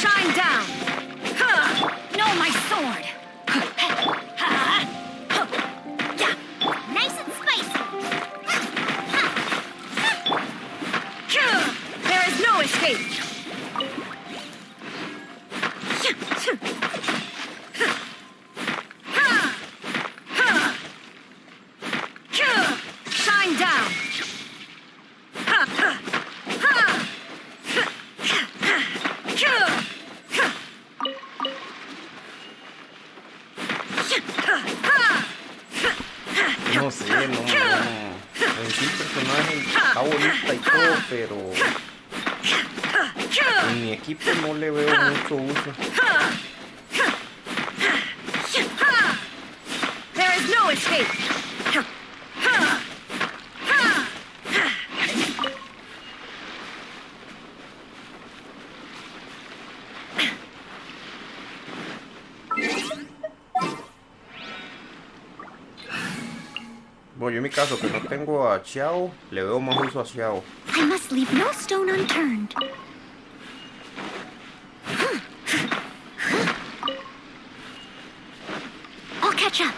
Speaker 13: Shine down! No, my sword!
Speaker 1: Nice and spicy.
Speaker 13: There is no escape! Shine down!
Speaker 2: No sé, no. En sí el personaje está bonita y todo, pero en mi equipo no le veo mucho uso.
Speaker 13: There is no escape!
Speaker 2: Bueno, yo en mi caso que no tengo a Xiao, le veo más uso a Xiao.
Speaker 1: I must leave no stone unturned. I'll catch up.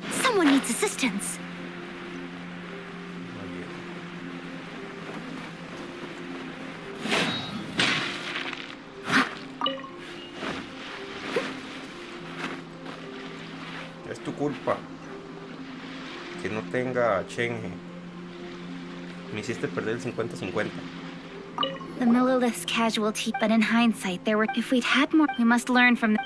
Speaker 1: Someone needs assistance.
Speaker 2: Es tu culpa que no tenga a Chenghe. Me hiciste perder el 50-50.
Speaker 1: The milliless casualty, but in hindsight, there were. If we'd had more, we must learn from.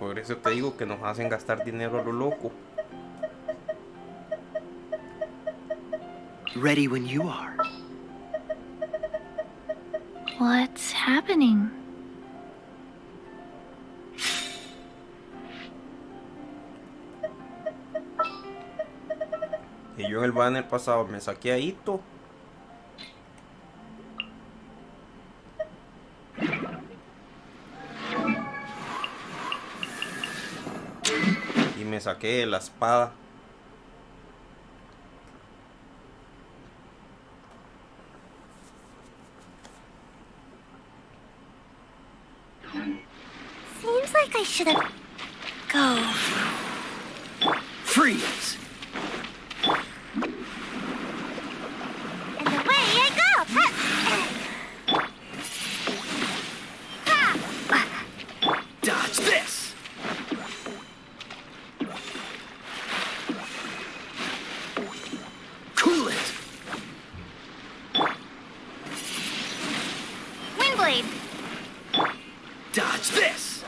Speaker 2: Por eso te digo que nos hacen gastar dinero a lo loco.
Speaker 12: Ready when you are.
Speaker 1: What's happening?
Speaker 2: Y yo en el banner pasado me saqué a Ito. saqué la espada.
Speaker 1: Seems like I should have... Go.
Speaker 6: Freeze!
Speaker 1: And away I go!
Speaker 6: Dodge this! Cool it!
Speaker 1: Windblade!
Speaker 6: Dodge this!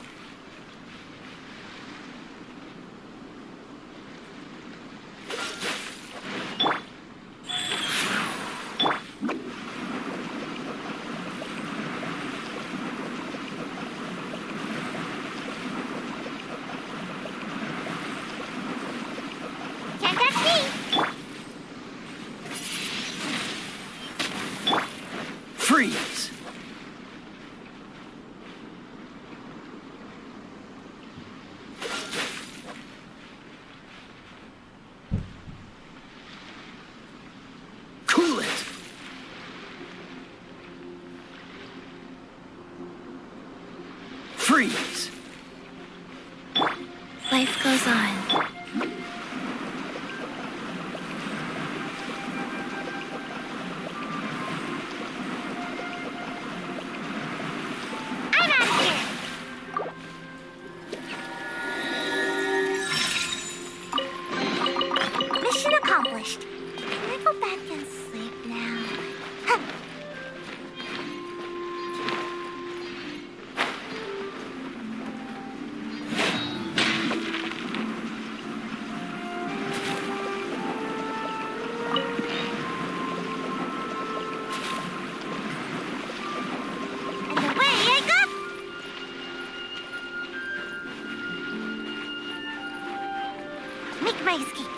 Speaker 1: Can't catch me!
Speaker 6: Freeze! Cool it! Freeze!
Speaker 18: Life goes on.
Speaker 1: I'm out of here! Mission accomplished. Can I go back and sleep now? Huh. And away I go! Make my escape.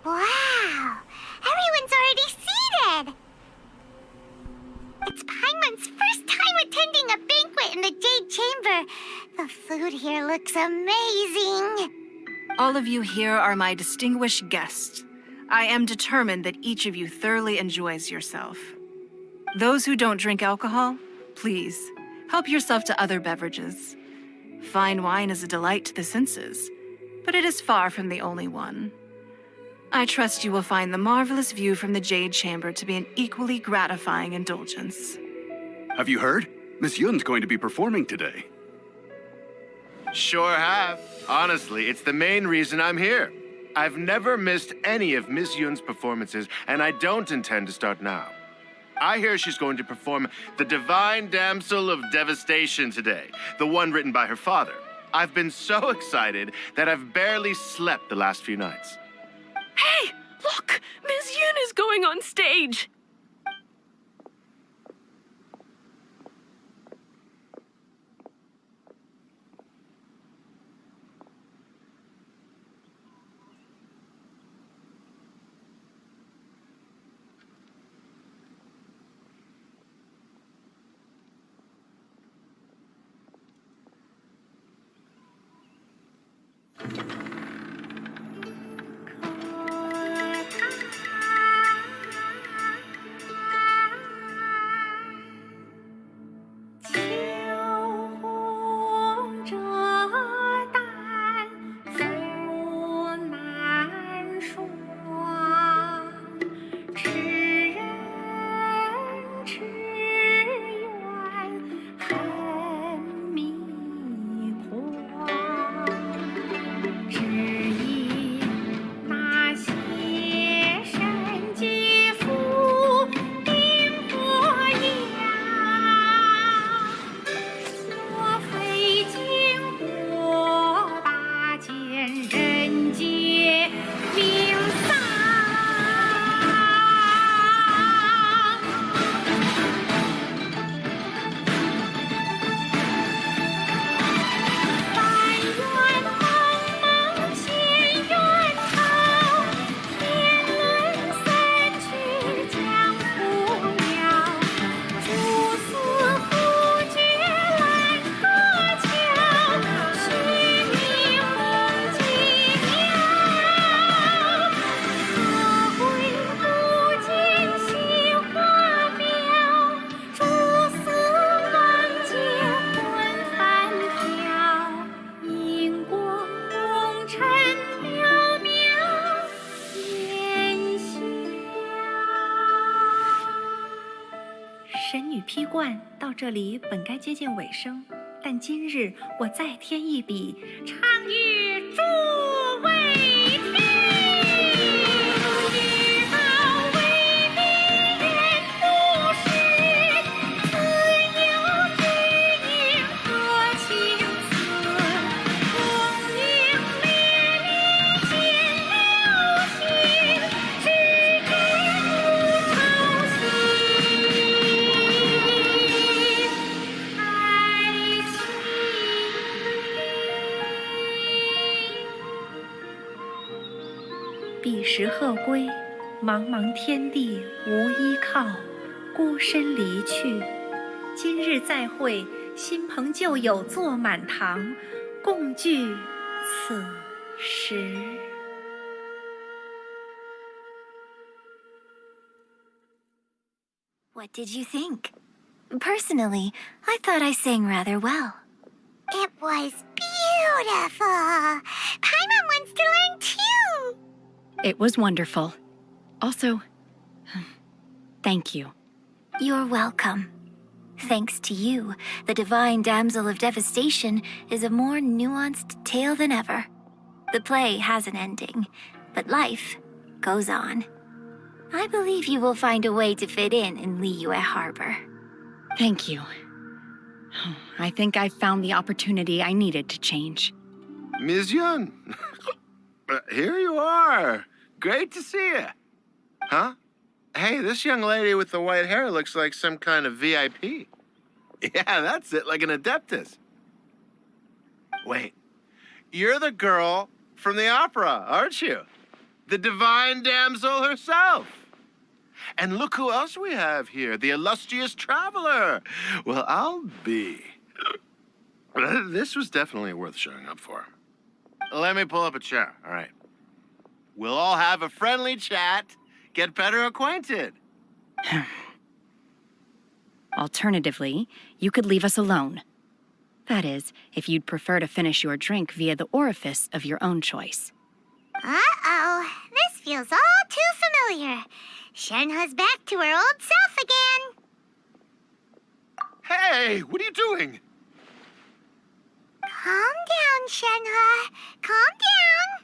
Speaker 1: Wow! Everyone's already seated! It's Paimon's first time attending a banquet in the Jade Chamber. The food here looks amazing.
Speaker 3: All of you here are my distinguished guests. I am determined that each of you thoroughly enjoys yourself. Those who don't drink alcohol, please, help yourself to other beverages. Fine wine is a delight to the senses, but it is far from the only one. I trust you will find the marvelous view from the Jade Chamber to be an equally gratifying indulgence.
Speaker 4: Have you heard? Miss Yun's going to be performing today.
Speaker 9: Sure have. Honestly, it's the main reason I'm here. I've never missed any of Miss Yun's performances, and I don't intend to start now. I hear she's going to perform The Divine Damsel of Devastation today, the one written by her father. I've been so excited that I've barely slept the last few nights.
Speaker 20: Hey, look! Miss Yun is going on stage!
Speaker 12: 神女劈冠到这里本该接近尾声，但今日我再添一笔，唱与诸位听。遇到未必人不识，自有知音何情此？功名烈烈见了心，只知无愁心。彼时鹤归，茫茫天地无依靠，孤身离去。今日再会，新朋旧友坐满堂，共聚此时。
Speaker 18: What did you think? Personally, I thought I sang rather well.
Speaker 1: It was beautiful. Paimon wants to learn too.
Speaker 7: It was wonderful. Also, thank you.
Speaker 18: You're welcome. Thanks to you, the Divine Damsel of Devastation is a more nuanced tale than ever. The play has an ending, but life goes on. I believe you will find a way to fit in Liyue Harbor.
Speaker 7: Thank you. I think I found the opportunity I needed to change.
Speaker 9: Ms. Yun, here you are. Great to see you. Huh? Hey, this young lady with the white hair looks like some kind of VIP. Yeah, that's it, like an Adeptus. Wait, you're the girl from the opera, aren't you? The Divine Damsel herself. And look who else we have here, the illustrious traveler. Well, I'll be. This was definitely worth showing up for. Let me pull up a chair, all right. We'll all have a friendly chat, get better acquainted.
Speaker 7: Alternatively, you could leave us alone. That is, if you'd prefer to finish your drink via the orifice of your own choice.
Speaker 1: Uh-oh, this feels all too familiar. Shenhe's back to her old self again.
Speaker 9: Hey, what are you doing?
Speaker 1: Calm down, Shenhe. Calm down.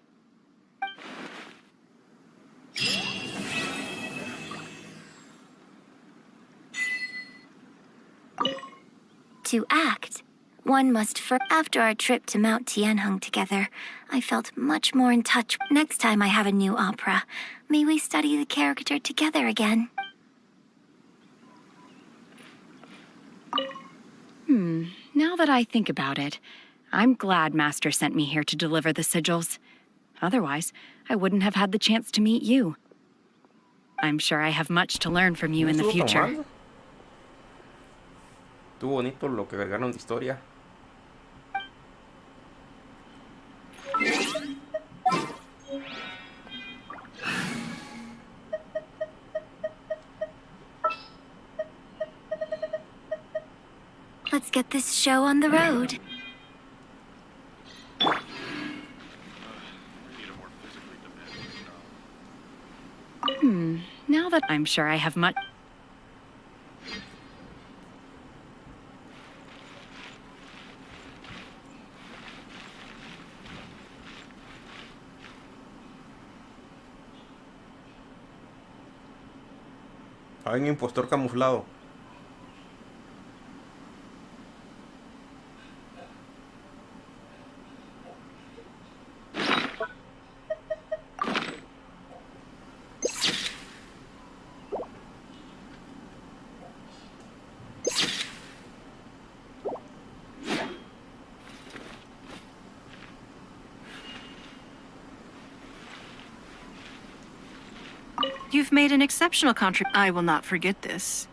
Speaker 18: To act, one must after our trip to Mount Tianheng together, I felt much more in touch. Next time I have a new opera, may we study the character together again.
Speaker 7: Now that I think about it, I'm glad Master sent me here to deliver the sigils. Otherwise, I wouldn't have had the chance to meet you. I'm sure I have much to learn from you in the future.
Speaker 2: Estuvo bonito lo que agregaron de historia.
Speaker 18: Let's get this show on the road.
Speaker 7: Now that I'm sure I have much...
Speaker 2: Hay un impostor camuflado.
Speaker 3: You've made an exceptional contribution. I will not forget this.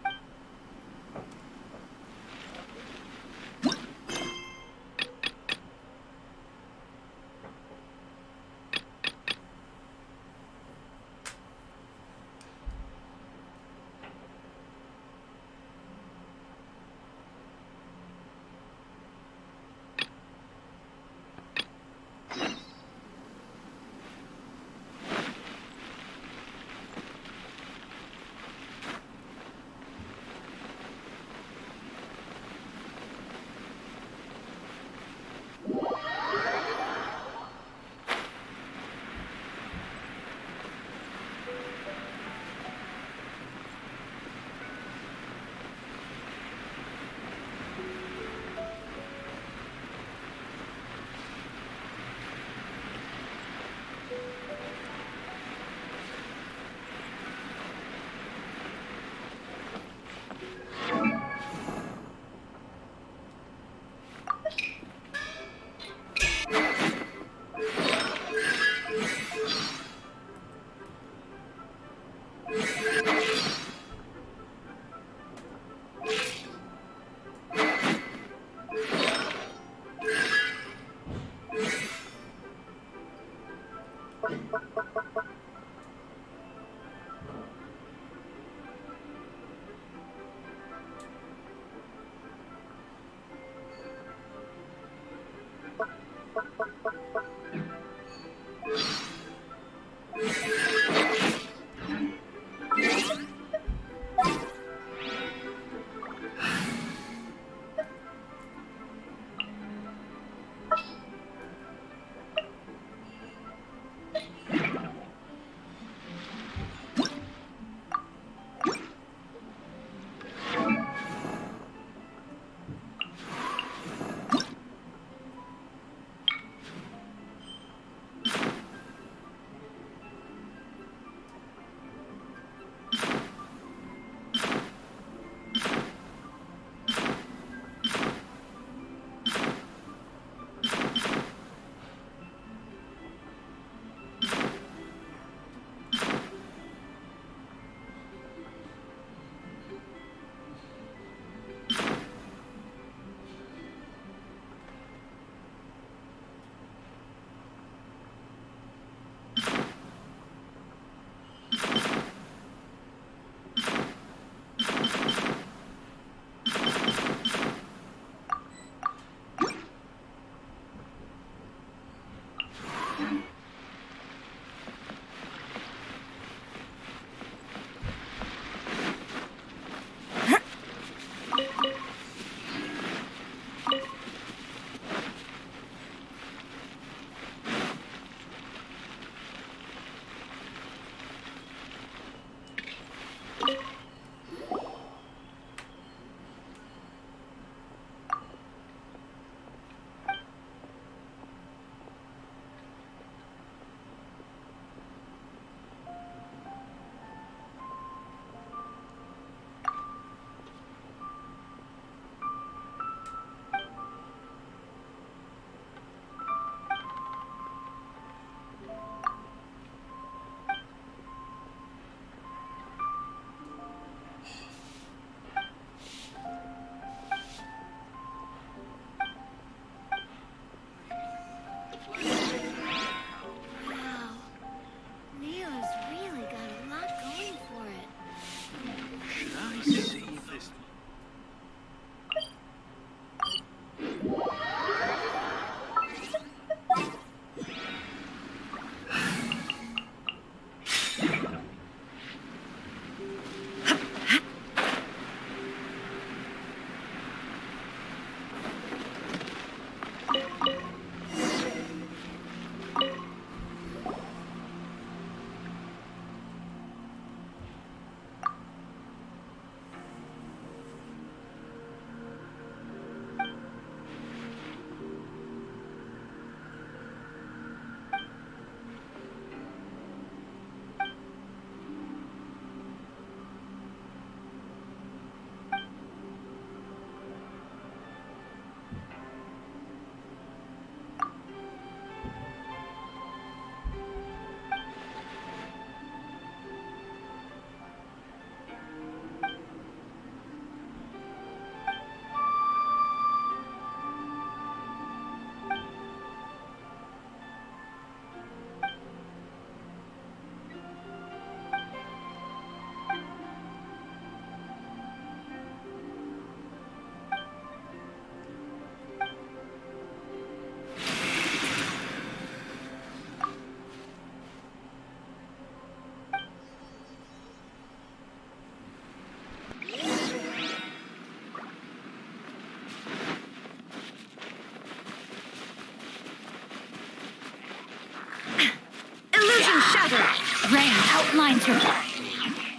Speaker 13: outline to her.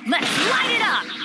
Speaker 13: Let's light it up!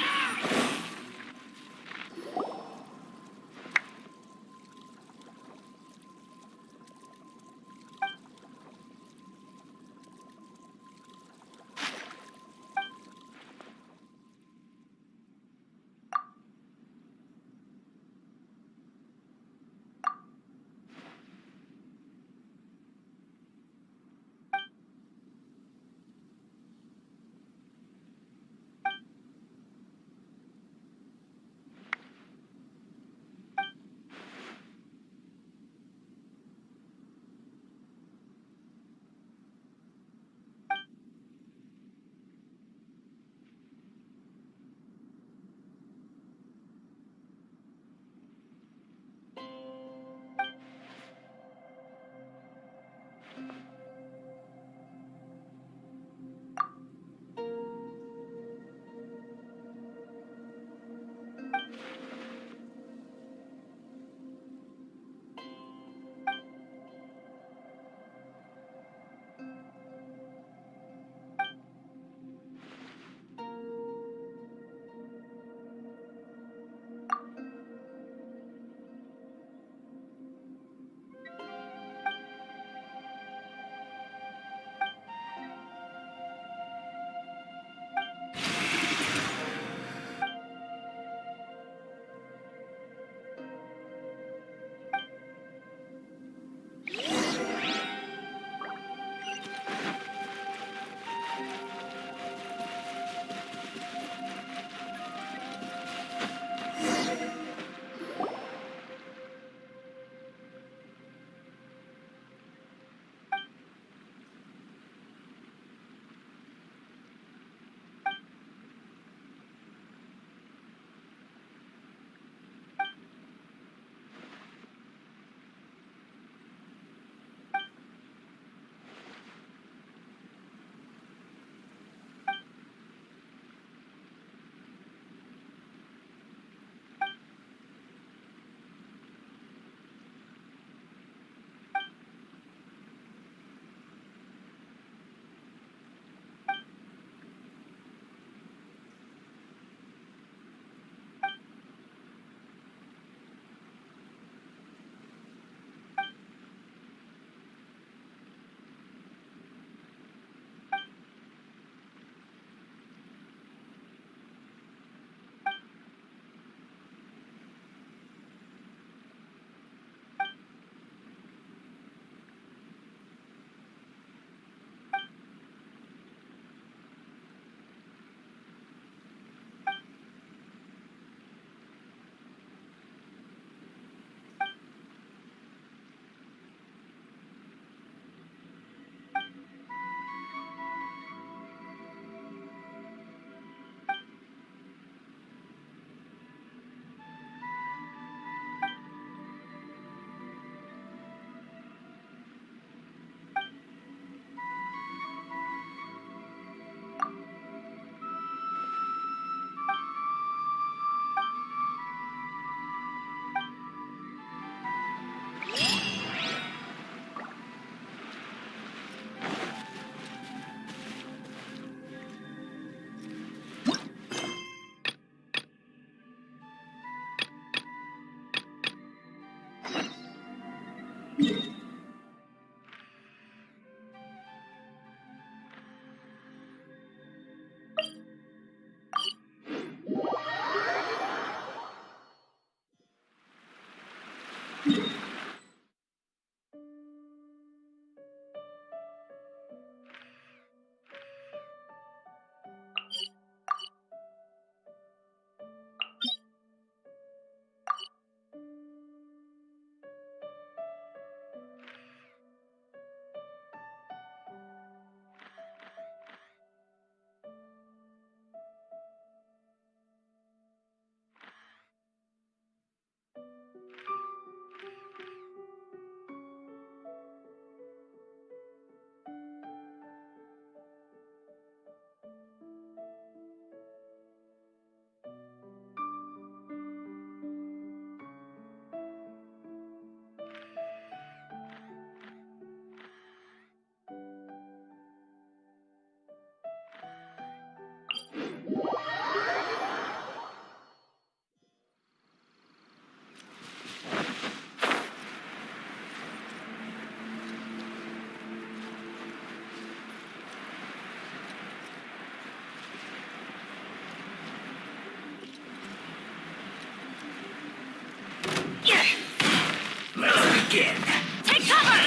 Speaker 17: again.
Speaker 13: Take cover!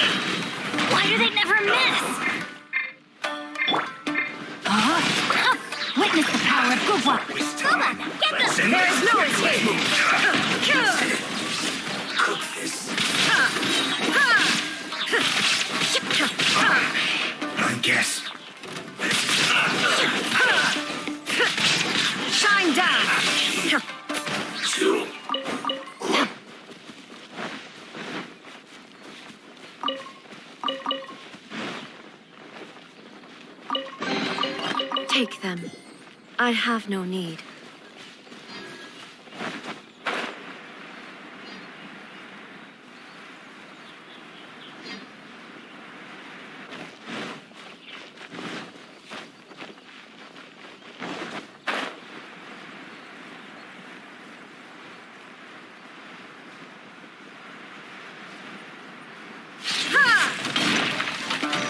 Speaker 13: Why do they never miss? Witness the power of Gugwa! Guba, get them! There is no escape!
Speaker 17: Cook this. I guess.
Speaker 13: Shine down!
Speaker 20: Take them. I have no need.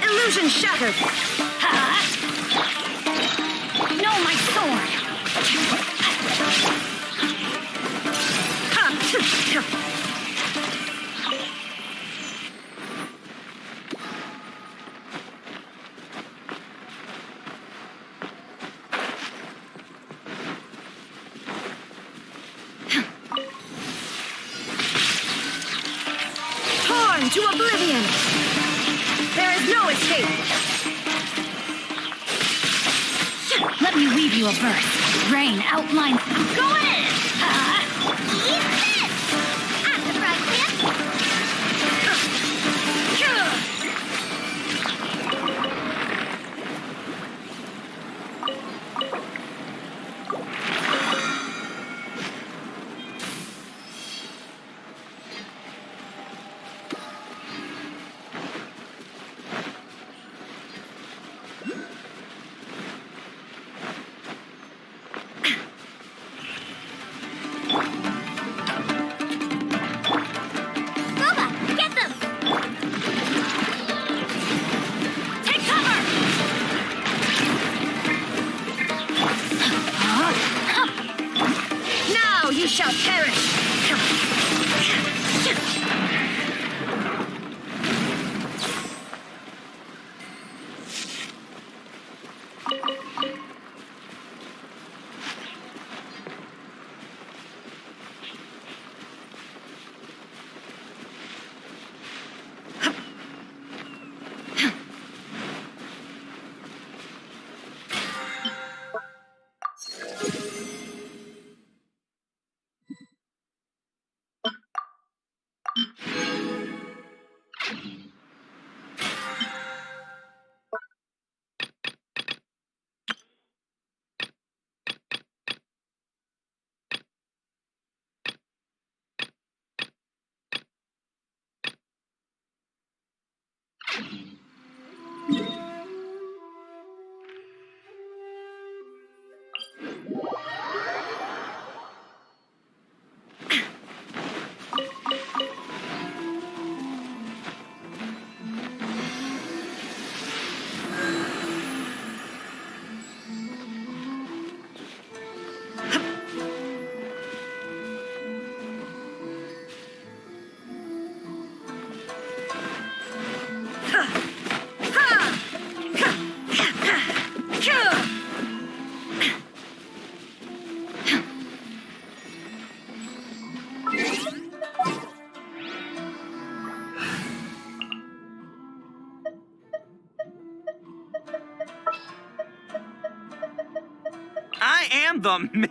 Speaker 13: Illusion shattered! No, my sword!
Speaker 20: Torn to oblivion! There is no escape!
Speaker 13: Let me weave you a verse. Rain outline. Go in!
Speaker 1: Eat this! I'm the front
Speaker 13: shall perish.
Speaker 5: I am the man!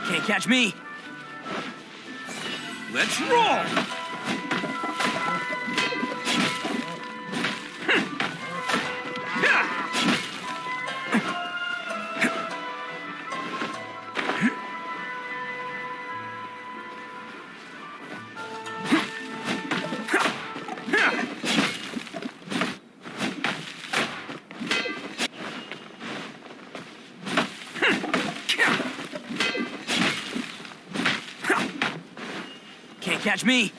Speaker 11: Can't catch me.
Speaker 5: Let's roll!
Speaker 11: Can't catch me!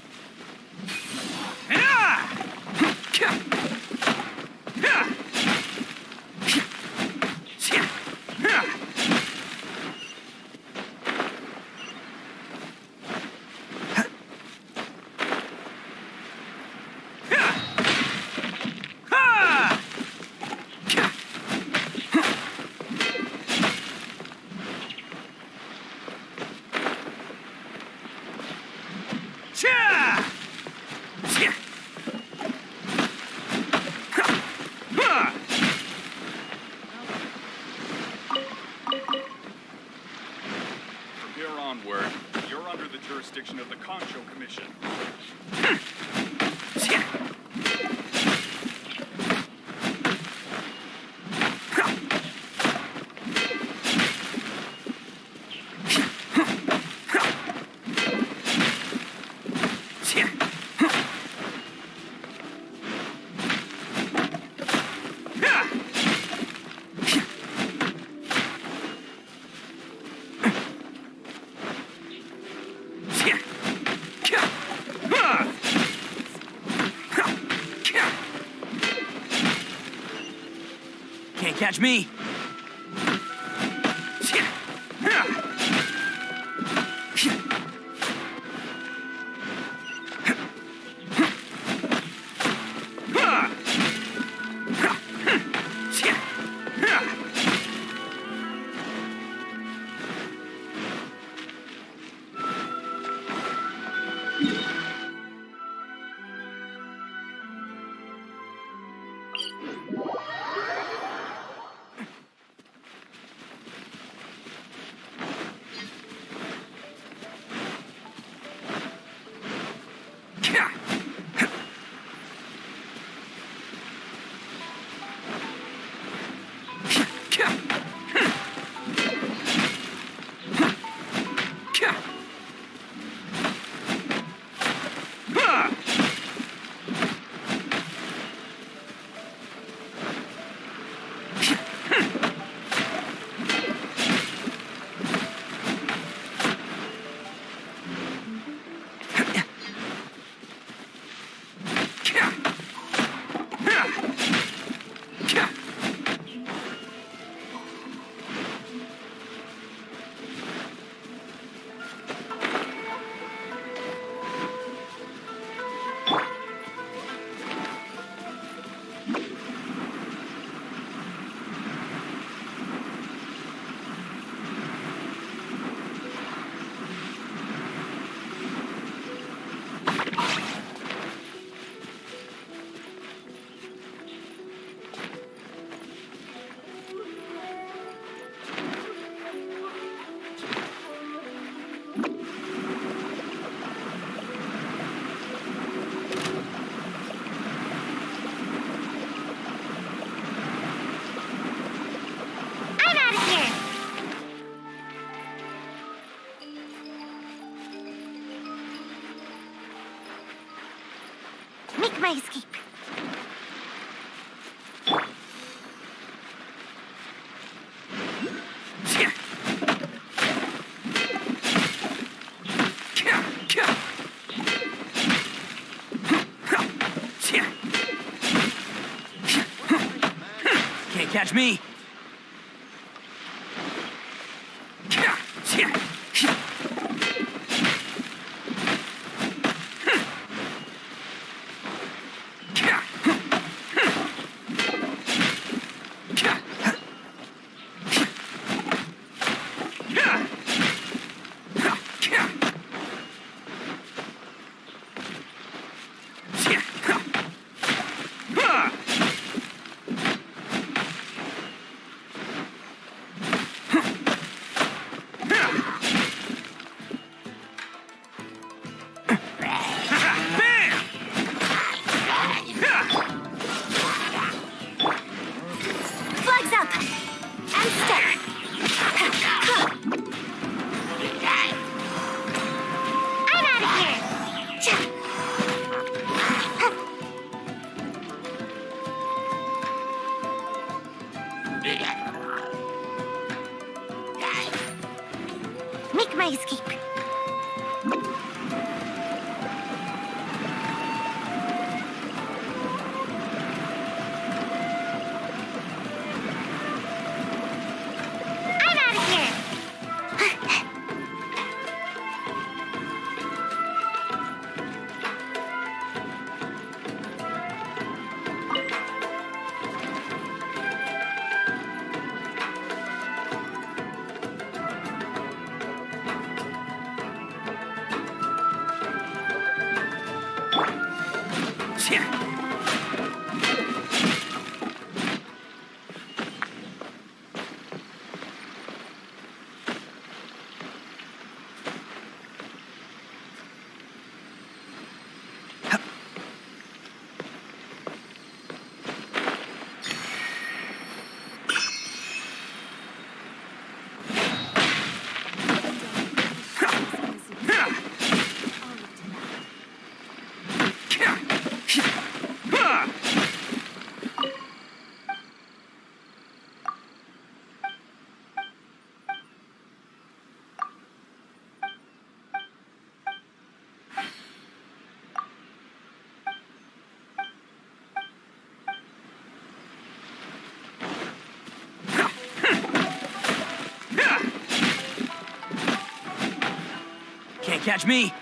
Speaker 8: From here onward, you're under the jurisdiction of the Concho Commission.
Speaker 11: Can't catch me!
Speaker 1: Make my escape.
Speaker 11: Can't catch me!
Speaker 1: Flags up! And step! I'm out of here! Make my escape.
Speaker 11: Can't catch me.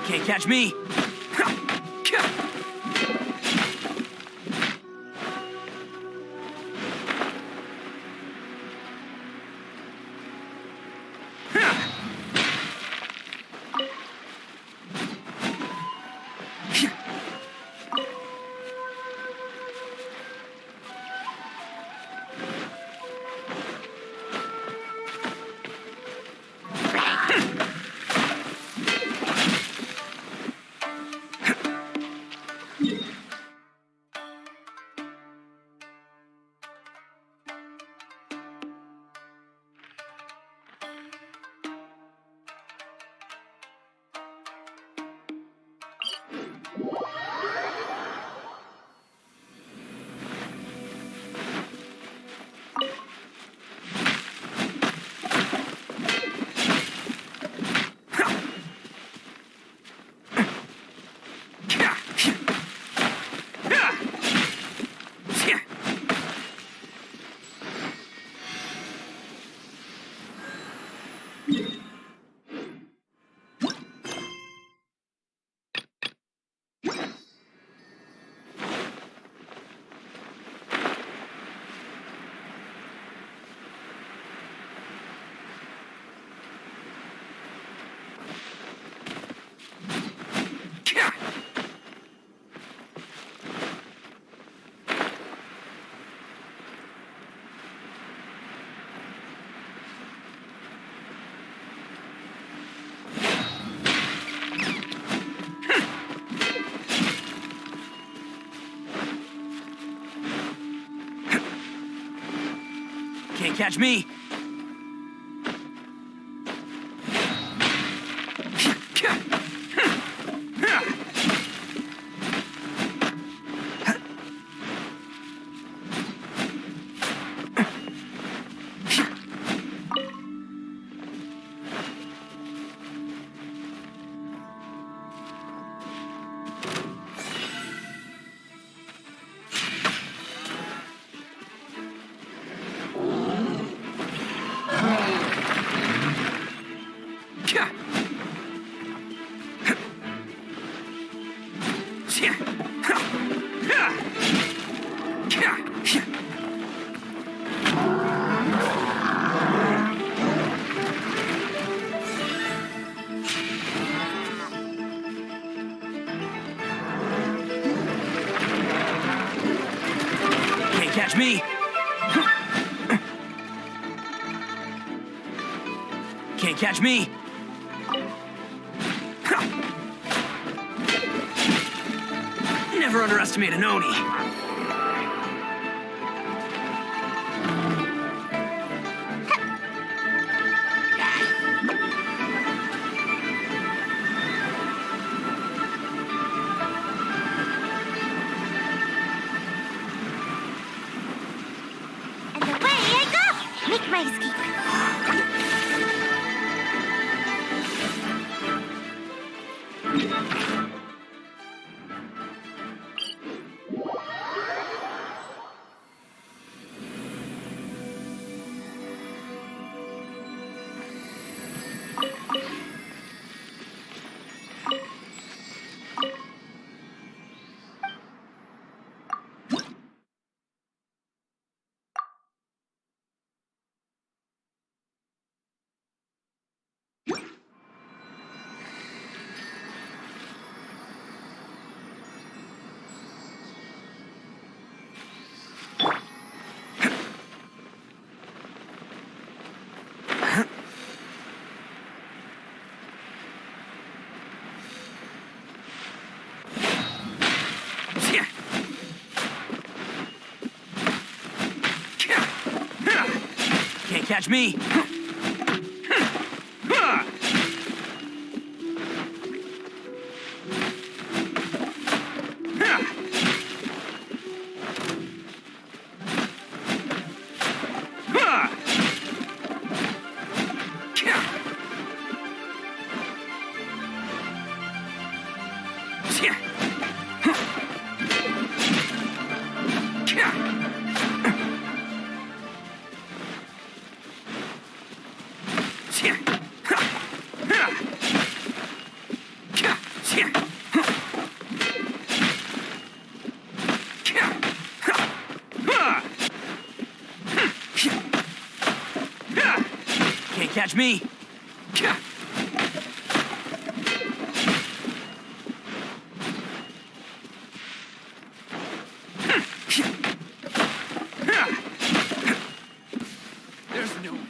Speaker 11: Can't catch me. Can't catch me. catch me! Can't catch me! Never underestimate an Oni.
Speaker 1: And away I go! Make my escape.
Speaker 11: Can't catch me! Can't catch me! There's the new one.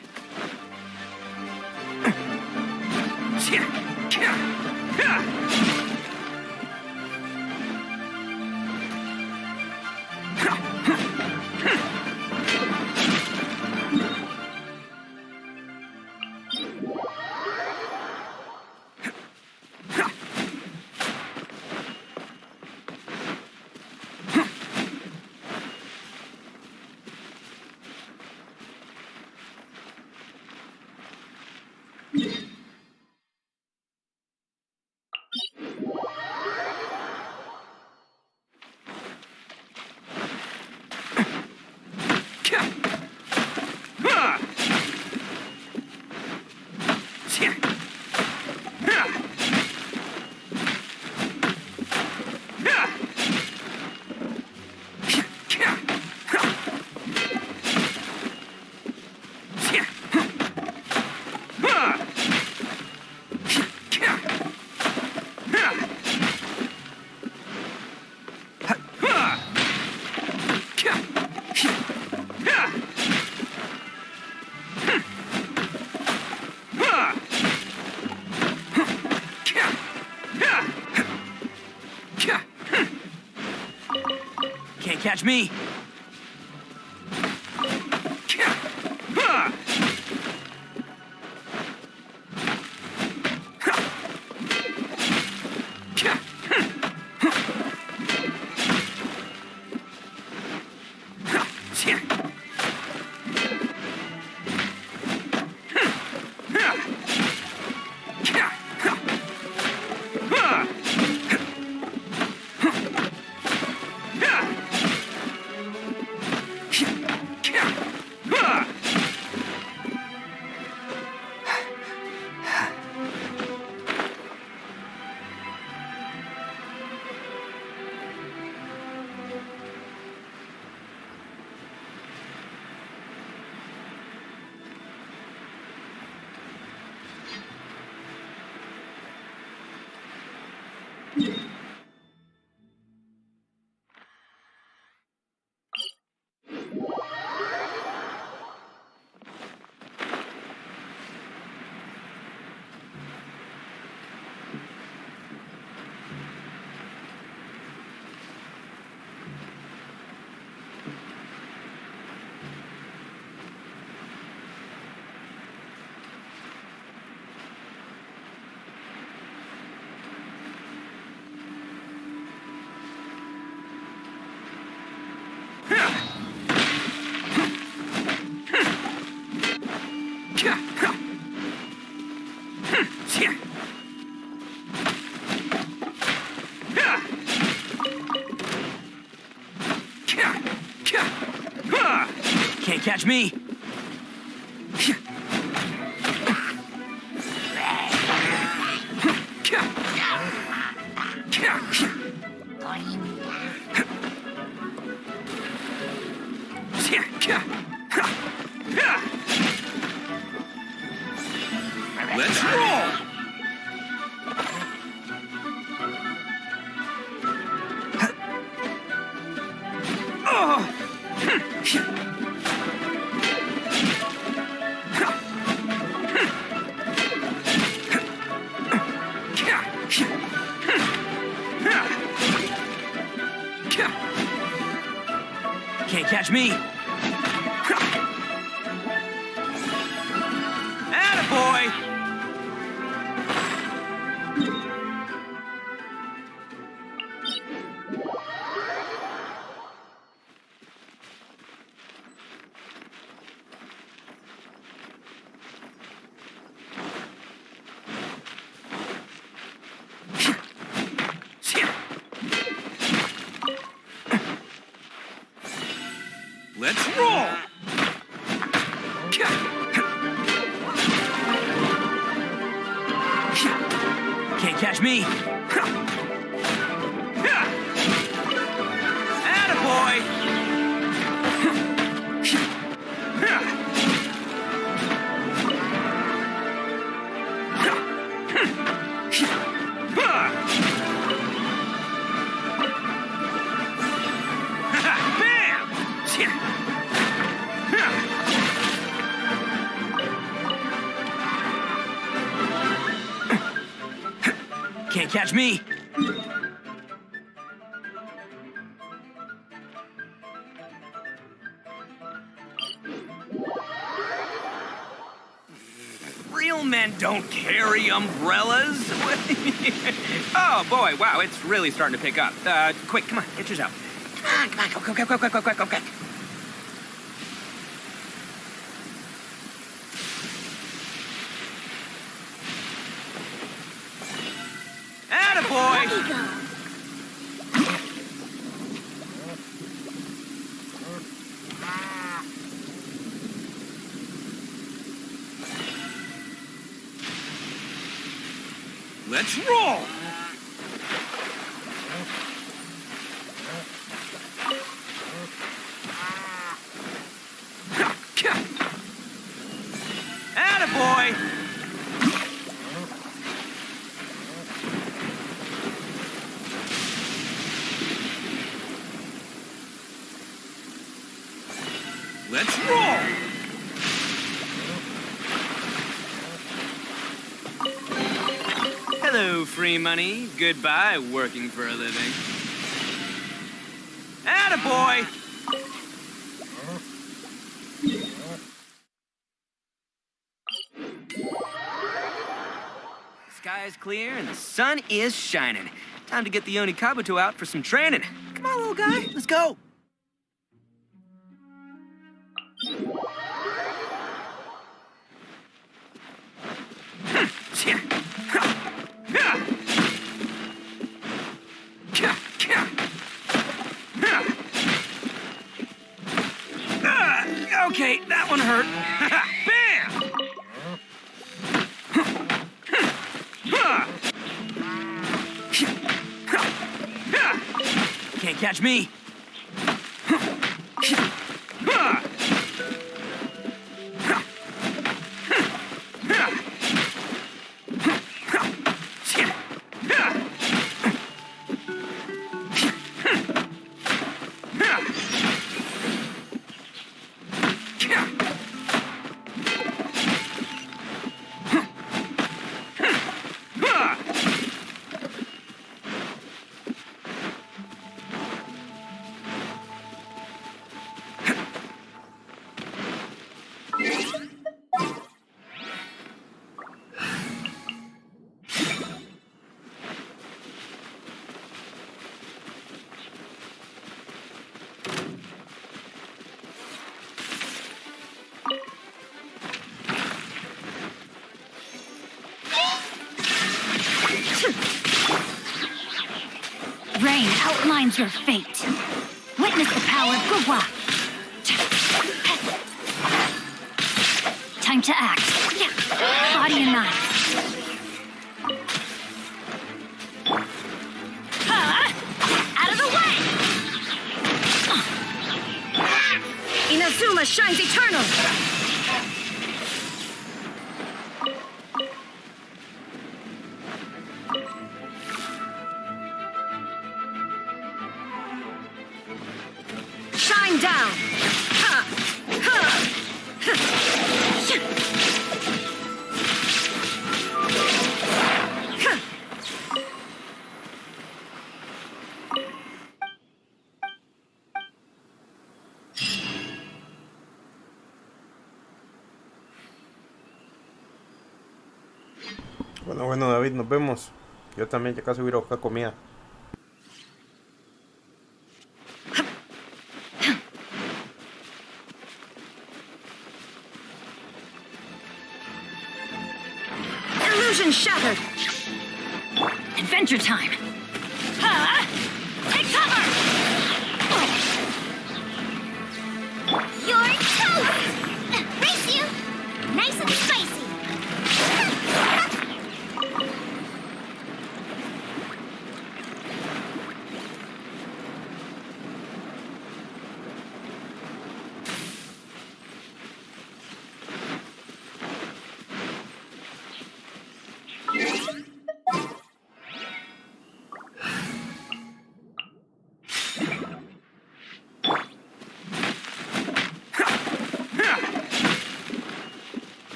Speaker 11: Can't catch me! Can't catch me! Let's roll! Can't catch me! Attaboy! Let's roll! Can't catch me! Attaboy! Can't catch me! Real men don't carry umbrellas. Oh boy, wow, it's really starting to pick up. Quick, come on, get yours out. Come on, go. Attaboy! Let's roll! Attaboy! Let's roll! Hello, free money. Goodbye, working for a living. Attaboy! Sky's clear and the sun is shining. Time to get the Onikabuto out for some training. Come on, little guy, let's go. Okay, that one hurt. Bam! Can't catch me.
Speaker 13: Rain outlines your fate. Witness the power of Gugwa. Time to act. Body and mind. Out of the way!
Speaker 20: Inazuma shines eternal! Shine down! Ha! Ha! Ha!
Speaker 2: Bueno, David, nos vemos. Yo también ya casi voy a ir a buscar comida.
Speaker 20: Illusion shattered!
Speaker 13: Adventure time! Take cover!
Speaker 1: You're toast! Race you! Nice and spicy!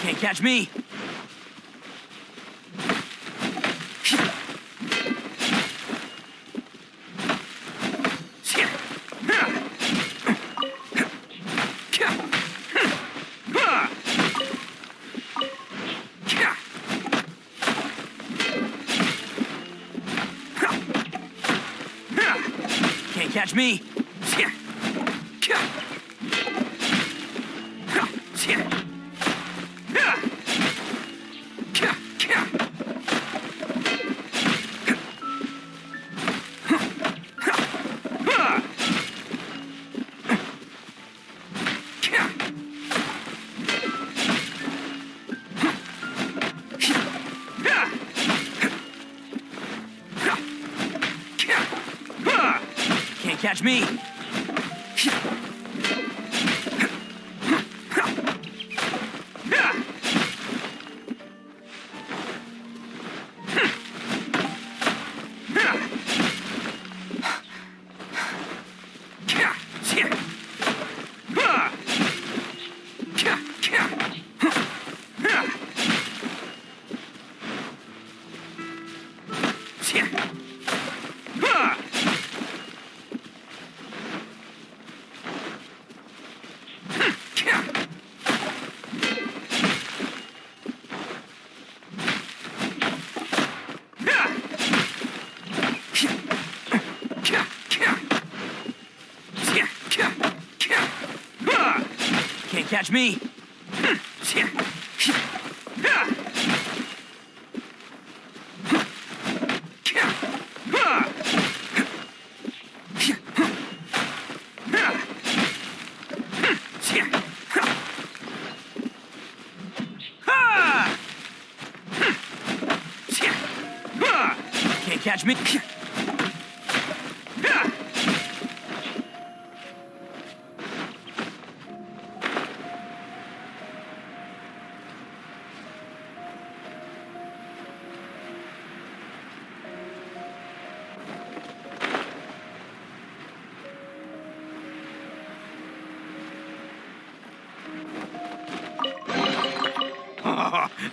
Speaker 11: Can't catch me. Can't catch me. Can't catch me. Can't catch me. Can't catch me.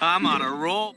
Speaker 11: I'm on a roll.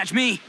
Speaker 11: catch me.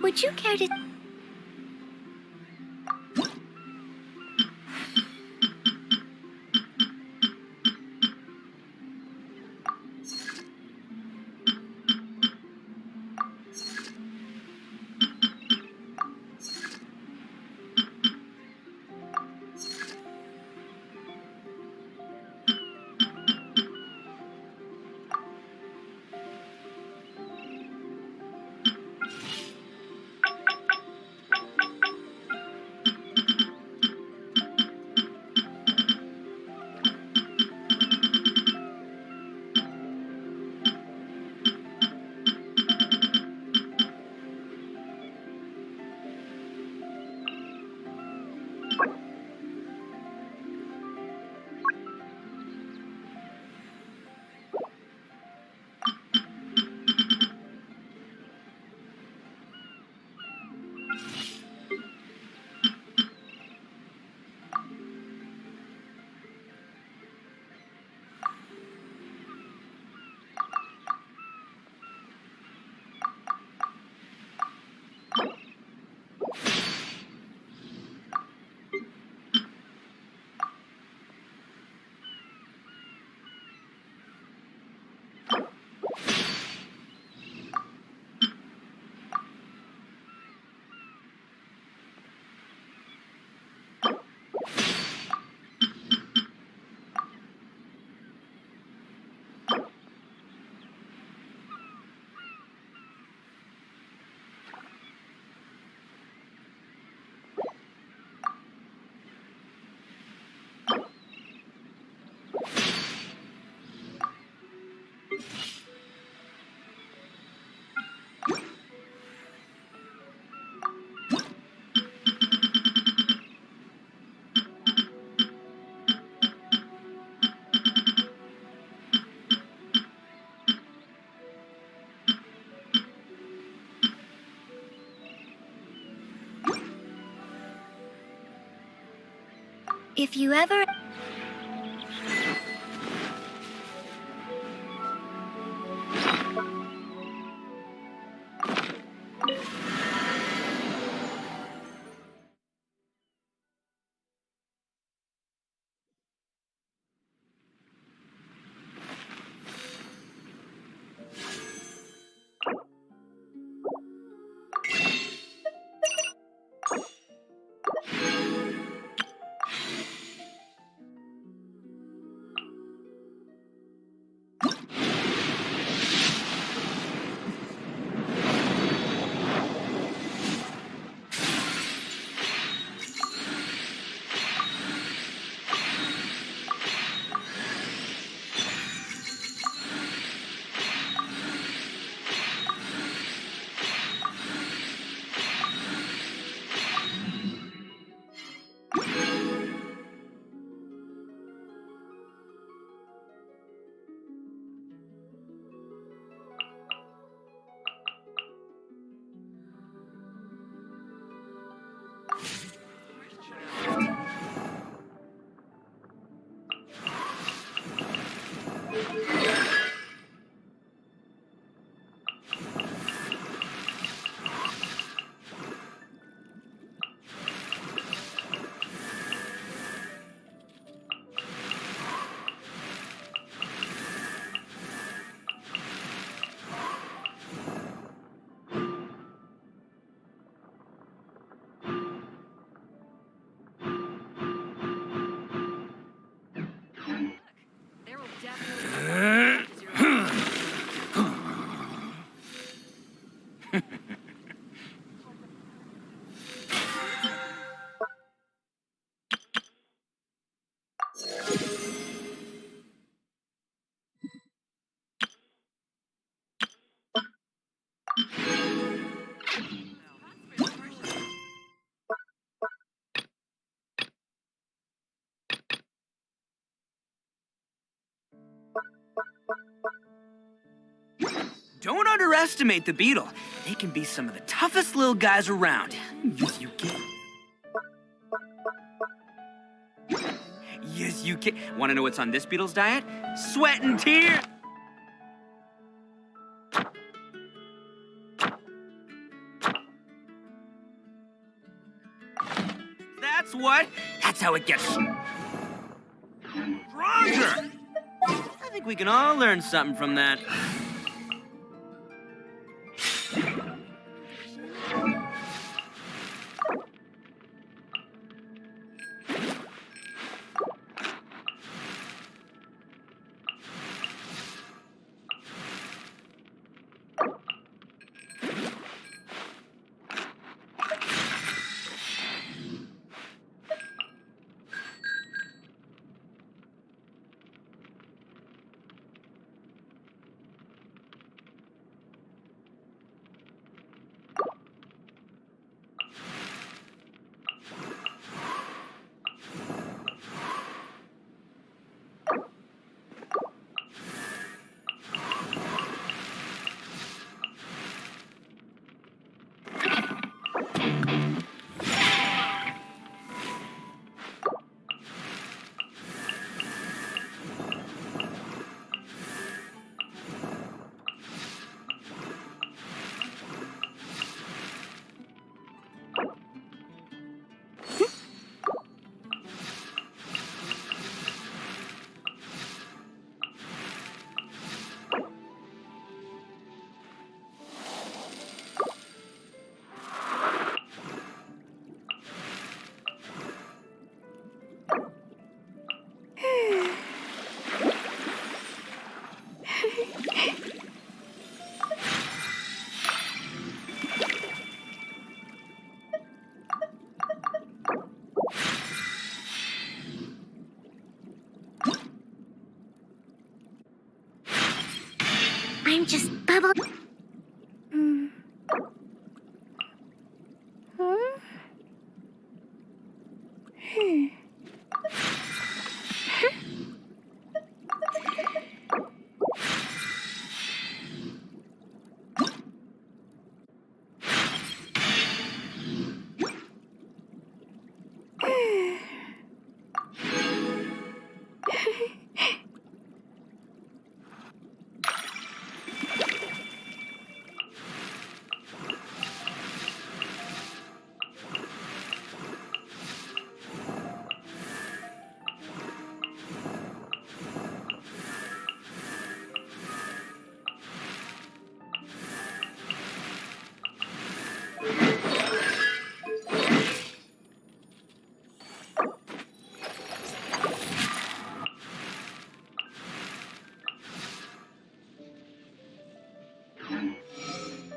Speaker 18: Would you care to... If you ever...
Speaker 11: Don't underestimate the beetle. They can be some of the toughest little guys around. Yes, you can. Yes, you can. Want to know what's on this beetle's diet? Sweat and tears. That's what. That's how it gets stronger. I think we can all learn something from that.
Speaker 1: I'm just bubble...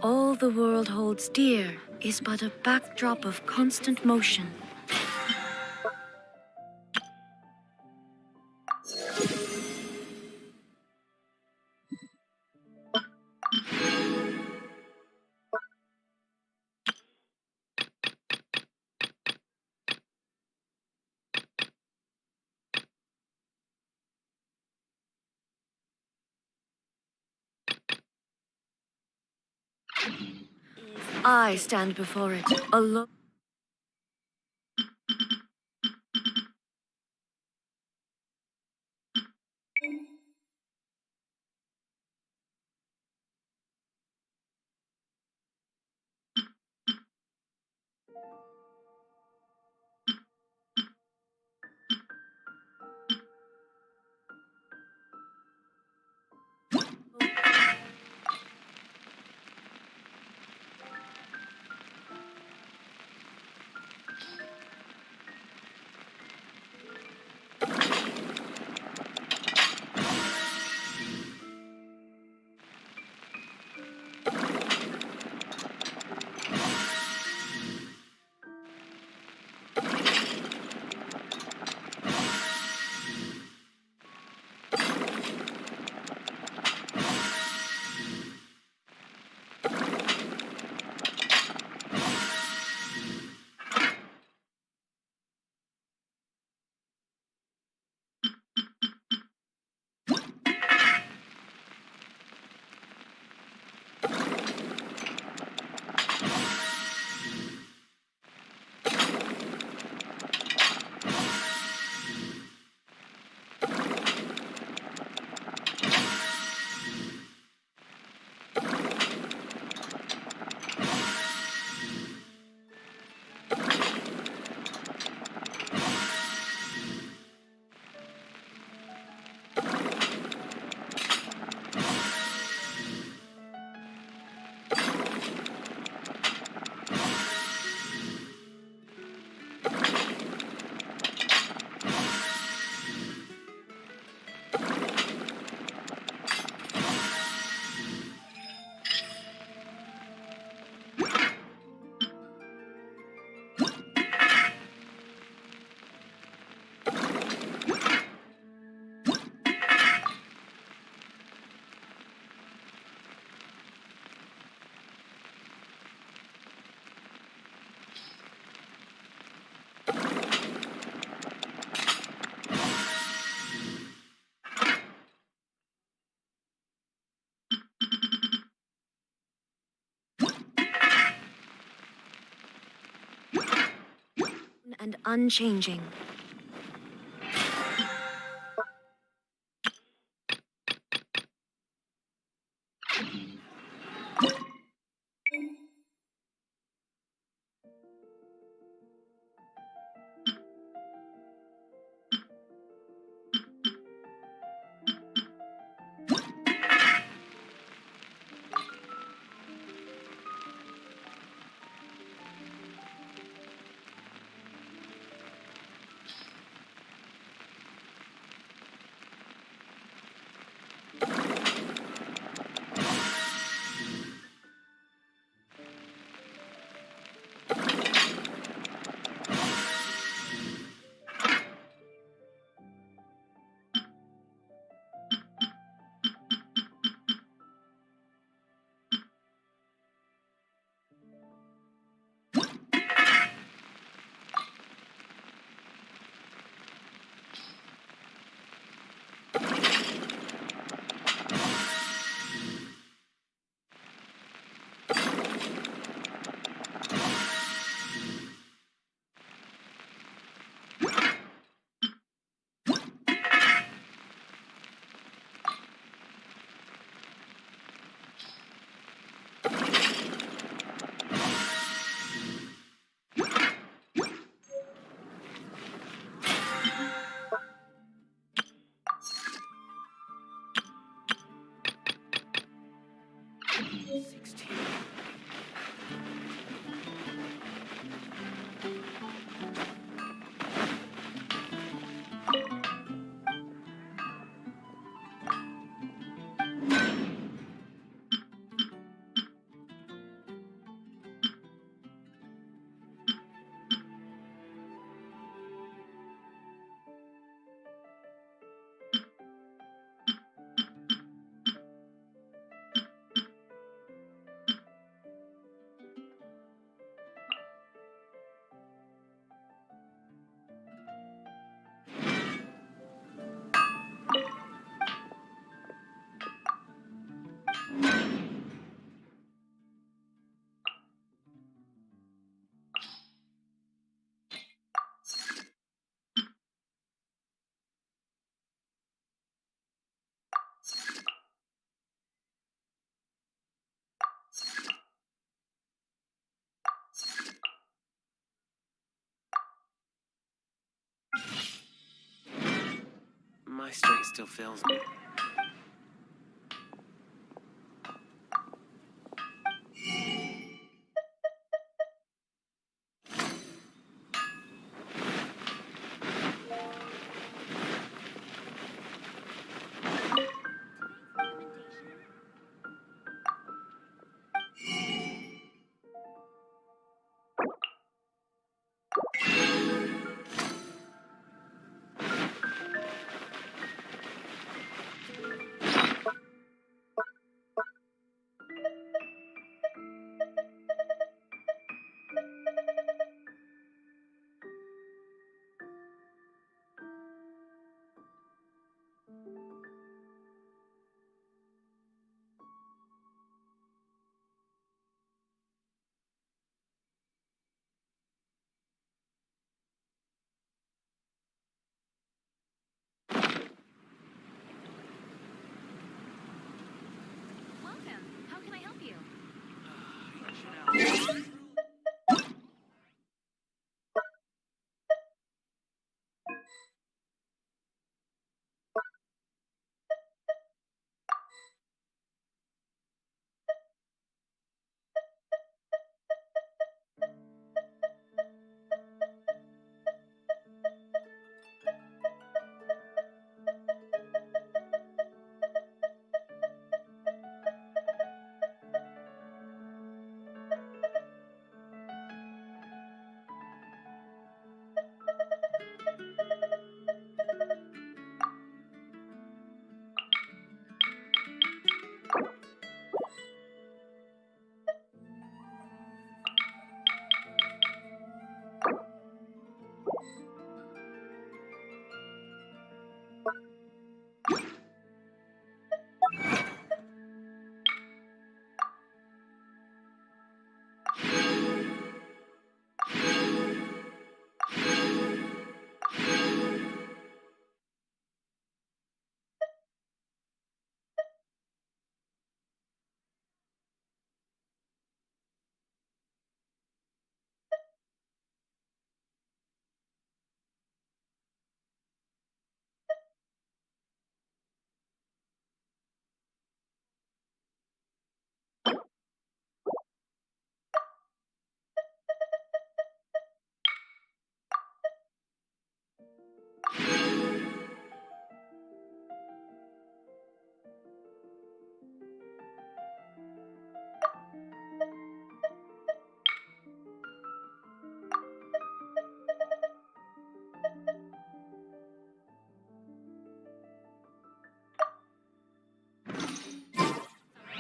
Speaker 20: All the world holds dear is but a backdrop of constant motion. I stand before it, alone. And unchanging.
Speaker 21: My strength still fails me.
Speaker 13: Welcome. How can I help you?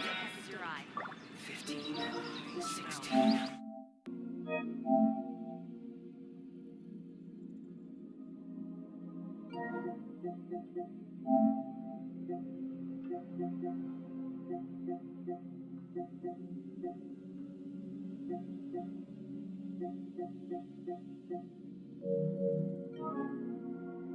Speaker 13: Catches your eye.
Speaker 21: 15, 16.